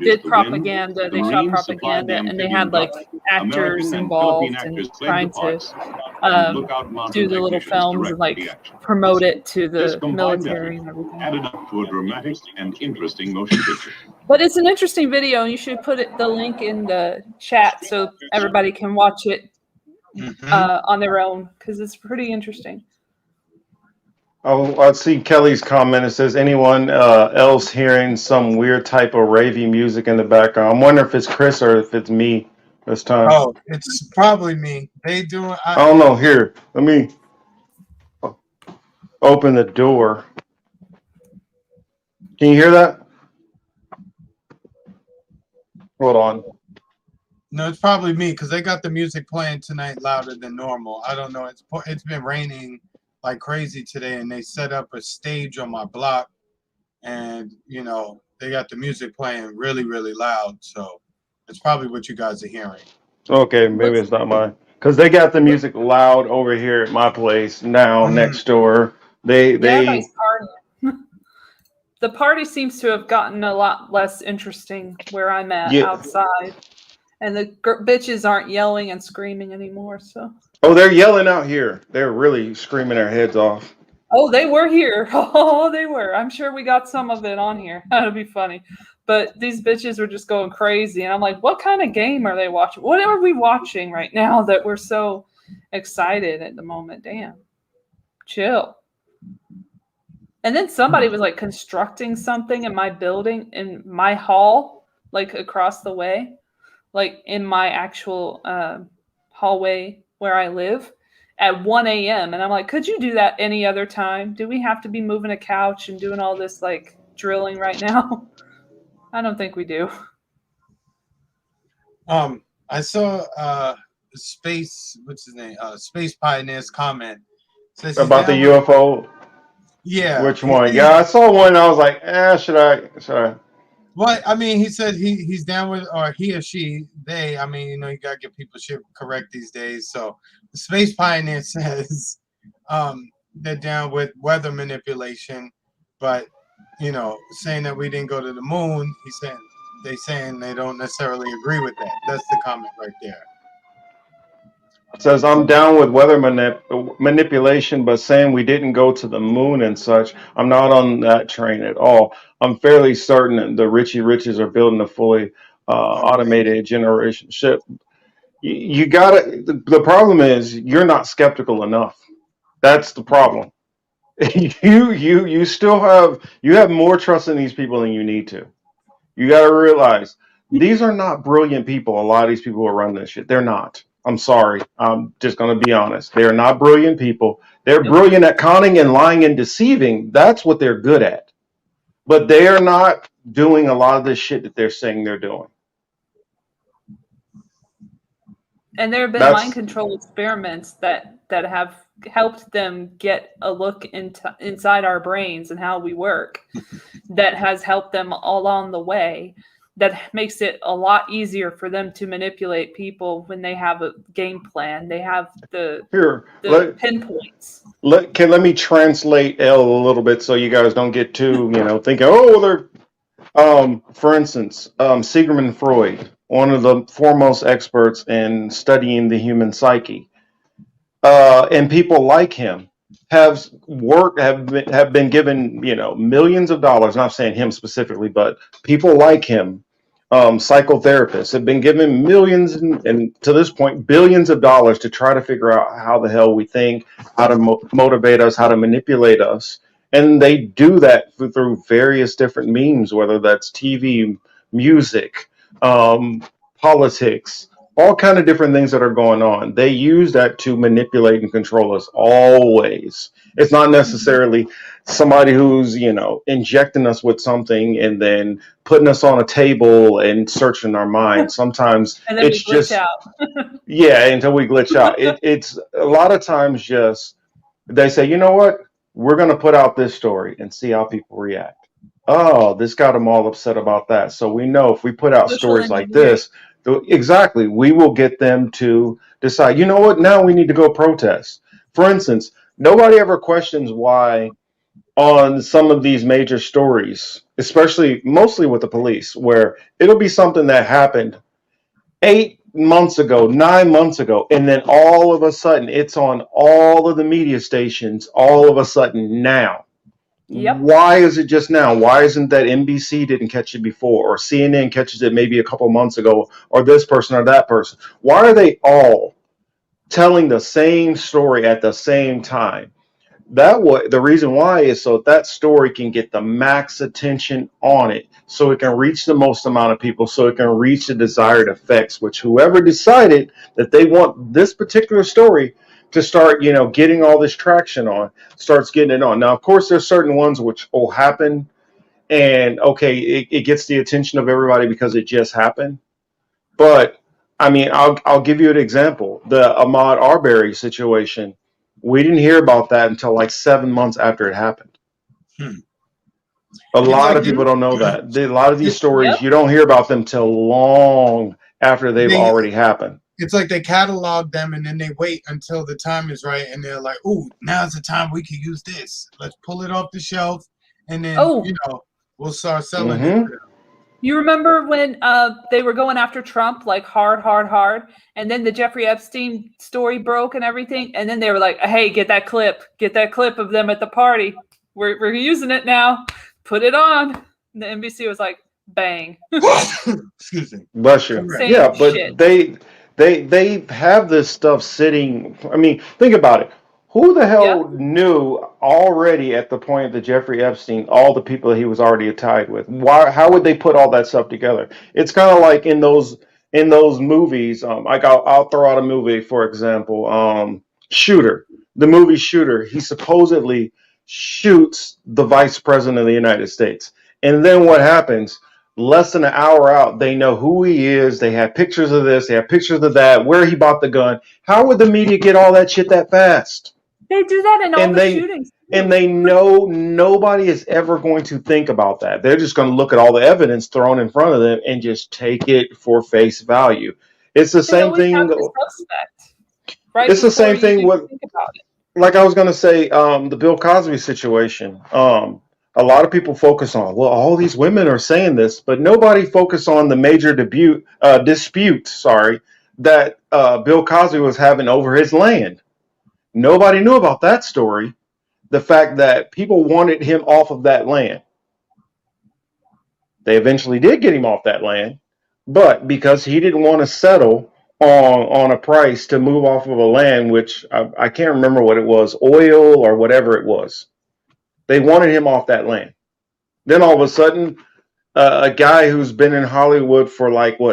did propaganda. They shot propaganda, and they had like actors involved and trying to do the little films and like promote it to the military and everything.
Added up to a dramatic and interesting motion picture.
But it's an interesting video, and you should put the link in the chat so everybody can watch it on their own, because it's pretty interesting.
Oh, I see Kelly's comment. It says, anyone else hearing some weird type of ravey music in the background? I'm wondering if it's Chris or if it's me this time.
Oh, it's probably me. They doing.
I don't know. Here, let me open the door. Can you hear that? Hold on.
No, it's probably me because they got the music playing tonight louder than normal. I don't know. It's been raining like crazy today, and they set up a stage on my block, and you know they got the music playing really, really loud. So it's probably what you guys are hearing.
Okay, maybe it's not mine, because they got the music loud over here at my place now next door. They
The party seems to have gotten a lot less interesting where I'm at outside, and the bitches aren't yelling and screaming anymore. So
they're yelling out here. They're really screaming their heads off.
Oh, they were here. Oh, they were. I'm sure we got some of it on here. That'd be funny. But these bitches were just going crazy. And I'm like, what kind of game are they watching? What are we watching right now that we're so excited at the moment? Damn. Chill. And then somebody was like constructing something in my building, in my hall, like across the way, like in my actual hallway where I live at 1 a.m. And I'm like, could you do that any other time? Do we have to be moving a couch and doing all this like drilling right now? I don't think we do.
I saw Space, what's his name? Space Pioneer's comment. Says he's
About the
down with-
UFO.
Yeah.
Which one? Yeah, I saw one. I was like, should I?
Well, I mean, he said he's down with, or he or she, they. I mean, you know, you gotta get people shit correct these days. So, the Space Pioneer says they're down with weather manipulation, but you know, saying that we didn't go to the moon. They saying they don't necessarily agree with that. That's the comment right there.
Says I'm down with weather manipulation, but saying we didn't go to the moon and such, I'm not on that train at all. I'm fairly certain that the Richie Riches are building a fully automated generation ship. You gotta. The problem is you're not skeptical enough. That's the problem. You still have more trust in these people than you need to. You got to realize these are not brilliant people. A lot of these people who run this shit, they're not. I'm sorry. I'm just going to be honest. They're not brilliant people. They're brilliant at conning and lying and deceiving. That's what they're good at. But they are not doing a lot of this shit that they're saying they're doing.
And there have been mind control experiments that have helped them get a look inside our brains and how we work. That has helped them along the way. That makes it a lot easier for them to manipulate people when they have a game plan. They have the pinpoints.
Let me translate Elle a little bit so you guys don't get too, thinking, oh, they're, for instance, Sigmund Freud, one of the foremost experts in studying the human psyche, and people like him have been given, millions of dollars. Not saying him specifically, but people like him, psychotherapists have been given millions and to this point billions of dollars to try to figure out how the hell we think, how to motivate us, how to manipulate us. And they do that through various different means, whether that's TV, music, politics, all kind of different things that are going on. They use that to manipulate and control us always. It's not necessarily somebody who's, injecting us with something and then putting us on a table and searching our mind. Sometimes
and then
it's
we glitch
just
out.
yeah, until we glitch out. It's a lot of times just they say, you know what? We're going to put out this story and see how people react. Oh, this got them all upset about that. So we know if we put out stories like this, exactly, we will get them to decide, you know what? Now we need to go protest. For instance, nobody ever questions why on some of these major stories, especially mostly with the police, where it'll be something that happened 8 months ago, 9 months ago, and then all of a sudden it's on all of the media stations all of a sudden now.
Yep.
Why is it just now? Why isn't that NBC didn't catch it before, or CNN catches it maybe a couple months ago, or this person or that person? Why are they all telling the same story at the same time? The reason why is so that story can get the max attention on it, so it can reach the most amount of people, so it can reach the desired effects, which whoever decided that they want this particular story to start, getting all this traction on, starts getting it on. Now, of course, there's certain ones which will happen, and okay, it gets the attention of everybody because it just happened. But I mean, I'll give you an example: the Ahmad Arbery situation. We didn't hear about that until like 7 months after it happened. A lot of people don't know that. A lot of these stories, you don't hear about them till long after they've already happened.
It's like they catalog them and then they wait until the time is right, and they're like, "Ooh, now's the time we can use this. Let's pull it off the shelf, and then we'll start selling it."
You remember when they were going after Trump like hard, and then the Jeffrey Epstein story broke and everything, and then they were like, "Hey, get that clip of them at the party. We're using it now. Put it on." And the NBC was like, "Bang."
Excuse me.
Bless you.
Same
Yeah, but
shit.
they have this stuff sitting. I mean, think about it. Who the hell knew already at the point that Jeffrey Epstein, all the people he was already tied with? Why? How would they put all that stuff together? It's kind of like in those movies. Like I'll throw out a movie for example. Shooter, the movie Shooter. He supposedly shoots the vice president of the United States, and then what happens? Less than an hour out, they know who he is. They have pictures of this. They have pictures of that. Where he bought the gun. How would the media get all that shit that fast?
They do that in all the shootings.
And they know nobody is ever going to think about that. They're just going to look at all the evidence thrown in front of them and just take it for face value. It's the same thing. It's the same thing with, like I was going to say, the Bill Cosby situation. A lot of people focus on, well, all these women are saying this, but nobody focused on the major dispute, that Bill Cosby was having over his land. Nobody knew about that story. The fact that people wanted him off of that land. They eventually did get him off that land, but because he didn't want to settle on a price to move off of a land, which I can't remember what it was, oil or whatever it was. They wanted him off that land. Then all of a sudden, a guy who's been in Hollywood for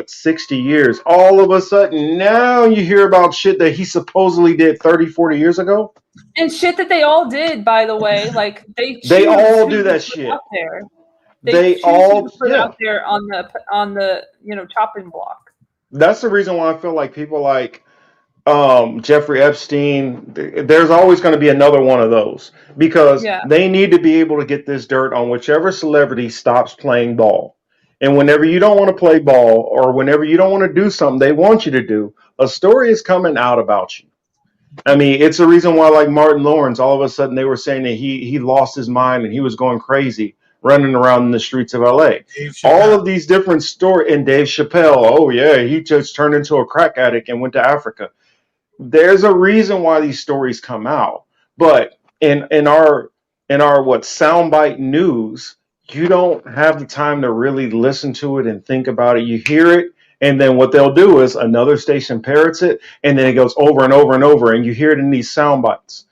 60 years, all of a sudden now you hear about shit that he supposedly did 30, 40 years ago.
And shit that they all did, by the way. Like
they all do that shit.
Out there.
They all
put out there on the chopping block.
That's the reason why I feel like people like Jeffrey Epstein, there's always going to be another one of those because they need to be able to get this dirt on whichever celebrity stops playing ball. And whenever you don't want to play ball or whenever you don't want to do something they want you to do, a story is coming out about you. I mean, it's the reason why, like Martin Lawrence, all of a sudden they were saying that he lost his mind and he was going crazy running around in the streets of LA. All of these different stories, and Dave Chappelle, oh yeah, he just turned into a crack addict and went to Africa. There's a reason why these stories come out, but in our soundbite news, you don't have the time to really listen to it and think about it. You hear it, and then what they'll do is another station parrots it, and then it goes over and over and over, and you hear it in these sound bites.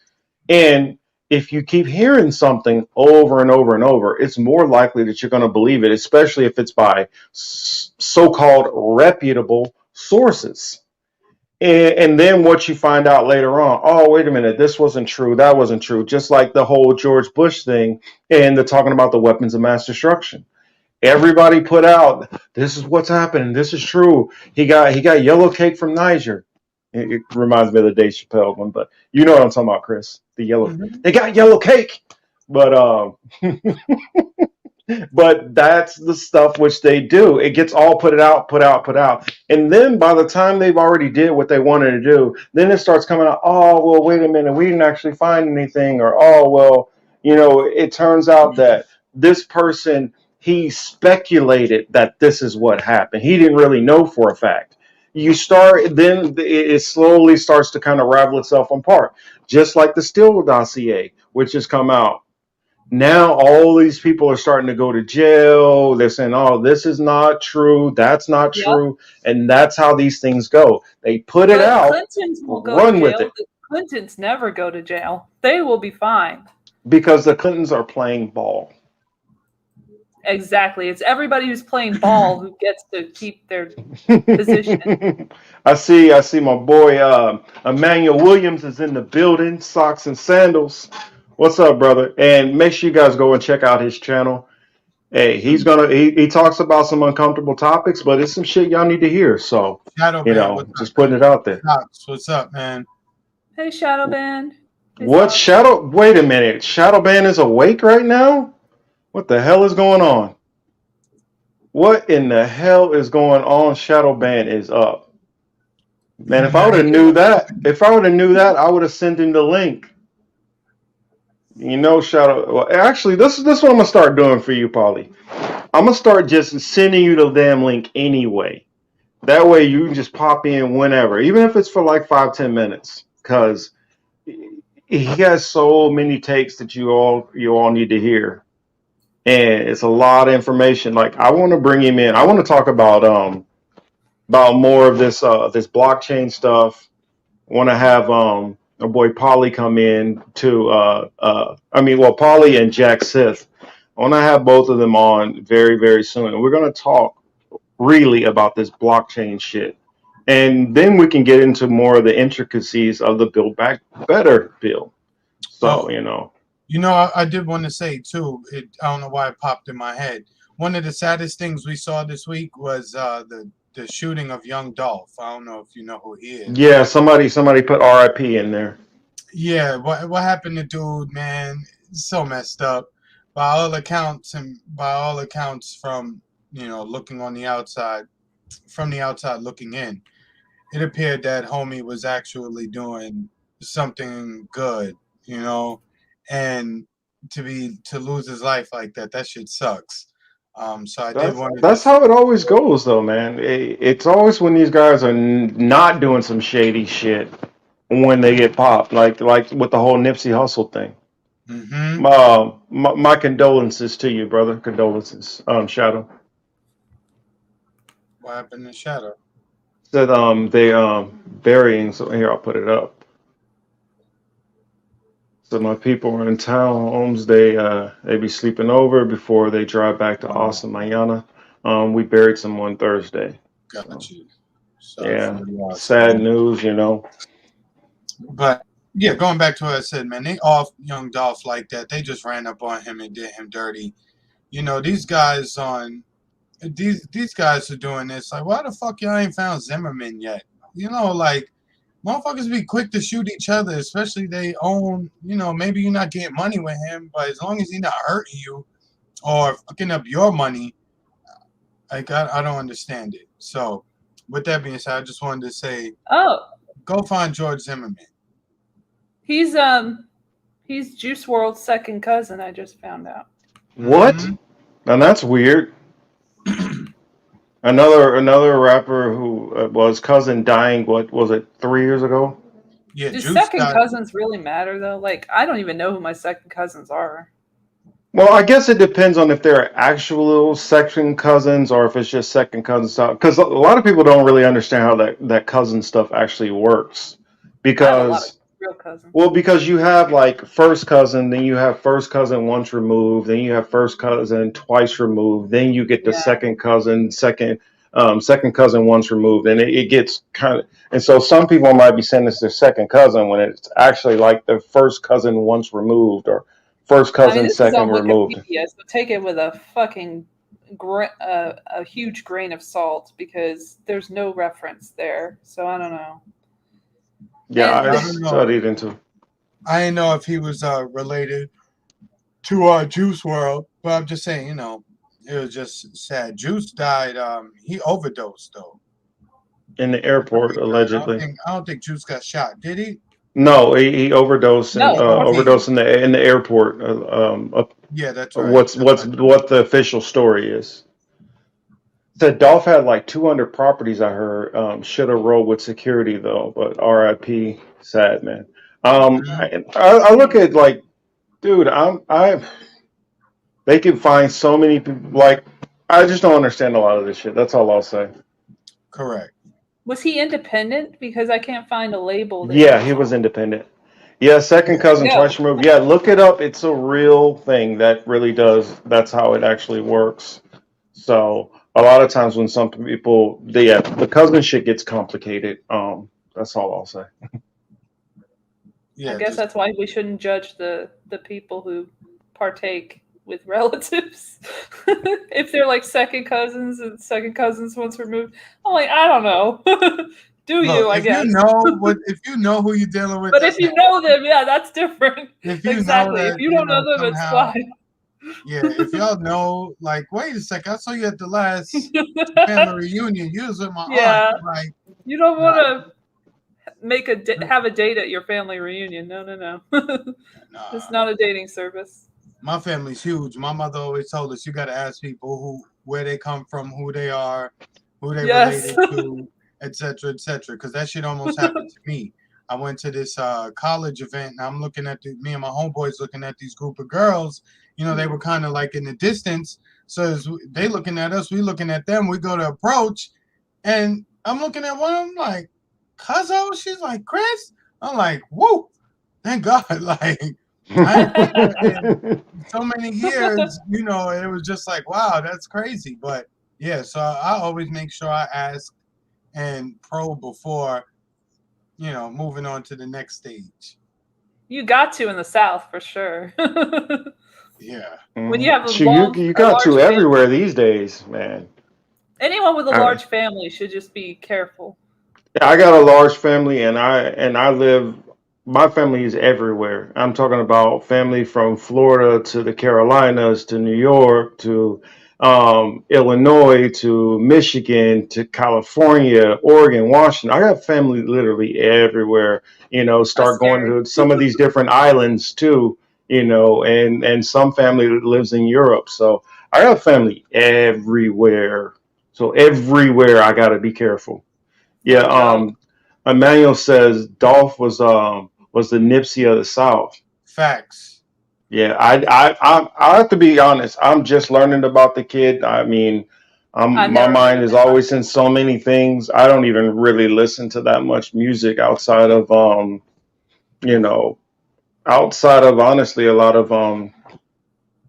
And if you keep hearing something over and over and over, it's more likely that you're going to believe it, especially if it's by so-called reputable sources. And then what you find out later on, oh, wait a minute, this wasn't true, that wasn't true. Just like the whole George Bush thing and the talking about the weapons of mass destruction. Everybody put out, this is what's happening, this is true. He got yellow cake from Niger. It reminds me of the Dave Chappelle one, but you know what I'm talking about, Chris. The yellow, they got yellow cake. But but that's the stuff which they do. It gets all put out. And then by the time they've already did what they wanted to do, then it starts coming out, oh, well, wait a minute, we didn't actually find anything. Or, oh, well, it turns out that this person, he speculated that this is what happened. He didn't really know for a fact. Then it slowly starts to kind of ravel itself apart. Just like the Steele dossier, which has come out. Now all these people are starting to go to jail. They're saying, oh, this is not true. That's not true. And that's how these things go. They put it out,
Clintons will go
run
to
with
jail.
it.
The Clintons never go to jail. They will be fine.
Because the Clintons are playing ball.
Exactly. It's everybody who's playing ball who gets to keep their position.
I see my boy Emmanuel Williams is in the building, socks and sandals. What's up, brother? And make sure you guys go and check out his channel. Hey, he talks about some uncomfortable topics, but it's some shit y'all need to hear. So, just putting it out there.
What's up, man?
Hey, Shadow Band.
Wait a minute. Shadow Band is awake right now? What the hell is going on? What in the hell is going on? Shadow Band is up. Man, if I would have knew that, I would have sent him the link. You know, Shadow. Well, actually, this is what I'm gonna start doing for you, Polly. I'm gonna start just sending you the damn link anyway. That way, you can just pop in whenever, even if it's for like 5-10 minutes, because he has so many takes that you all need to hear, and it's a lot of information. Like I want to bring him in. I want to talk about more of this blockchain stuff. Want to have our boy Polly come in to Polly and Jack Sith. I want to have both of them on very, very soon. And we're going to talk really about this blockchain shit. And then we can get into more of the intricacies of the Build Back Better bill. So,
I did want to say too, I don't know why it popped in my head. One of the saddest things we saw this week was the shooting of young Dolph. I don't know if you know who he is.
Yeah, somebody put RIP in there.
Yeah, what happened to dude, man? It's so messed up. By all accounts from looking on the outside, from the outside looking in, it appeared that homie was actually doing something good, and to lose his life like that shit sucks. So I did want to.
That's how it always goes, though, man. It's always when these guys are not doing some shady shit when they get popped, like with the whole Nipsey Hussle thing.
Mm-hmm.
My condolences to you, brother. Condolences, Shadow.
What happened to Shadow?
Said they burying. So here, I'll put it up. So my people are in townhomes. They be sleeping over before they drive back to Austin, Mayana. We buried someone Thursday.
Got you.
Yeah, sad news,
But yeah, going back to what I said, man, they off young Dolph like that. They just ran up on him and did him dirty. These guys these guys are doing this. Like, why the fuck y'all ain't found Zimmerman yet? Like, motherfuckers be quick to shoot each other, especially they own, maybe you're not getting money with him, but as long as he's not hurting you or fucking up your money, like, I don't understand it. So, with that being said, I just wanted to say, go find George Zimmerman.
He's Juice WRLD's second cousin, I just found out.
What? And that's weird. Another rapper who was cousin dying. What was it? 3 years ago.
Yeah.
Do second cousins really matter though? Like, I don't even know who my second cousins are.
Well, I guess it depends on if they're actual second cousins or if it's just second cousins. Because a lot of people don't really understand how that cousin stuff actually works. Because
real cousins.
Well, because you have like first cousin, then you have first cousin once removed, then you have first cousin twice removed, then you get the second cousin, second cousin once removed, and it gets kind of. And so some people might be saying it's their second cousin when it's actually like their first cousin once removed or first cousin second removed.
So take it with a fucking a huge grain of salt because there's no reference there. So I don't know.
Yeah, I studied into.
I didn't know if he was related to Juice WRLD, but I'm just saying, it was just sad. Juice died. He overdosed though.
In the airport, allegedly.
I don't think Juice got shot. Did he?
No, he overdosed. Overdosed in the airport.
Yeah, that's right.
What the official story is. Said Dolph had like 200 properties. I heard. Should have rolled with security though, but R.I.P. Sad man. I look at like, dude, they can find so many people. Like, I just don't understand a lot of this shit. That's all I'll say.
Correct.
Was he independent? Because I can't find a label.
Yeah, he was independent. Yeah, second cousin twice removed. Yeah, look it up. It's a real thing that really does. That's how it actually works. So a lot of times when some people, the cousin shit gets complicated. That's all I'll say.
I guess that's why we shouldn't judge the people who partake with relatives. If they're like second cousins and second cousins once removed, I'm like, I don't know. I guess.
If you know who you're dealing with.
But if you know them, that's different. Exactly. If you don't know them, it's fine.
Yeah, if y'all know, like, wait a second, I saw you at the last family reunion. You was with my aunt. Like,
you don't want to have a date at your family reunion. No. It's not a dating service.
My family's huge. My mother always told us you got to ask people where they come from, who they are, who they related to, etc., etc. Because that shit almost happened to me. I went to this college event, and I'm looking at me and my homeboys looking at these group of girls. You know, they were kind of like in the distance. So as they looking at us, we looking at them. We go to approach, and I'm looking at one. I'm like, Cuzzo? She's like, Chris? I'm like, whoa, thank God. Like, in so many years, you know, it was just like, wow, that's crazy. But yeah, so I always make sure I ask and probe before, you know, moving on to the next stage.
You got to in the South for sure.
Yeah.
When you have
you got to everywhere these days, man.
Anyone with a large family should just be careful.
Yeah, I got a large family, and I live. My family is everywhere. I'm talking about family from Florida to the Carolinas to New York to Illinois to Michigan to California, Oregon, Washington. I got family literally everywhere. You know, start going to some of these different islands too. You know, and some family that lives in Europe. So I got family everywhere. So everywhere I got to be careful. Yeah. Emmanuel says Dolph was the Nipsey of the South.
Facts.
Yeah, I have to be honest. I'm just learning about the kid. I mean, my mind is always in so many things. I don't even really listen to that much music outside of you know, outside of honestly a lot of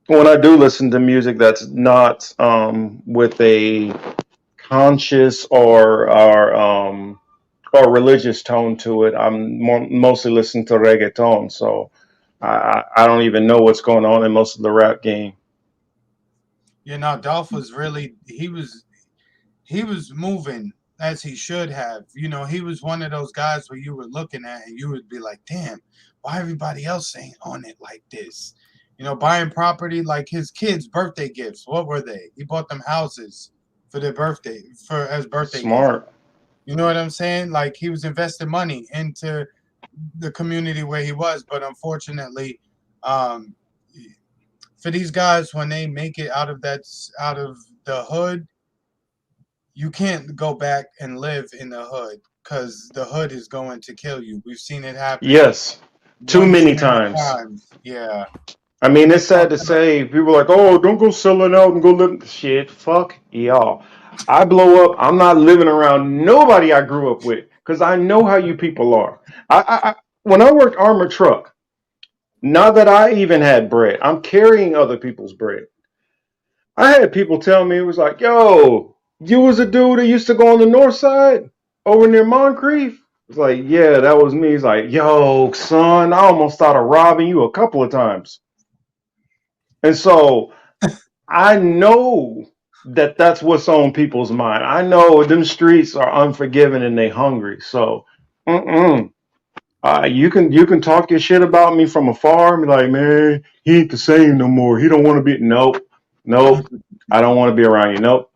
when I do listen to music that's not with a conscious or religious tone to it. I'm mostly listening to reggaeton, so I don't even know what's going on in most of the rap game.
You know, Dolph was really he was moving as he should have. You know, he was one of those guys where you were looking at and you would be like, damn, why everybody else ain't on it like this? You know, buying property, like his kids' birthday gifts. What were they? He bought them houses for their birthday, as birthday
Smart.
gifts. You know what I'm saying? Like he was investing money into the community where he was, but unfortunately, for these guys, when they make it out of the hood, you can't go back and live in the hood because the hood is going to kill you. We've seen it happen.
Yes, too many times.
Yeah.
I mean, it's sad to say. People are like, oh, don't go selling out and go live. Shit, fuck y'all. I blow up. I'm not living around nobody I grew up with because I know how you people are. When I worked armored truck, not that I even had bread, I'm carrying other people's bread. I had people tell me, it was like, yo, you was a dude that used to go on the north side over near Moncrief? It's like, yeah, that was me. He's like, yo, son, I almost thought of robbing you a couple of times. And so I know that that's what's on people's mind. I know them streets are unforgiving and they hungry. So, you can talk your shit about me from afar and be like, man, he ain't the same no more. He don't want to be. Nope. I don't want to be around you. Nope.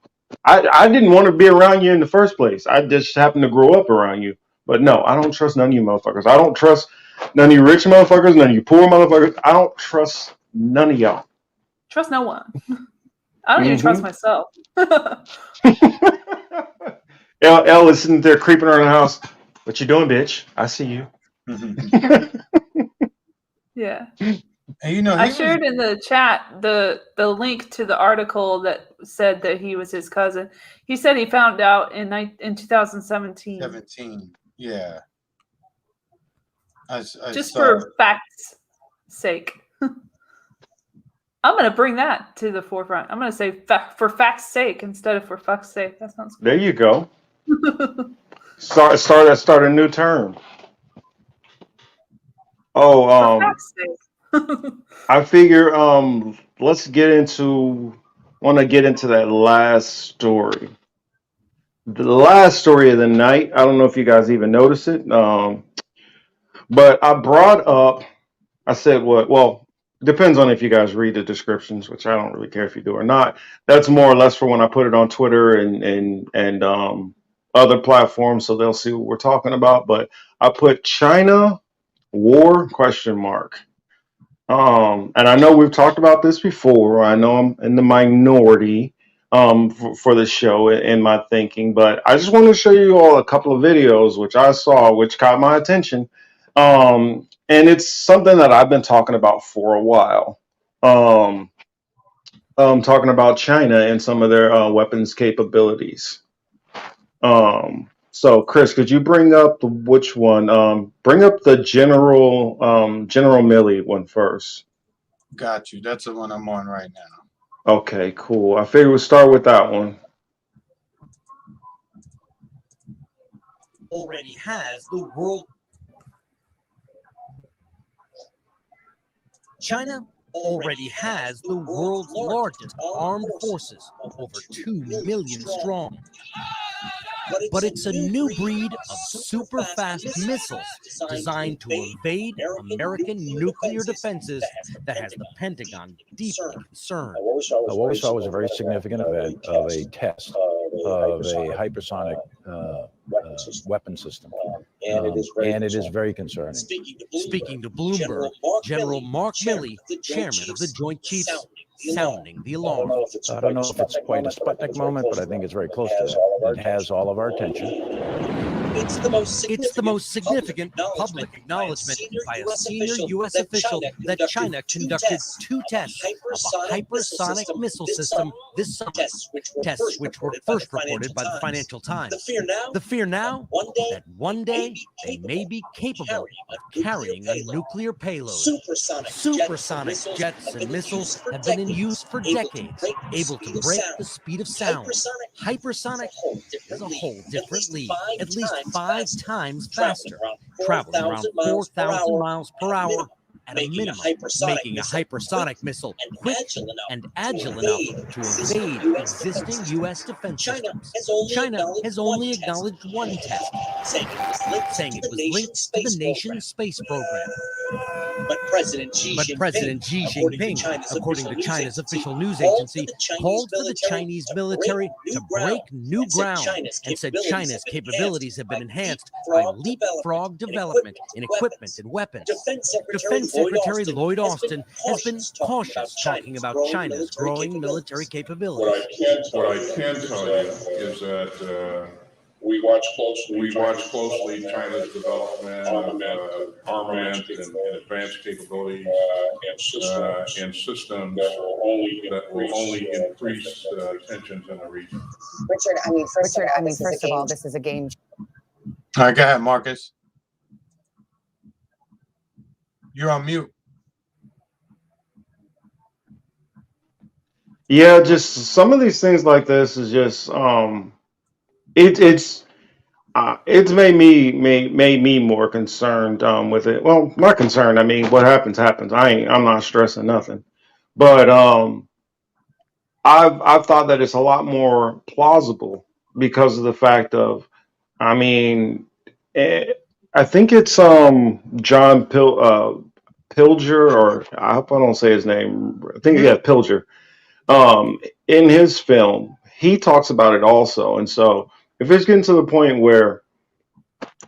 I didn't want to be around you in the first place. I just happened to grow up around you. But no, I don't trust none of you motherfuckers. I don't trust none of you rich motherfuckers, none of you poor motherfuckers. I don't trust none of y'all.
Trust no one. I don't even trust myself.
Elle is sitting there creeping around the house. What you doing, bitch? I see you.
Yeah.
And you know,
I shared in the chat the link to the article that said that he was his cousin. He said he found out in 2017.
17, yeah.
Just for facts' sake. I'm going to bring that to the forefront. I'm going to say for facts' sake instead of for fuck's sake. That sounds cool.
There you go. Start a new term. Oh,
for facts' sake.
I figure let's want to get into that last story. The last story of the night. I don't know if you guys even noticed it. But I brought up, I said well, depends on if you guys read the descriptions, which I don't really care if you do or not. That's more or less for when I put it on Twitter and other platforms, so they'll see what we're talking about. But I put China war question mark. And I know we've talked about this before. I know I'm in the minority for the show in my thinking, but I just want to show you all a couple of videos which I saw, which caught my attention. And it's something that I've been talking about for a while. Talking about China and some of their weapons capabilities. So Chris, could you bring up which one? Bring up the General Milley one first.
Got you. That's the one I'm on right now.
Okay, cool. I figured we'll start with that one.
Already has the world. China already has the world's largest armed forces, over 2 million strong. But it's a new breed of super fast missiles designed to evade American nuclear defenses that has the Pentagon deeply concerned.
What we saw was a very significant event of a test of a hypersonic weapon system. And it is very concerning.
Speaking to Bloomberg, General Mark Milley, chairman of the Joint Chiefs, sounding the alarm.
I don't know if it's quite a Sputnik moment, but I think it's very close to that. It has all of our attention.
It's the most significant public acknowledgement by a senior U.S. official that China conducted 2 tests of a hypersonic missile system this summer, tests which were first reported by the Financial Times. The fear now that one day they may be capable of carrying a nuclear payload. Supersonic jets and missiles have been in use for decades, able to break the speed of sound. Hypersonic is a whole different league, at least 5 times faster, traveling around 4,000 miles per hour at a minimum, making a hypersonic missile quick and agile enough to evade existing U.S. defense systems. China has only acknowledged one test, saying it was linked to the nation's space program. But President Xi Jinping, according to China's official news agency, called for the Chinese military to break new ground and said China's capabilities have been enhanced by leapfrog development in equipment and weapons. Defense Secretary Lloyd Austin has been cautious talking about China's growing military capabilities.
What I can tell you is that we watch closely China's development of armament and advanced capabilities and systems that will only increase tensions in the region.
Richard, first of all, this is a game.
All right, go ahead, Marcus. You're on mute.
Yeah, just some of these things like this is just it's made me more concerned with it. Well, not concerned. I mean, what happens. I'm not stressing nothing. But I've thought that it's a lot more plausible because of the fact of, I mean, I think it's John Pilger, or I hope I don't say his name. I think Pilger. In his film, he talks about it also. And so if it's getting to the point where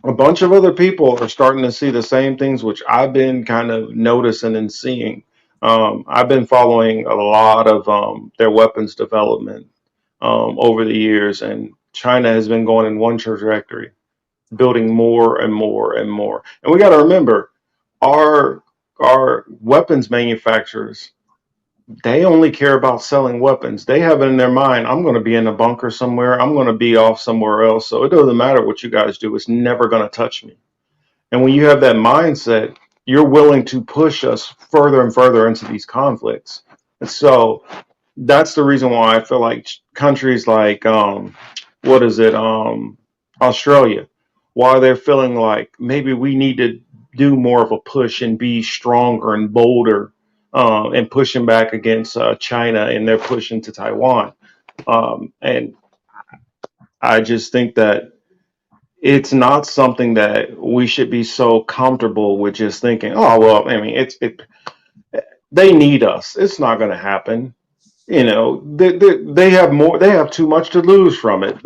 a bunch of other people are starting to see the same things, which I've been kind of noticing and seeing, I've been following a lot of their weapons development over the years, and China has been going in one trajectory, building more and more and more. And we got to remember, our weapons manufacturers, they only care about selling weapons. They have it in their mind, I'm going to be in a bunker somewhere. I'm going to be off somewhere else. So it doesn't matter what you guys do. It's never going to touch me. And when you have that mindset, you're willing to push us further and further into these conflicts. And so that's the reason why I feel like countries like, Australia, why they're feeling like maybe we need to do more of a push and be stronger and bolder, and pushing back against China and their push into Taiwan. And I just think that it's not something that we should be so comfortable with just thinking, oh, well, I mean, they need us. It's not going to happen. You know, they have too much to lose from it.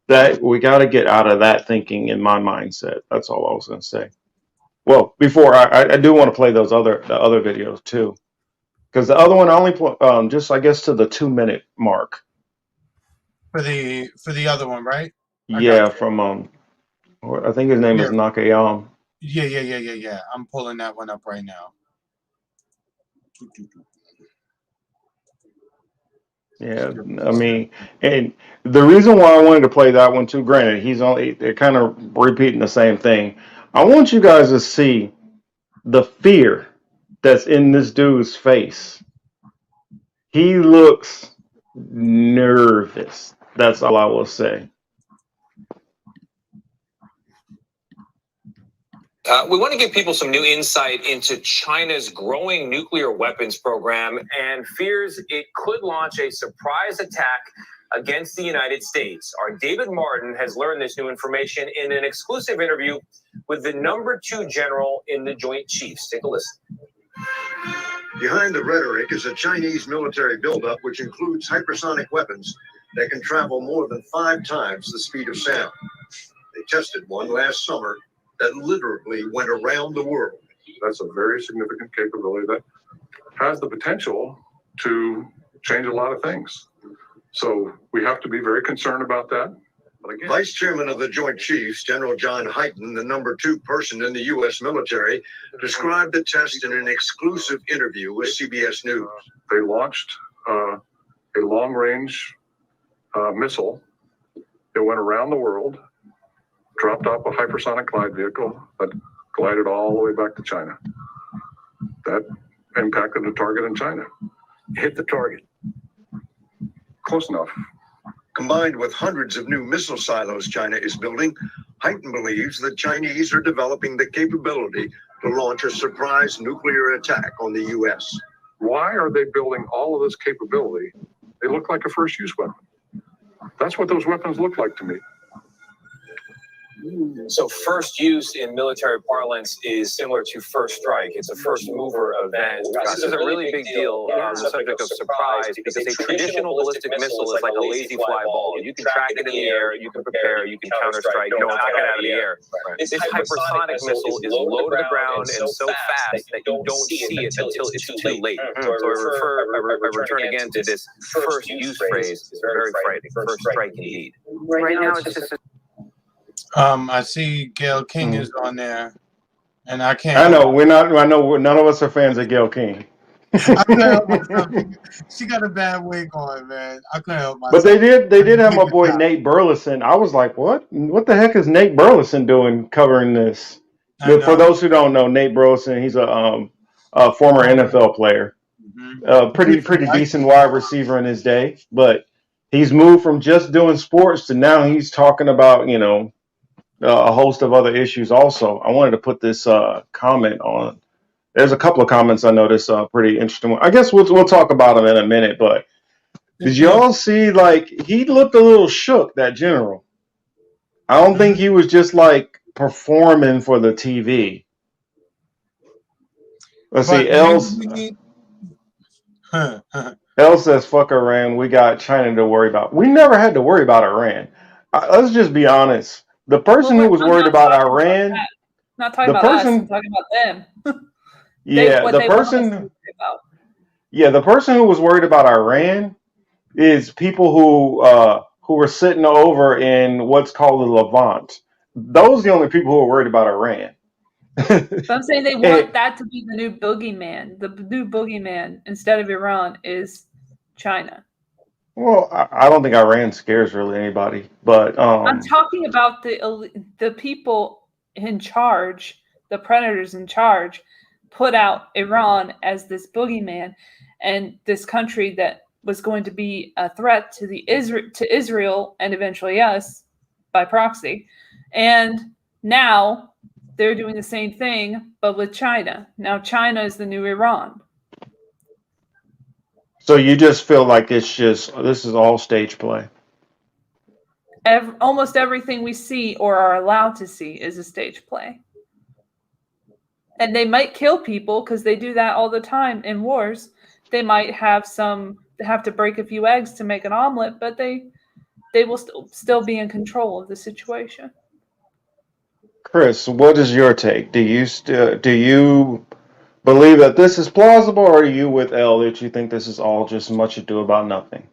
that we got to get out of that thinking in my mindset. That's all I was going to say. Well, before I do want to play the other videos too, because the other one I only play just I guess to the 2-minute mark.
For the other one, right?
Yeah, from I think his name is Nakayam.
Yeah. I'm pulling that one up right now.
Yeah, I mean, and the reason why I wanted to play that one too, granted, they're kind of repeating the same thing. I want you guys to see the fear that's in this dude's face. He looks nervous. That's all I will say.
We want to give people some new insight into China's growing nuclear weapons program and fears it could launch a surprise attack against the United States. Our David Martin has learned this new information in an exclusive interview with the #2 general in the Joint Chiefs. Take a listen.
Behind the rhetoric is a Chinese military buildup which includes hypersonic weapons that can travel more than 5 times the speed of sound. They tested one last summer that literally went around the world.
That's a very significant capability that has the potential to change a lot of things. So we have to be very concerned about that. But again,
Vice Chairman of the Joint Chiefs, General John Hyten, the #2 person in the U.S. military, described the test in an exclusive interview with CBS News.
They launched a long-range missile. It went around the world, dropped off a hypersonic glide vehicle that glided all the way back to China. That impacted the target in China.
Hit the target.
Close enough.
Combined with hundreds of new missile silos China is building, Hyten believes the Chinese are developing the capability to launch a surprise nuclear attack on the U.S.
Why are they building all of this capability? They look like a first-use weapon. That's what those weapons look like to me.
So first use in military parlance is similar to first strike. It's a first mover event. This is a really big deal on the subject of surprise because a traditional ballistic missile is like a lazy fly ball. You can track it in the air, you can prepare, you can counterstrike, you don't knock it out of the air. This hypersonic missile is low to the ground and so fast that you don't see it until it's too late. So I return again to this first use phrase. It's very frightening. First strike indeed.
Right now it's just
I see Gail King is on there, and I can't.
I know none of us are fans of Gail King.
I couldn't help myself. She got a bad wig on, man. I couldn't help myself.
But they did have my boy Nate Burleson. I was like, what the heck is Nate Burleson doing covering this? For those who don't know, Nate Burleson, he's a former NFL player, pretty decent wide receiver in his day, but he's moved from just doing sports to now he's talking about a host of other issues also. I wanted to put this comment on. There's a couple of comments I noticed pretty interesting. I guess we'll talk about them in a minute, but did y'all see, like, he looked a little shook, that general. I don't think he was just, like, performing for the TV. Let's see, Elle says, fuck Iran, we got China to worry about. We never had to worry about Iran. Let's just be honest. The person who was worried about Iran,
not talking about us, I'm talking about them.
The person who was worried about Iran is people who were sitting over in what's called the Levant. Those are the only people who are worried about Iran.
So I'm saying they want that to be the new boogeyman. The new boogeyman instead of Iran is China.
Well, I don't think Iran scares really anybody, but
I'm talking about the people in charge, the predators in charge, put out Iran as this boogeyman and this country that was going to be a threat to Israel and eventually us by proxy. And now they're doing the same thing, but with China. Now China is the new Iran.
So you just feel like this is all stage play.
Almost everything we see or are allowed to see is a stage play. And they might kill people because they do that all the time in wars. They might have to break a few eggs to make an omelet, but they they will still be in control of the situation.
Chris, what is your take? Do you believe that this is plausible, or are you with Elle that you think this is all just much ado about nothing?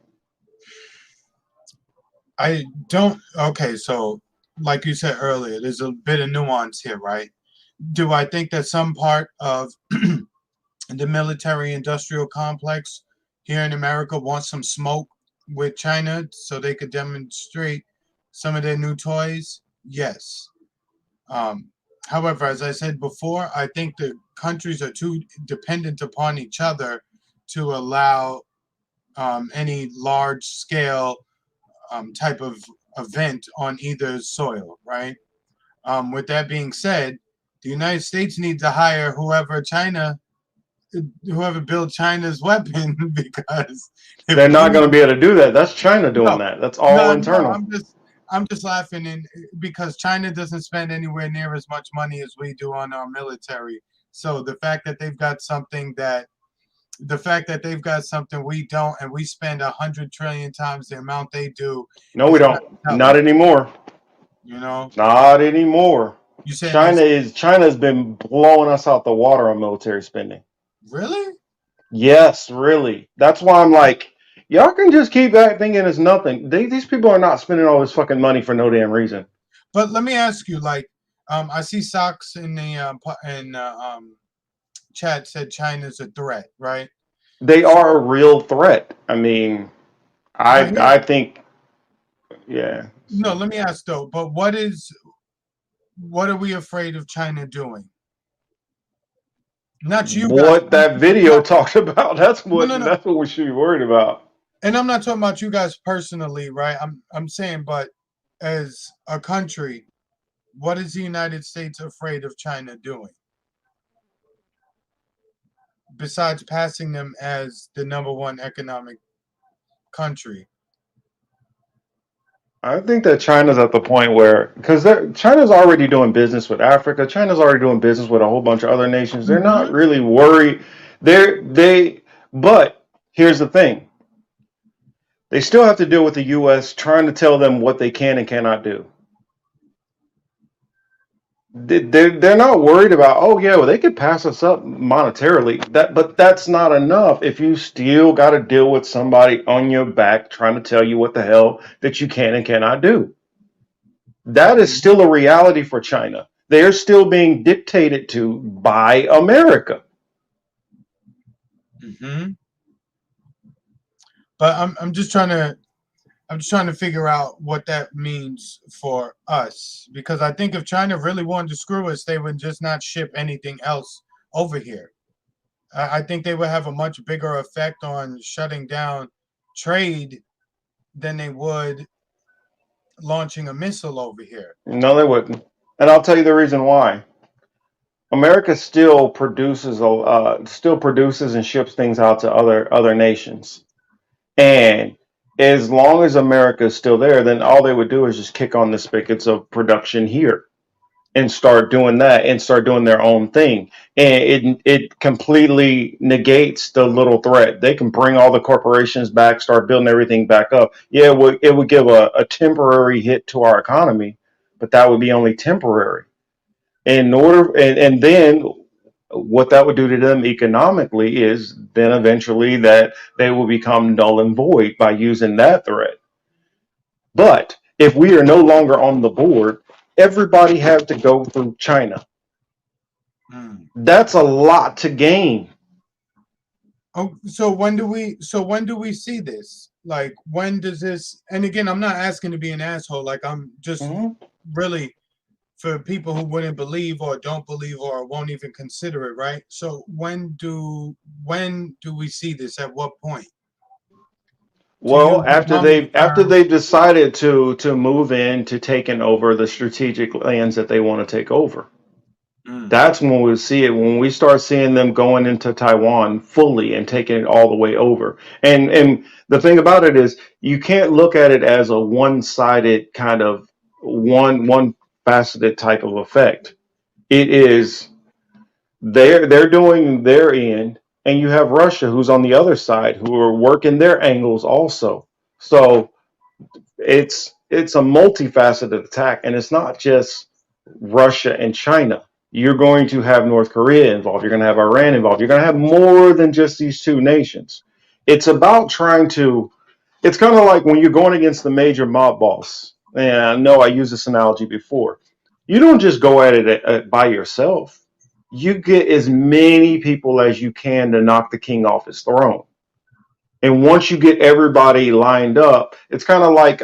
I don't. Okay, so like you said earlier, there's a bit of nuance here, right? Do I think that some part of the military-industrial complex here in America wants some smoke with China so they could demonstrate some of their new toys? Yes. However, as I said before, I think the countries are too dependent upon each other to allow any large-scale type of event on either soil, right? With that being said, the United States needs to hire whoever built China's weapon because
they're not going to be able to do that. That's China doing that. That's all internal.
I'm just laughing because China doesn't spend anywhere near as much money as we do on our military. So the fact that they've got something we don't, and we spend 100 trillion times the amount they do.
No, we don't. Not anymore.
You know,
not anymore.
You said
China's been blowing us out the water on military spending.
Really?
Yes, really. That's why I'm like, y'all can just keep thinking it's nothing. These people are not spending all this fucking money for no damn reason.
But let me ask you, like, I see Socks in the chat said China's a threat, right?
They are a real threat. I mean, I think, yeah.
No, let me ask though. But what are we afraid of China doing? Not you.
What that video talked about. That's what.
No.
That's what we should be worried about.
And I'm not talking about you guys personally, right? I'm saying, but as a country, what is the United States afraid of China doing? Besides passing them as the #1 economic country.
I think that China's at the point where, because China's already doing business with Africa, China's already doing business with a whole bunch of other nations. They're not really worried. But here's the thing. They still have to deal with the U.S. trying to tell them what they can and cannot do. They're not worried about, oh yeah, well they could pass us up monetarily. But that's not enough if you still got to deal with somebody on your back trying to tell you what the hell that you can and cannot do. That is still a reality for China. They're still being dictated to by America.
Mm-hmm. But I'm just trying to figure out what that means for us, because I think if China really wanted to screw us, they would just not ship anything else over here. I think they would have a much bigger effect on shutting down trade than they would launching a missile over here.
No, they wouldn't. And I'll tell you the reason why. America still produces and ships things out to other nations. And as long as America is still there, then all they would do is just kick on the spigots of production here and start doing that and start doing their own thing. And it completely negates the little threat. They can bring all the corporations back, start building everything back up. Yeah, it would give a temporary hit to our economy, but that would be only temporary. And then what that would do to them economically is then eventually that they will become null and void by using that threat. But if we are no longer on the board, everybody has to go through China. That's a lot to gain.
Oh, so when do we see this? Like, when does this? And again, I'm not asking to be an asshole. Like, I'm just really for people who wouldn't believe or don't believe or won't even consider it, right? So when do we see this? At what point?
Well, after they've decided to move into taking over the strategic lands that they want to take over. That's when we'll see it, when we start seeing them going into Taiwan fully and taking it all the way over. And the thing about it is you can't look at it as a one-sided kind of one faceted type of effect. It is they're doing their end, and you have Russia who's on the other side who are working their angles also. So it's a multifaceted attack, and it's not just Russia and China. You're going to have North Korea involved. You're going to have Iran involved. You're going to have more than just these two nations. It's about trying to. It's kind of like when you're going against the major mob boss. And I know I used this analogy before. You don't just go at it by yourself. You get as many people as you can to knock the king off his throne. And once you get everybody lined up, it's kind of like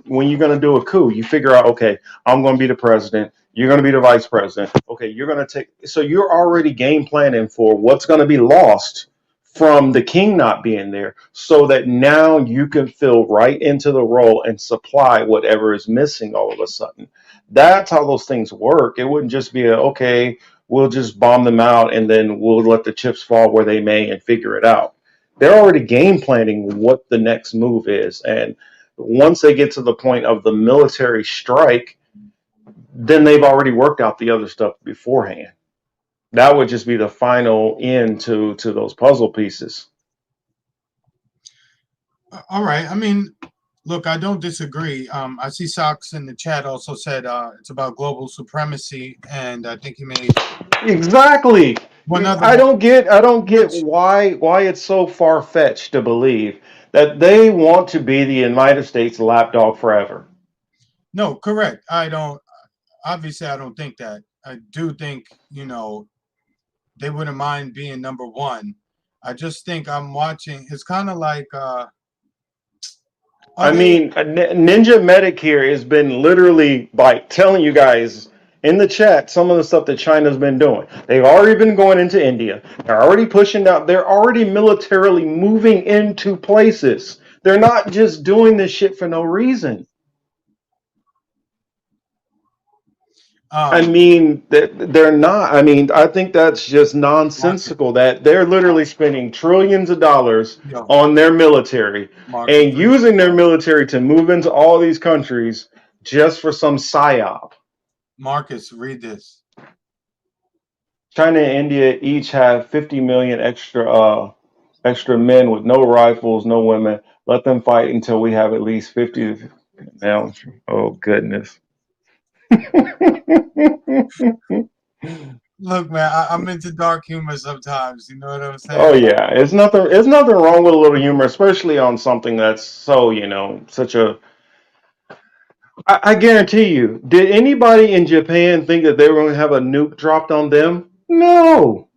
when you're going to do a coup. You figure out, okay, I'm going to be the president. You're going to be the vice president. Okay, you're going to take. So you're already game planning for what's going to be lost from the king not being there, so that now you can fill right into the role and supply whatever is missing all of a sudden. That's how those things work. It wouldn't just be okay, we'll just bomb them out and then we'll let the chips fall where they may and figure it out. They're already game planning what the next move is. And once they get to the point of the military strike, then they've already worked out the other stuff beforehand. That would just be the final end to those puzzle pieces.
All right. I mean, look, I don't disagree. I see Socks in the chat also said it's about global supremacy, and I think he made
exactly. I don't get
Which-
why it's so far fetched to believe that they want to be the United States lapdog forever.
No, correct. I don't. Obviously, I don't think that. I do think they wouldn't mind being number one. I just think I'm watching. It's kind of like.
I mean, Ninja Medic here has been literally like telling you guys in the chat some of the stuff that China's been doing. They've already been going into India. They're already pushing out. They're already militarily moving into places. They're not just doing this shit for no reason. I mean, they're not. I mean, I think that's just nonsensical that they're literally spending trillions of dollars on their military and using their military to move into all these countries just for some psyop.
Marcus, read this.
China and India each have 50 million extra men with no rifles, no women. Let them fight until we have at least 50. Now, oh goodness.
Look, man, I'm into dark humor sometimes. You know what I'm saying?
Oh yeah, it's nothing wrong with a little humor, especially on something that's so such a. I guarantee you, did anybody in Japan think that they were going to have a nuke dropped on them? No,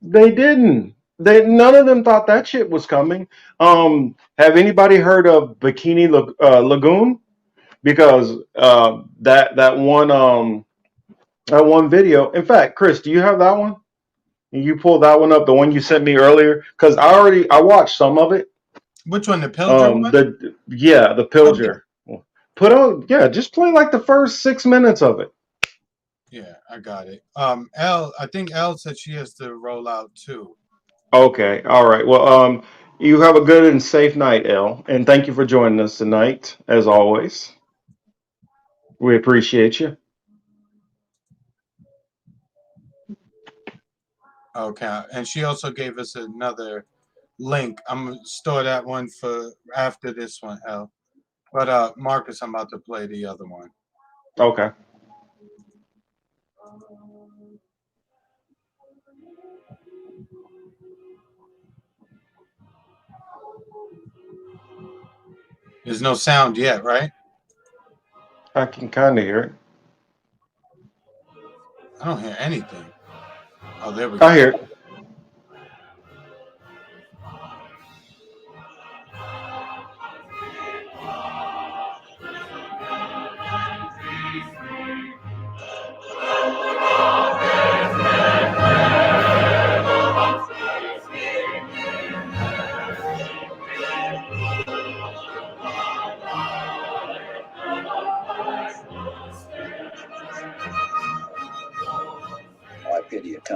they didn't. None of them thought that shit was coming. Have anybody heard of Bikini Lagoon? Because that one video. In fact, Chris, do you have that one? You pulled that one up, the one you sent me earlier, because I watched some of it.
Which one, the Pilger one?
The Pilger. Okay. Just play like the first 6 minutes of it.
Yeah, I got it. Elle, I think Elle said she has to roll out too.
Okay, all right. Well, you have a good and safe night, Elle, and thank you for joining us tonight, as always. We appreciate you.
Okay, and she also gave us another link. I'm gonna store that one for after this one, Elle. But Marcus, I'm about to play the other one.
Okay.
There's no sound yet, right?
I can kind of hear it.
I don't hear anything. Oh, there we go.
I hear it.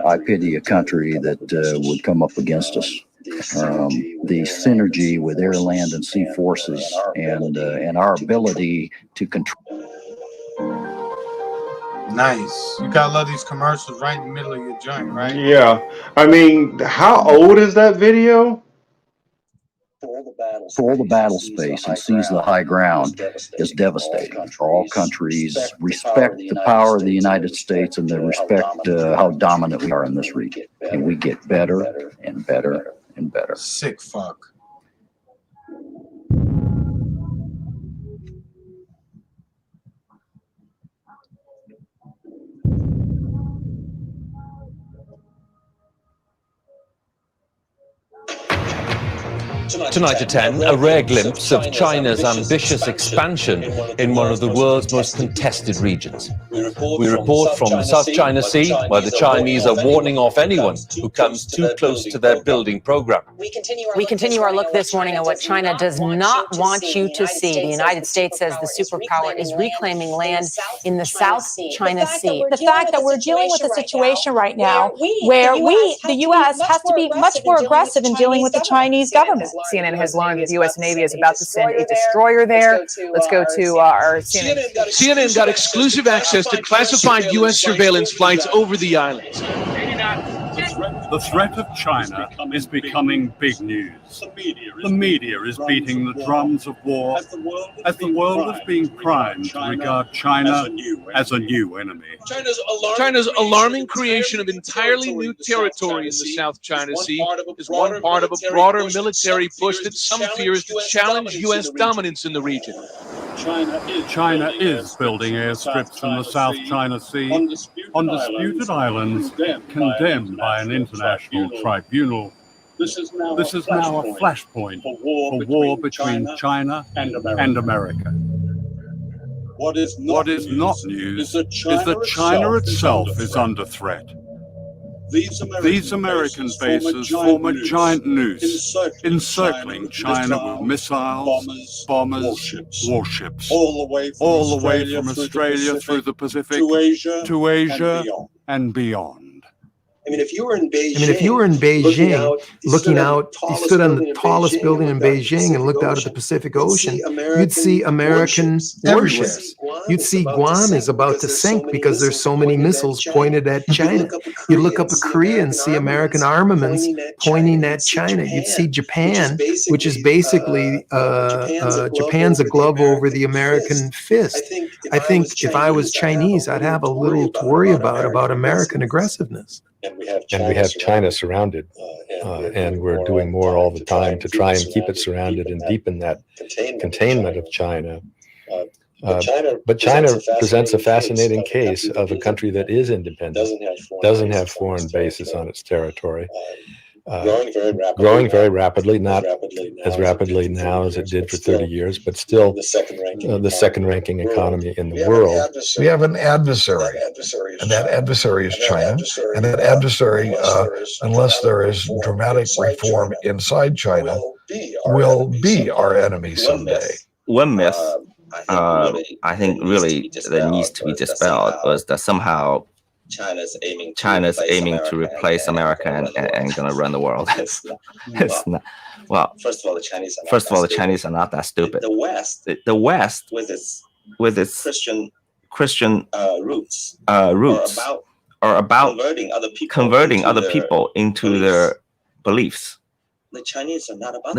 I pity a country that would come up against us. The synergy with air, land, and sea forces, and our ability to control.
Nice. You gotta love these commercials right in the middle of your joint, right?
Yeah. I mean, how old is that video?
pull the battle space and seize the high ground is devastating. All countries respect the power of the United States and they respect how dominant we are in this region. And we get better and better and better.
Sick fuck.
Tonight at 10, a rare glimpse of China's ambitious expansion in one of the world's most contested regions. We report from the South China Sea, where the Chinese are warning off anyone who comes too close to their building program.
We continue our look this morning at what China does not want you to see. The United States says the superpower is reclaiming land in the South China Sea.
The fact that we're dealing with a situation right now where the U.S. has to be much more aggressive in dealing with the Chinese government.
CNN has learned that the U.S. Navy is about to send a destroyer there. Let's go to our CNN.
CNN got exclusive access to classified U.S. surveillance flights over the islands.
The threat of China is becoming big news. The media is beating the drums of war as the world is being primed to regard China as a new enemy.
China's alarming creation of entirely new territory in the South China Sea is one part of a broader military push that some fears to challenge U.S. dominance in the region.
China is building airstrips in the South China Sea on disputed islands condemned by an international tribunal. This is now a flashpoint for war between China and America. What is not news is that China itself is under threat. These American bases form a giant noose encircling China with missiles, bombers, warships, all the way from Australia through the Pacific to Asia and beyond.
I mean, if you were in Beijing, looking out, you stood on the tallest building in Beijing and looked out at the Pacific Ocean, you'd see American warships. You'd see Guam is about to sink because there's so many missiles pointed at China. You'd look up at Korea and see American armaments pointing at China. You'd see Japan, which is basically, Japan's a glove over the American fist. I think if I was Chinese, I'd have a little to worry about American aggressiveness.
And we have China surrounded, and we're doing more all the time to try and keep it surrounded and deepen that containment of China. But China presents a fascinating case of a country that is independent, doesn't have foreign bases on its territory, growing very rapidly, not as rapidly now as it did for 30 years, but still the second-ranking economy in the world.
We have an adversary, and that adversary is China, and that adversary, unless there is dramatic reform inside China, will be our enemy someday.
One myth I think really that needs to be dispelled was that somehow China's aiming to replace America and going to run the world. It's not. Well, first of all, the Chinese are not that stupid. The West, with its Christian roots, are about converting other people into their beliefs. The Chinese are not about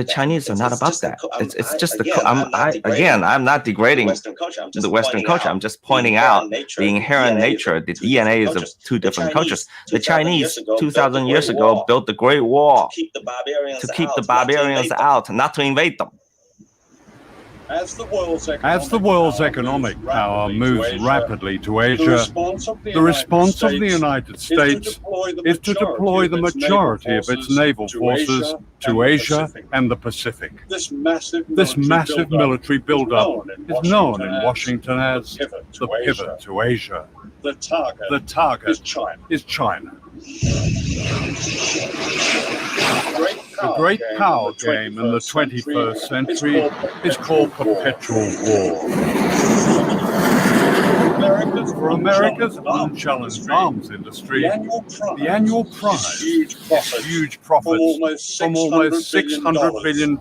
that. It's just I'm not degrading the Western culture. I'm just pointing out the inherent nature, the DNAs of two different cultures. The Chinese 2,000 years ago built the Great Wall to keep the barbarians out, not to invade them.
As the world's economic power moves rapidly to Asia, the response of the United States is to deploy the majority of its naval forces to Asia and the Pacific. This massive military buildup is known in Washington as the pivot to Asia. The target is China. The great power game in the 21st century is called perpetual war. For America's unchallenged arms industry, the annual prize is huge profits from almost $600 billion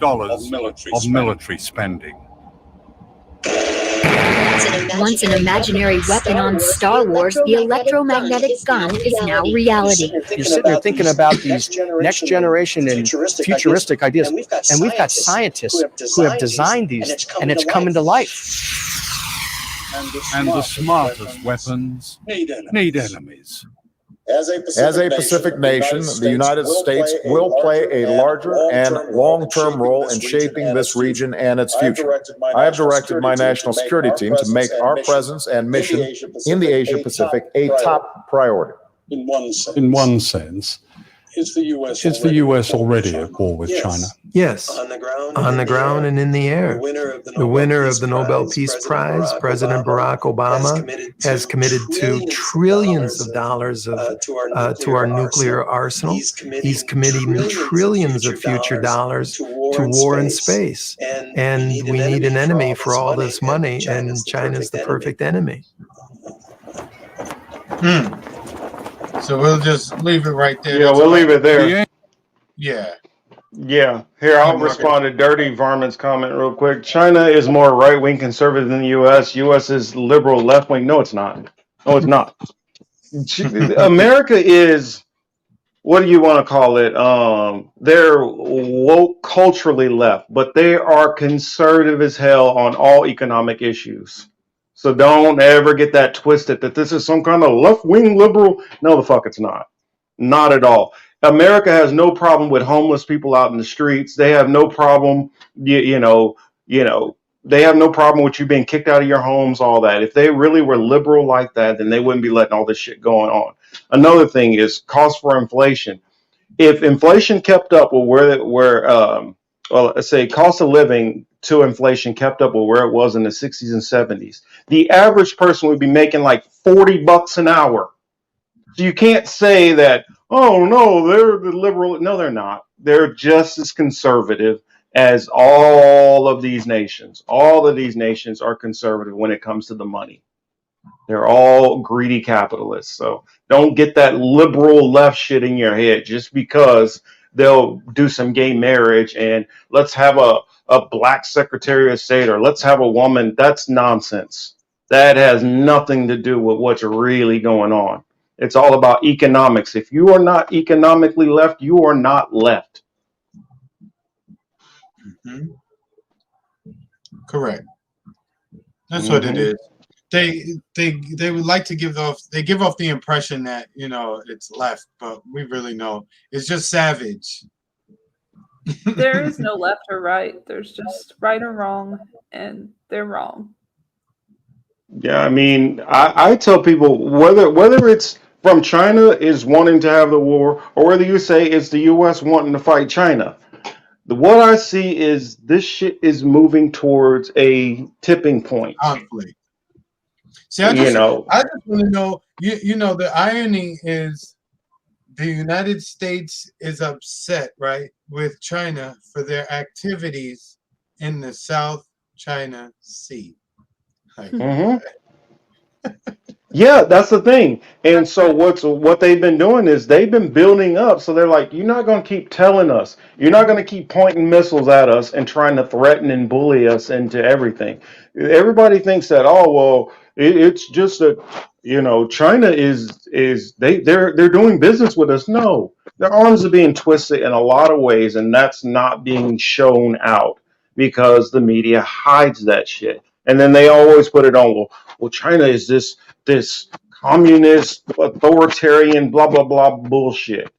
of military spending.
Once an imaginary weapon on Star Wars, the electromagnetic gun is now reality.
You're sitting there thinking about these next generation and futuristic ideas, and we've got scientists who have designed these, and it's coming to life.
And the smartest weapons need enemies.
As a Pacific nation, the United States will play a larger and long-term role in shaping this region and its future. I have directed my national security team to make our presence and mission in the Asia-Pacific a top priority.
In one sense, is the U.S. already at war with China?
Yes, on the ground and in the air. The winner of the Nobel Peace Prize, President Barack Obama, has committed to trillions of dollars to our nuclear arsenal. He's committing trillions of future dollars to war in space. And we need an enemy for all this money, and China's the perfect enemy.
So we'll just leave it right there.
Yeah, we'll leave it there.
Yeah.
Yeah. Here, I'll respond to Dirty Varmint's comment real quick. China is more right-wing conservative than the U.S. U.S. is liberal left-wing. No, it's not. No, it's not. America is, what do you want to call it? They're woke culturally left, but they are conservative as hell on all economic issues. So don't ever get that twisted that this is some kind of left-wing liberal. No, the fuck it's not. Not at all. America has no problem with homeless people out in the streets. They have no problem, they have no problem with you being kicked out of your homes, all that. If they really were liberal like that, then they wouldn't be letting all this shit going on. Another thing is cost for inflation. If inflation kept up with let's say cost of living to inflation kept up with where it was in the 60s and 70s, the average person would be making like $40 an hour. So you can't say that, oh no, they're the liberal. No, they're not. They're just as conservative as all of these nations. All of these nations are conservative when it comes to the money. They're all greedy capitalists. So don't get that liberal left shit in your head just because they'll do some gay marriage and let's have a black Secretary of State or let's have a woman. That's nonsense. That has nothing to do with what's really going on. It's all about economics. If you are not economically left, you are not left.
Mm-hmm. Correct. That's what it is. They would like to give off the impression that it's left, but we really know it's just savage.
There is no left or right. There's just right or wrong, and they're wrong.
Yeah, I mean, I tell people whether it's from China is wanting to have the war, or whether you say it's the U.S. wanting to fight China, what I see is this shit is moving towards a tipping point.
Conflict. See, I just want to know. The irony is the United States is upset, right, with China for their activities in the South China Sea.
Yeah, that's the thing. And so what they've been doing is they've been building up. So they're like, you're not going to keep telling us. You're not going to keep pointing missiles at us and trying to threaten and bully us into everything. Everybody thinks that, oh, well, it's just that, China they're doing business with us. No, their arms are being twisted in a lot of ways, and that's not being shown out because the media hides that shit. And then they always put it on, well, China is this communist, authoritarian, blah, blah, blah bullshit.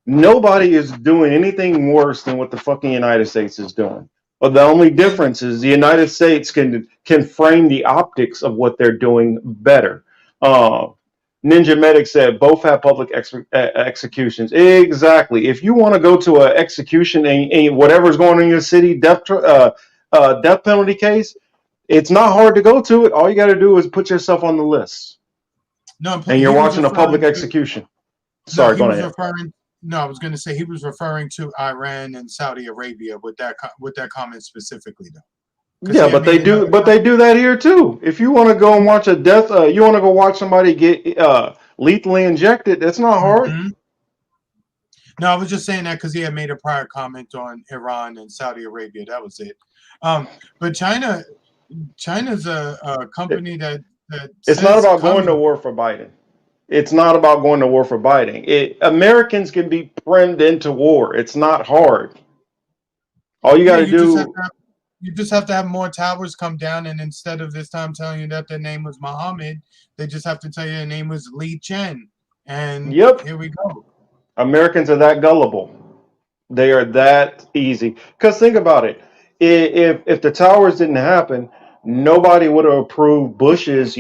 Nobody is doing anything worse than what the fucking United States is doing. But the only difference is the United States can frame the optics of what they're doing better. Ninja Medic said both have public executions. Exactly. If you want to go to an execution and whatever's going on in your city, death penalty case, it's not hard to go to it. All you got to do is put yourself on the list.
No,
and you're watching a public execution. Sorry, go ahead.
I was going to say he was referring to Iran and Saudi Arabia with that comment specifically, though.
Yeah, but they do that here too. If you want to go and watch a death, you want to go watch somebody get lethally injected. That's not hard.
Mm-hmm. No, I was just saying that because he had made a prior comment on Iran and Saudi Arabia. That was it. But China, China's a company that
It's not
says
about going to
come.
war for Biden. It's not about going to war for Biden. Americans can be primed into war. It's not hard. All you got to do.
You just have to have more towers come down, and instead of this time telling you that their name was Muhammad, they just have to tell you their name was Li Chen. And
Yep.
here we go.
Americans are that gullible. They are that easy. Because think about it. If the towers didn't happen, nobody would have approved Bush's,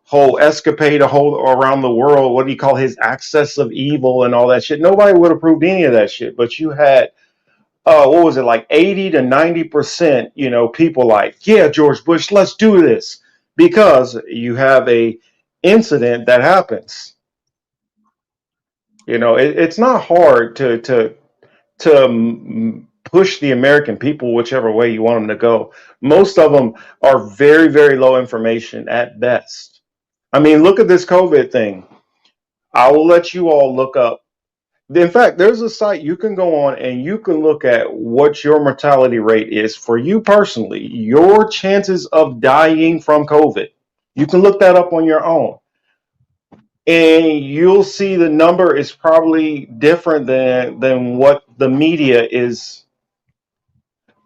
whole escapade around the world. What do you call his access of evil and all that shit? Nobody would have approved any of that shit. But you had what was it, like 80 to 90%, people like, yeah, George Bush, let's do this, because you have a incident that happens. It's not hard to push the American people whichever way you want them to go. Most of them are very, very low information at best. I mean, look at this COVID thing. I will let you all look up. In fact, there's a site you can go on and you can look at what your mortality rate is for you personally, your chances of dying from COVID. You can look that up on your own. And you'll see the number is probably different than what the media is.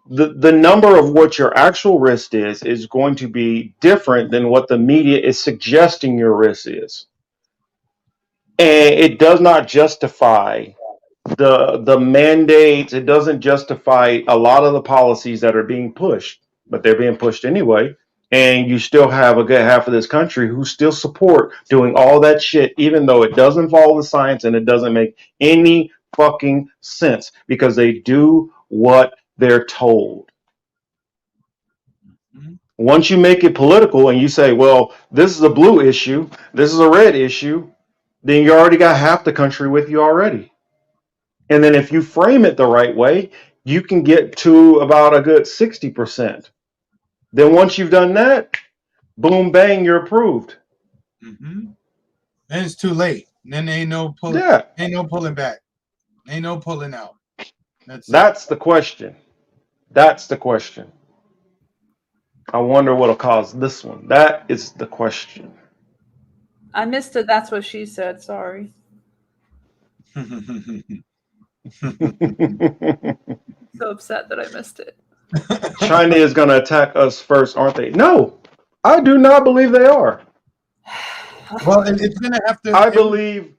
The number of what your actual risk is going to be different than what the media is suggesting your risk is. And it does not justify the mandates. It doesn't justify a lot of the policies that are being pushed, but they're being pushed anyway. And you still have a good half of this country who still support doing all that shit, even though it doesn't follow the science and it doesn't make any fucking sense, because they do what they're told. Once you make it political and you say, well, this is a blue issue, this is a red issue, then you already got half the country with you already. And then if you frame it the right way, you can get to about a good 60%. Then once you've done that, boom, bang, you're approved.
Mm-hmm. And it's too late. Then ain't no pulling. Ain't no pulling back. Ain't no pulling out.
That's the question. That's the question. I wonder what'll cause this one. That is the question.
I missed it. That's what she said. Sorry. So upset that I missed it.
China is going to attack us first, aren't they? No, I do not believe they are.
Well, it's going to have to.
I believe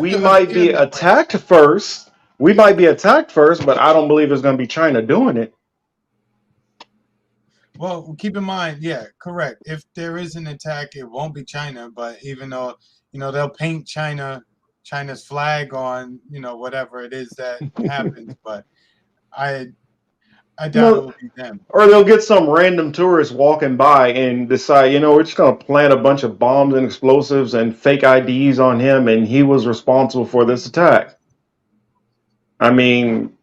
we might be attacked first. We might be attacked first, but I don't believe it's going to be China doing it.
Well, keep in mind, yeah, correct. If there is an attack, it won't be China. But even though, they'll paint China's flag on, whatever it is that happens, but I doubt it will be them.
Or they'll get some random tourist walking by and decide, we're just going to plant a bunch of bombs and explosives and fake IDs on him, and he was responsible for this attack. I mean,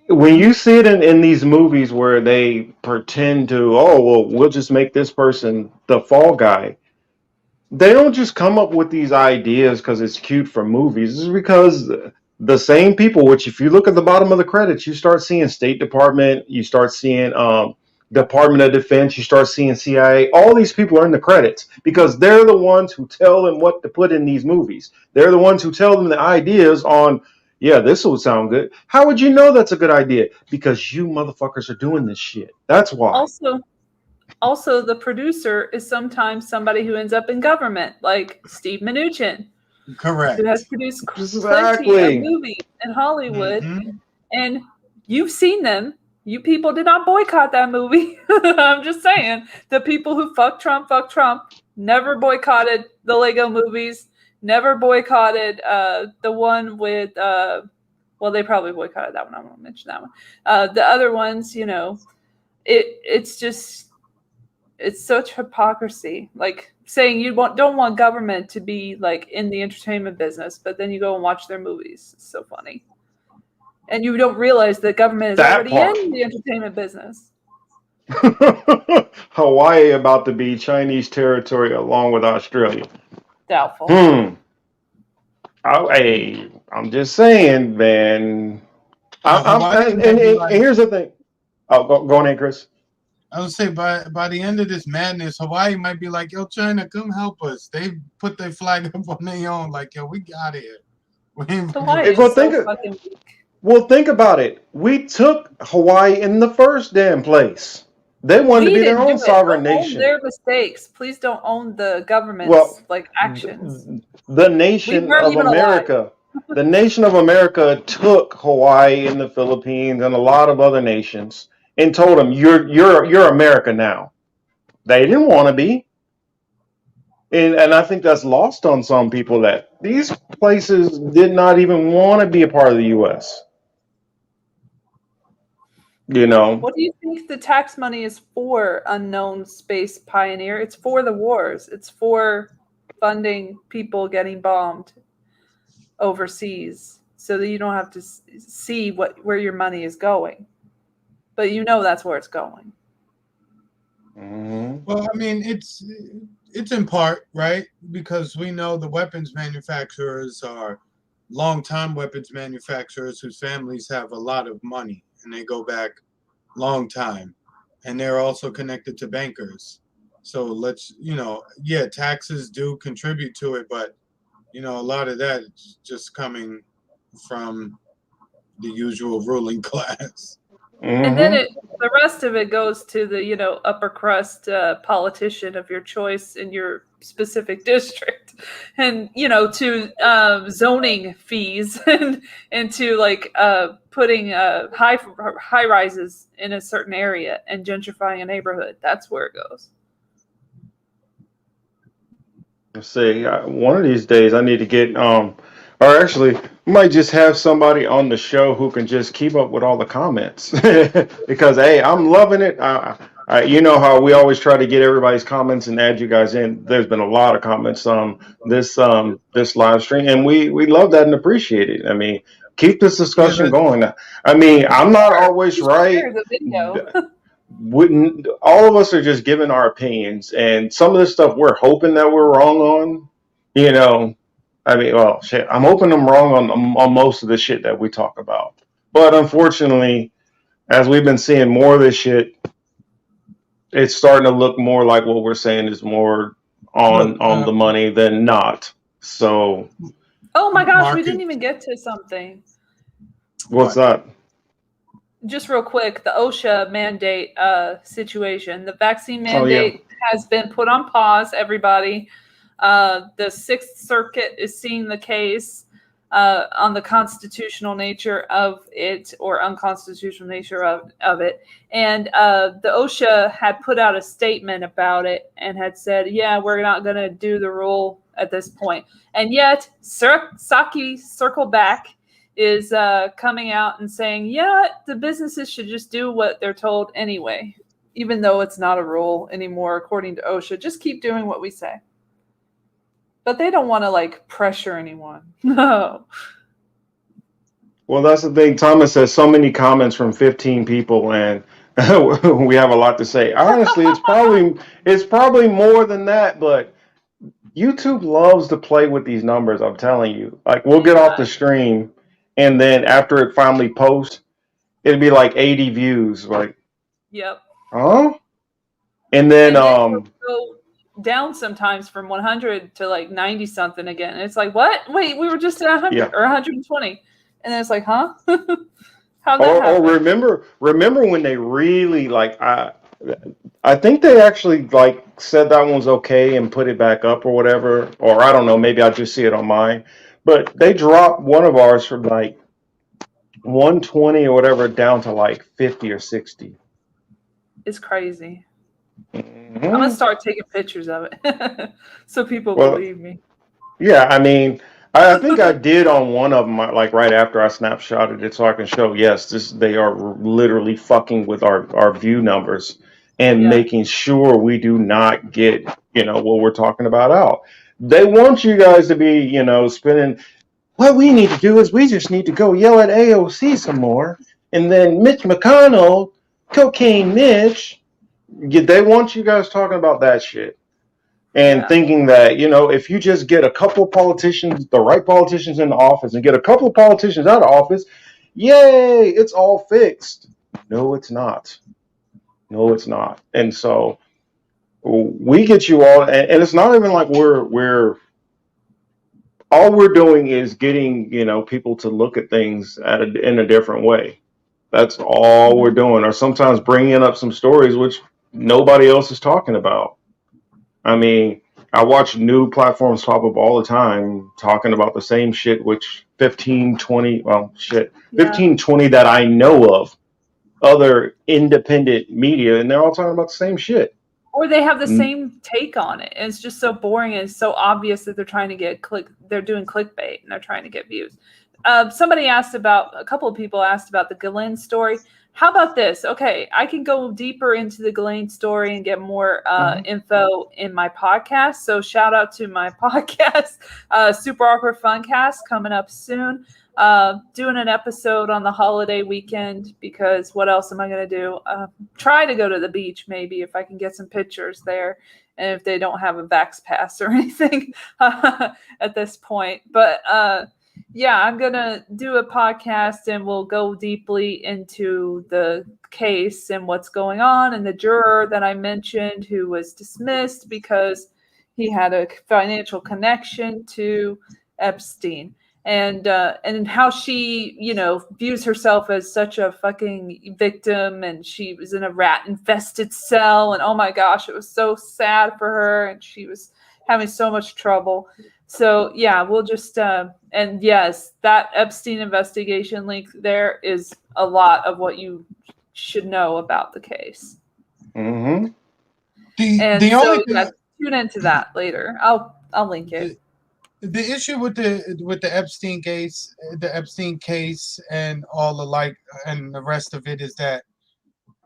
when you see it in these movies where they pretend to, we'll just make this person the fall guy. They don't just come up with these ideas because it's cute for movies. It's because the same people, which if you look at the bottom of the credits, you start seeing State Department, you start seeing Department of Defense, you start seeing CIA. All these people are in the credits because they're the ones who tell them what to put in these movies. They're the ones who tell them the ideas on, yeah, this would sound good. How would you know that's a good idea? Because you motherfuckers are doing this shit. That's why.
Also, the producer is sometimes somebody who ends up in government, like Steve Mnuchin.
Correct.
Who has produced plenty of movies in Hollywood. Mm-hmm. And you've seen them. You people did not boycott that movie. I'm just saying. The people who fuck Trump, never boycotted the Lego movies, never boycotted the one with, they probably boycotted that one. I won't mention that one. The other ones, it's such hypocrisy. Like saying you don't want government to be like in the entertainment business, but then you go and watch their movies. It's so funny. And you don't realize that government is already in the entertainment business.
Hawaii about to be Chinese territory along with Australia.
Doubtful.
I'm just saying, man. And here's the thing. Oh, go on in, Chris.
I would say by the end of this madness, Hawaii might be like, yo, China, come help us. They put their flag up on their own, like, yo, we got it.
Hawaii is so fucking weak.
Well, think about it. We took Hawaii in the first damn place. They wanted to be their own sovereign nation.
Own their mistakes. Please don't own the government's actions.
The nation of America. The nation of America took Hawaii and the Philippines and a lot of other nations and told them, you're America now. They didn't want to be. And I think that's lost on some people, that these places did not even want to be a part of the U.S. You know.
What do you think the tax money is for, unknown space pioneer? It's for the wars. It's for funding people getting bombed overseas, so that you don't have to see where your money is going. But you know that's where it's going.
Mm-hmm.
Well, I mean, it's in part, right? Because we know the weapons manufacturers are long-time weapons manufacturers whose families have a lot of money, and they go back long time. And they're also connected to bankers. So let's, taxes do contribute to it, but, a lot of that is just coming from the usual ruling class.
And then the rest of it goes to the, upper crust politician of your choice in your specific district, and, to zoning fees and to putting high rises in a certain area and gentrifying a neighborhood. That's where it goes.
Let's see. One of these days I need to get, or actually, might just have somebody on the show who can just keep up with all the comments because hey, I'm loving it. You know how we always try to get everybody's comments and add you guys in. There's been a lot of comments on this live stream, and we love that and appreciate it. I mean, keep this discussion going. I mean, I'm not always right. All of us are just giving our opinions, and some of this stuff we're hoping that we're wrong on. I mean, well, shit, I'm hoping I'm wrong on most of the shit that we talk about. But unfortunately, as we've been seeing more of this shit, it's starting to look more like what we're saying is more on the money than not. So.
Oh my gosh, we didn't even get to something.
What's that?
Just real quick, the OSHA mandate situation. The vaccine mandate has been put on pause, everybody. The Sixth Circuit is seeing the case on the constitutional nature of it or unconstitutional nature of it. And the OSHA had put out a statement about it and had said, yeah, we're not going to do the rule at this point. And yet, Saki Circle Back is coming out and saying, yeah, the businesses should just do what they're told anyway, even though it's not a rule anymore, according to OSHA. Just keep doing what we say. But they don't want to pressure anyone. No.
Well, that's the thing. Thomas says so many comments from 15 people, and we have a lot to say. Honestly, it's probably more than that, but YouTube loves to play with these numbers. I'm telling you. We'll get off the stream, and then after it finally posts, it'll be 80 views.
Yep.
Huh? And then
go down sometimes from 100 to 90 something again. And it's what? Wait, we were just at 100 or 120. And then it's huh? How'd that happen?
Remember when they really I think they actually said that one was okay and put it back up or whatever, or I don't know, maybe I just see it on mine. But they dropped one of ours from 120 or whatever down to 50 or 60.
It's crazy.
Mm-hmm.
I'm gonna start taking pictures of it so people believe me.
Yeah, I mean, I think I did on one of them, right after I snapshotted it, so I can show. Yes, they are literally fucking with our view numbers and making sure we do not get what we're talking about out. They want you guys to be spending. What we need to do is we just need to go yell at AOC some more, and then Mitch McConnell, Cocaine Mitch. They want you guys talking about that shit and thinking that, if you just get a couple of politicians, the right politicians in the office and get a couple of politicians out of office, yay, it's all fixed. No, it's not. No, it's not. And so we get you all, and it's not even like we're all we're doing is getting, people to look at things in a different way. That's all we're doing, or sometimes bringing up some stories which nobody else is talking about. I mean, I watch new platforms pop up all the time talking about the same shit, which 15, 20, well, shit, 15, 20 that I know of, other independent media, and they're all talking about the same shit.
Or they have the same take on it. And it's just so boring and it's so obvious that they're trying to get they're doing clickbait and they're trying to get views. A couple of people asked about the Ghislaine story. How about this? Okay, I can go deeper into the Ghislaine story and get more info in my podcast. So shout out to my podcast, Super Awkward Funcast, coming up soon. Doing an episode on the holiday weekend because what else am I going to do? Try to go to the beach maybe if I can get some pictures there and if they don't have a Vax Pass or anything at this point. But yeah, I'm going to do a podcast and we'll go deeply into the case and what's going on and the juror that I mentioned who was dismissed because he had a financial connection to Epstein. And how she, views herself as such a fucking victim, and she was in a rat-infested cell, and oh my gosh, it was so sad for her, and she was having so much trouble. So yeah, we'll just and yes, that Epstein investigation link there is a lot of what you should know about the case.
Mm-hmm.
Tune into that later. I'll link it.
The issue with the Epstein case and all the like and the rest of it is that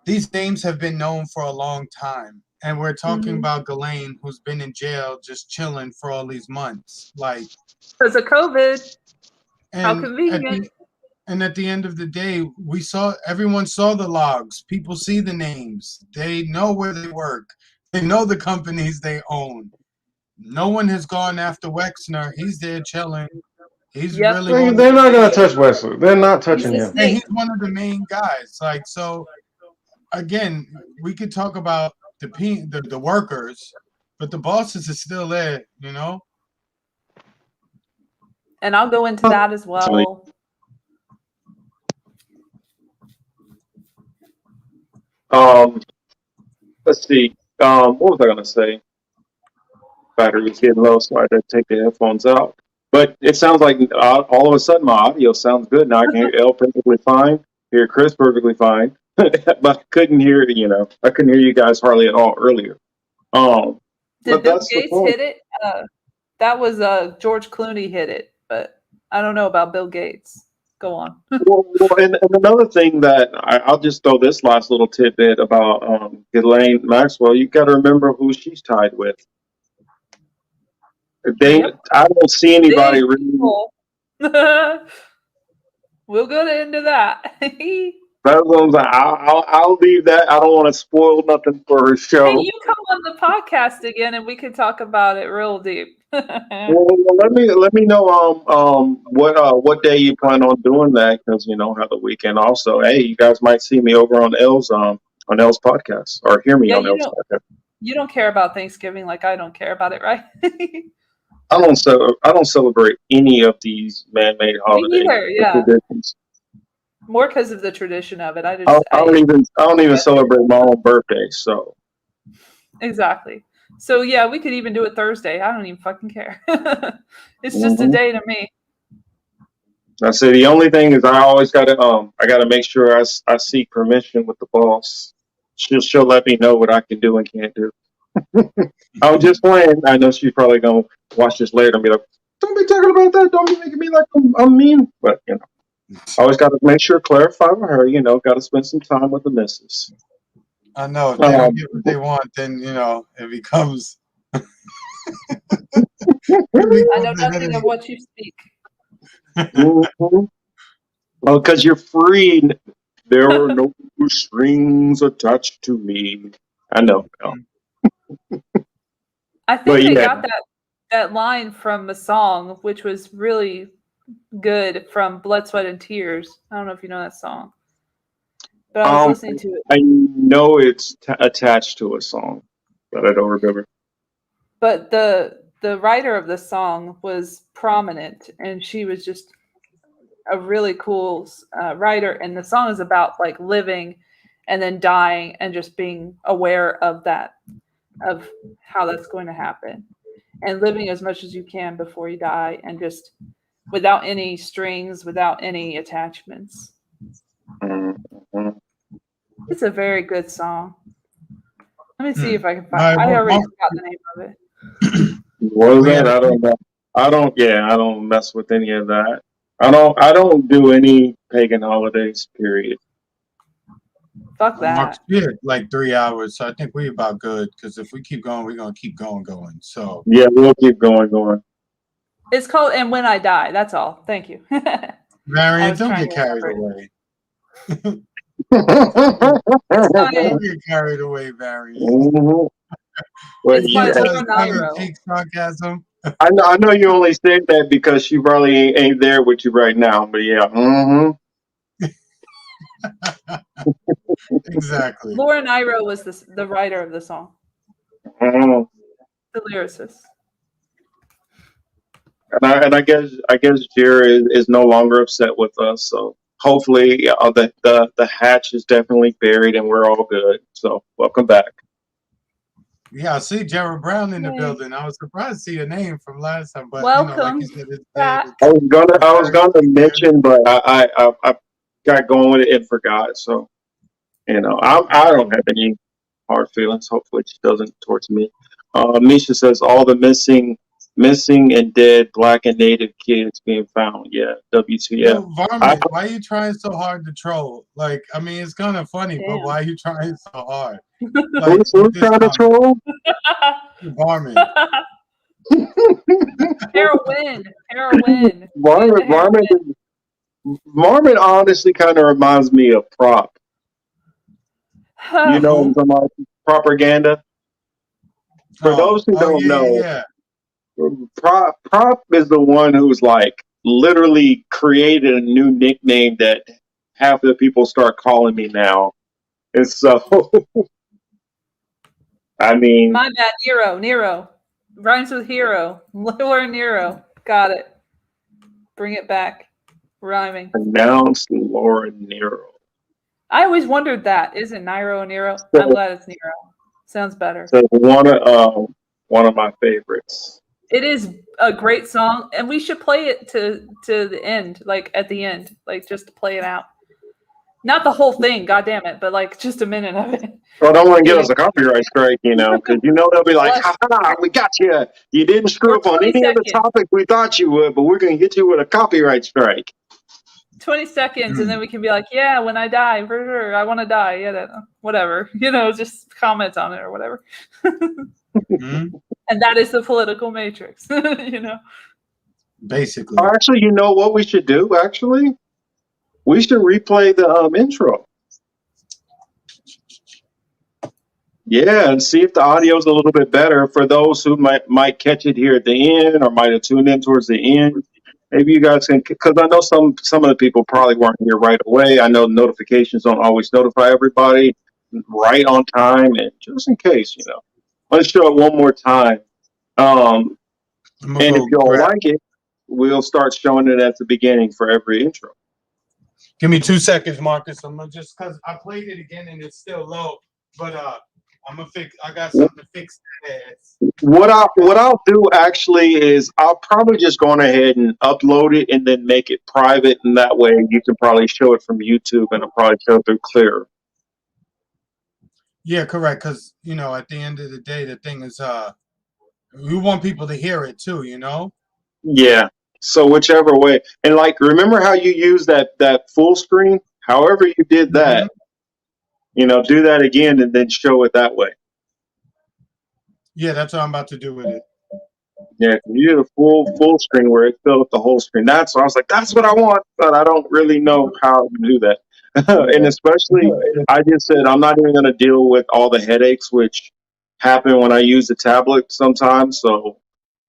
these names have been known for a long time, and we're talking about Ghislaine, who's been in jail just chilling for all these months, like
because of COVID. How convenient.
And at the end of the day, everyone saw the logs. People see the names. They know where they work. They know the companies they own. No one has gone after Wexner. He's there chilling. He's really.
They're not going to touch Wexner. They're not touching him.
And he's one of the main guys. Like, so, again, we could talk about the workers, but the bosses are still there,
And I'll go into that as well.
Let's see. What was I going to say? Battery's getting low, so I had to take the headphones out. But it sounds like all of a sudden my audio sounds good. Now I can hear Elle perfectly fine, hear Chris perfectly fine, but I couldn't hear you guys hardly at all earlier.
Did Bill Gates hit it? That was George Clooney hit it, but I don't know about Bill Gates. Go on.
well, and another thing that I'll just throw this last little tidbit about Ghislane Maxwell. You got to remember who she's tied with. I don't see anybody really.
We'll go into that.
That's what I'm saying. I'll leave that. I don't want to spoil nothing for her show.
Hey, you come on the podcast again, and we can talk about it real deep.
Well, let me know what day you plan on doing that, because how the weekend also. Hey, you guys might see me over on Elle's podcast, or hear me on Elle's podcast.
You don't care about Thanksgiving like I don't care about it, right?
I don't celebrate any of these man-made holidays.
Me neither, yeah. More because of the tradition of it. I
don't even celebrate my own birthday. So
exactly. So yeah, we could even do it Thursday. I don't even fucking care. It's just a day to me.
I say the only thing is I always gotta make sure I seek permission with the boss. She'll let me know what I can do and can't do. I'm just playing. I know she's probably gonna watch this later and be like, "Don't be talking about that. Don't be making me like I'm mean." But I always got to make sure clarify with her. Got to spend some time with the missus.
I know if they don't get what they want, then it becomes.
I know nothing of what you speak.
Well, because you're free. There are no strings attached to me. I know.
I think they got that line from a song, which was really good, from Blood, Sweat, and Tears. I don't know if you know that song. but I was listening to it.
I know it's attached to a song, but I don't remember.
But the writer of the song was prominent, and she was just a really cool writer. And the song is about like living and then dying and just being aware of that, of how that's going to happen, and living as much as you can before you die, and just without any strings, without any attachments.
Mm-hmm.
It's a very good song. Let me see if I can find. I already forgot the name of it.
What is that? I don't know. I don't mess with any of that. I don't do any pagan holidays, period.
Fuck that.
Mark's here like 3 hours, so I think we're about good. Because if we keep going, we're gonna keep going. So
yeah, we'll keep going.
It's called "And When I Die." That's all. Thank you.
Marion, don't get carried away. Don't get carried away, Marion.
Mm-hmm. Well,
Cheek sarcasm.
I know you only said that because she probably ain't there with you right now, but yeah. Mm-hmm.
Exactly.
Laura Nyro was the writer of the song.
Mm-hmm.
The lyricist.
And I guess Jerry is no longer upset with us, so hopefully the hatch is definitely buried and we're all good. So welcome back.
Yeah, I see Jared Brown in the building. I was surprised to see your name from last time, but
welcome
like you said, it's
back.
I was gonna mention, but I got going with it and forgot. So I don't have any hard feelings. Hopefully she doesn't towards me. Misha says all the missing and dead Black and Native kids being found. Yeah, WTF.
Yo, Varmint, why are you trying so hard to troll? Like, I mean, it's kind of funny, but why are you trying so hard? Like,
who's trying to troll?
Varmint.
Heroin.
Varmint honestly kind of reminds me of Prop. You know, about propaganda. For those who don't know, Prop is the one who's like literally created a new nickname that half the people start calling me now. And so, I mean,
my bad, Nero rhymes with hero. Lower Nero, got it. Bring it back, rhyming.
Pronounce Laura Nero.
I always wondered that. Isn't Nero Nero? I'm glad it's Nero. Sounds better.
So one of my favorites.
It is a great song, and we should play it to the end, like at the end, like just to play it out. Not the whole thing, goddamn it, but like just a minute of it.
Well, I don't want to get us a copyright strike, because they'll be like, "Ha, we got you. You didn't screw up on any of the topics we thought you would, but we're going to hit you with a copyright strike."
20 seconds, and then we can be like, "Yeah, when I die, I want to die." Yeah, whatever, just comment on it or whatever. And that is the political matrix,
Basically.
Actually, you know what we should do? Actually, we should replay the intro. Yeah, and see if the audio is a little bit better for those who might catch it here at the end or might have tuned in towards the end. Maybe you guys can, because I know some of the people probably weren't here right away. I know notifications don't always notify everybody right on time, and just in case, let's show it one more time. And if you don't like it, we'll start showing it at the beginning for every intro.
Give me 2 seconds, Marcus. I'm gonna just because I played it again and it's still low, but I'm gonna fix. I got something to fix that.
What I'll do actually is I'll probably just go on ahead and upload it and then make it private, and that way you can probably show it from YouTube and it'll probably show through clearer.
Yeah, correct. Because at the end of the day, the thing is, we want people to hear it too.
Yeah. So whichever way, and remember how you use that full screen? However you did that, do that again and then show it that way.
Yeah, that's what I'm about to do with it.
Yeah, you did a full screen where it filled up the whole screen. That's what I want, but I don't really know how to do that. And especially, I just said I'm not even going to deal with all the headaches which happen when I use the tablet sometimes. So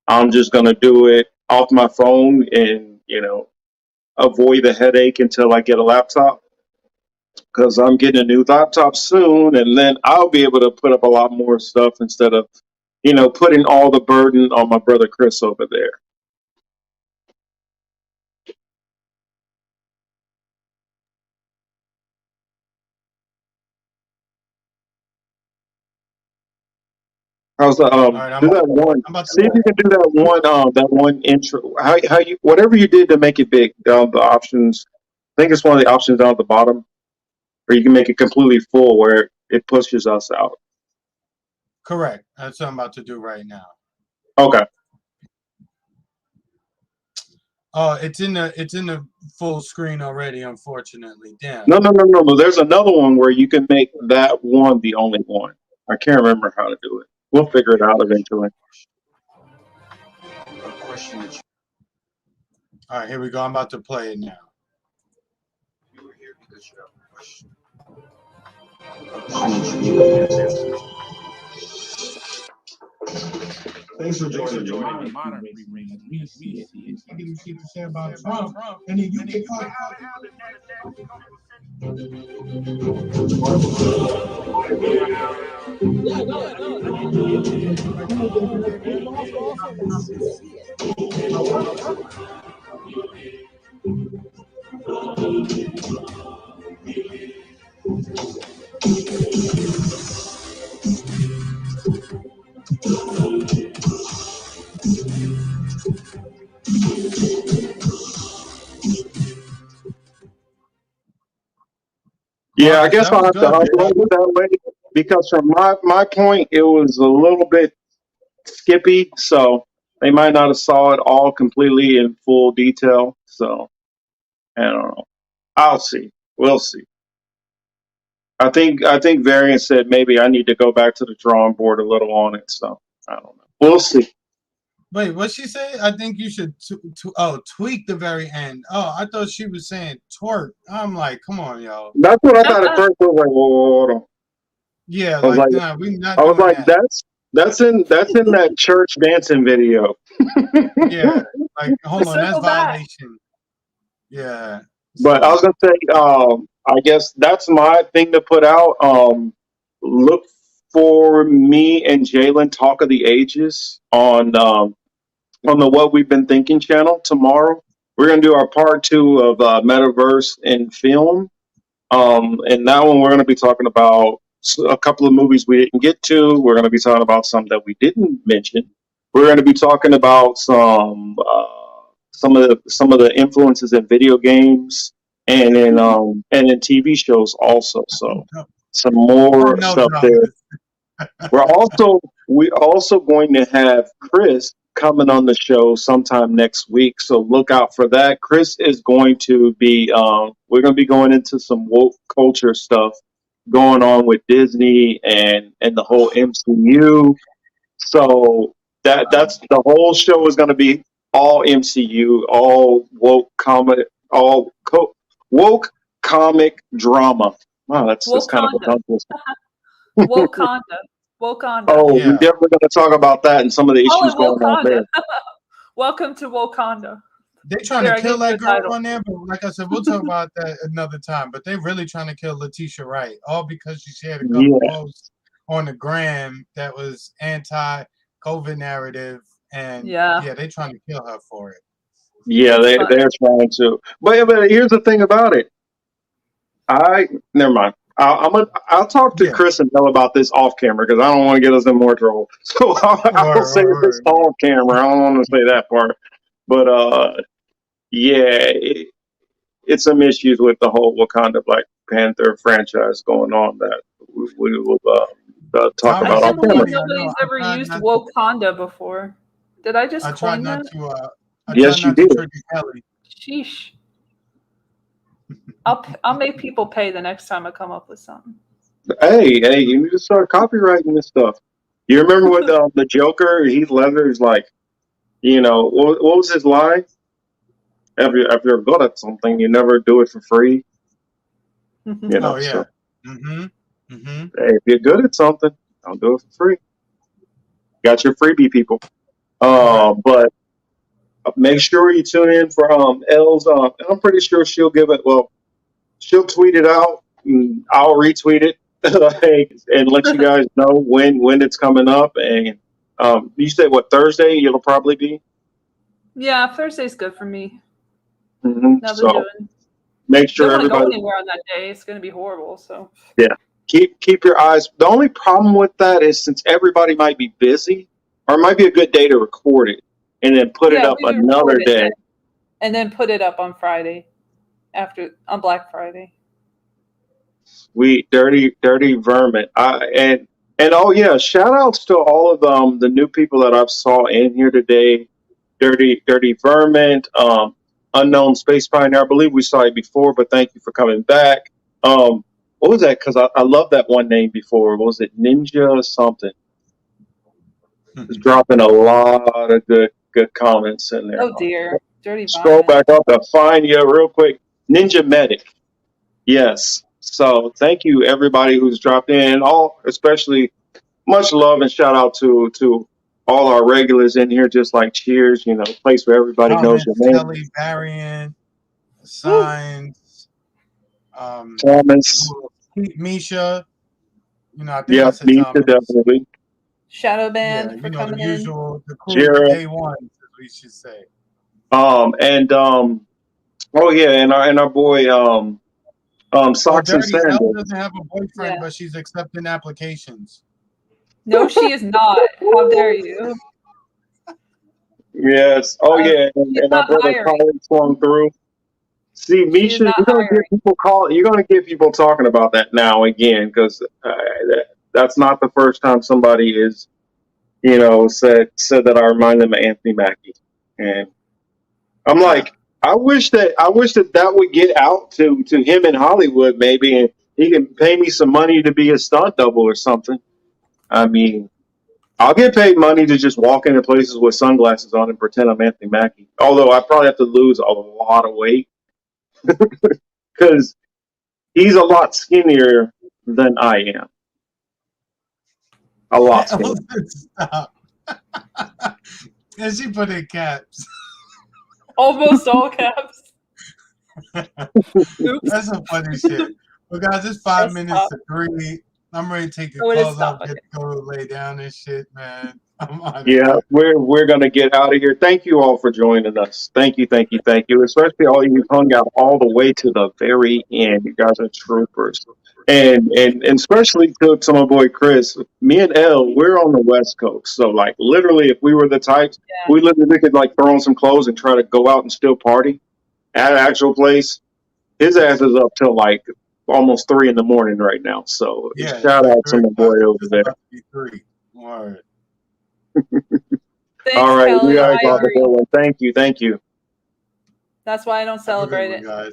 I'm just going to do it off my phone and avoid the headache until I get a laptop. because I'm getting a new laptop soon, and then I'll be able to put up a lot more stuff instead of, putting all the burden on my brother Chris over there. How's the
All right,
do that one?
I'm about to
See if you can do that one intro. How you whatever you did to make it big down the options. I think it's one of the options down at the bottom, or you can make it completely full where it pushes us out.
correct. That's what I'm about to do right now.
Okay.
Oh, it's in the full screen already, unfortunately. Damn.
No. There's another one where you can make that one the only one. I can't remember how to do it. We'll figure it out eventually.
All right, here we go. I'm about to play it now.
Thanks for joining Modern Free Range. We see it. I give you shit to say about Trump, and then you get caught out.
Yeah, I guess I'll have to upload it that way because from my point, it was a little bit skippy, so they might not have saw it all completely in full detail. So I don't know. I'll see. We'll see. I think Variant said maybe I need to go back to the drawing board a little on it. So I don't know. We'll see.
Wait, what she say? I think you should tweak the very end. Oh, I thought she was saying twerk. I'm like, come on, yo.
That's what I thought at first. I was like, hold on.
Yeah,
I was like,
nah, we not.
I was
doing
like,
that.
that's in that church dancing video.
Yeah, like hold on, that's
Circle back.
violation. Yeah.
But I was gonna say, I guess that's my thing to put out. Look for me and Jalen Talk of the Ages on the What We've Been Thinking channel tomorrow. We're gonna do our part 2 of Metaverse and film. And that one we're gonna be talking about a couple of movies we didn't get to. We're gonna be talking about some that we didn't mention. We're gonna be talking about some of the influences in video games and in TV shows also. So some more stuff there. We're also going to have Chris coming on the show sometime next week. So look out for that. Chris is going to be we're going to be going into some woke culture stuff going on with Disney and the whole MCU. So that's the whole show is going to be all MCU, all woke comedy, woke comic drama. Wow, that's kind of a tongue twister.
Wakanda. Wakanda.
Oh, we're definitely going to talk about that and some of the issues going on there.
Welcome to Wakanda.
They trying to kill that girl on there, but like I said, we'll talk about that another time. But they really trying to kill Letitia Wright, all because she shared a couple posts on the gram that was anti-COVID narrative, and they trying to kill her for it.
Yeah, they're trying to. But here's the thing about it. Never mind. I'll talk to Chris and Elle about this off camera because I don't want to get us in more trouble. So I'll say this off camera. I don't want to say that part. But it's some issues with the whole Wakanda Black Panther franchise going on that we will talk about off camera.
Nobody's ever used Wakanda before. Did I just coin that?
Yes, you did.
Sheesh. I'll make people pay the next time I come up with something.
Hey, you need to start copywriting this stuff. You remember what the Joker, Heath Ledger, is like, what was his line? If you're good at something, you never do it for free. So, hey, if you're good at something, don't do it for free. Got your freebie, people. But make sure you tune in for Elle's. And I'm pretty sure she'll give it. Well, she'll tweet it out I'll retweet it and let you guys know when it's coming up. And you said what, Thursday? It'll probably be.
Yeah, Thursday's good for me.
Mm-hmm.
Nothing doing.
Make sure
don't want to go
everybody.
anywhere on that day. It's going to be horrible. So
Yeah, keep your eyes. The only problem with that is since everybody might be busy, or it might be a good day to record it and then put it up
we could
another
record it
day.
and then put it up on Friday on Black Friday.
We dirty vermin. And oh yeah, shout outs to all of the new people that I've saw in here today. Dirty vermin, unknown space pioneer. I believe we saw you before, but thank you for coming back. What was that? Because I love that one name before. What was it? Ninja or something? Just dropping a lot of good comments in there.
Oh dear, dirty.
Scroll back up to find you real quick. Ninja Medic. Yes. So thank you everybody who's dropped in. Especially much love and shout out to all our regulars in here. Just like Cheers, place where everybody knows your name.
Kelly Varian, Signs,
Thomas,
Misha. I think
yeah,
I said
Misha
Thomas.
definitely.
Shadow Band for coming
the
in.
usual, the crew day one, as we should say.
Oh yeah, and our boy Socks and
Dirty Elle
Sandals.
doesn't have a boyfriend, but she's accepting applications.
No, she is not. How dare you?
Yes. Oh yeah, and our brother Colin swung through. See, Misha, you're gonna get people talking about that now again because that's not the first time somebody is, said that I remind them of Anthony Mackie, and I'm like, I wish that would get out to him in Hollywood maybe, and he can pay me some money to be a stunt double or something. I mean, I'll get paid money to just walk into places with sunglasses on and pretend I'm Anthony Mackie. Although I probably have to lose a lot of weight because he's a lot skinnier than I am. A lot skinnier.
Stop. And she put in caps.
Almost all caps.
That's some funny shit. Well, guys, it's 5 minutes to 3. I'm ready to take the clothes off, get to go lay down and shit, man. I'm on it.
Yeah, we're gonna get out of here. Thank you all for joining us. Thank you. Especially all of you who hung out all the way to the very end. You guys are troopers. And especially to my boy Chris. Me and Elle, we're on the West Coast. So like literally if we were the types, we could like throw on some clothes and try to go out and still party at an actual place. His ass is up till like almost 3 in the morning right now. So shout out to my boy over there.
All right.
Thanks,
all right,
Kelly.
we are about to go. Thank you.
That's why I don't celebrate it.
Guys.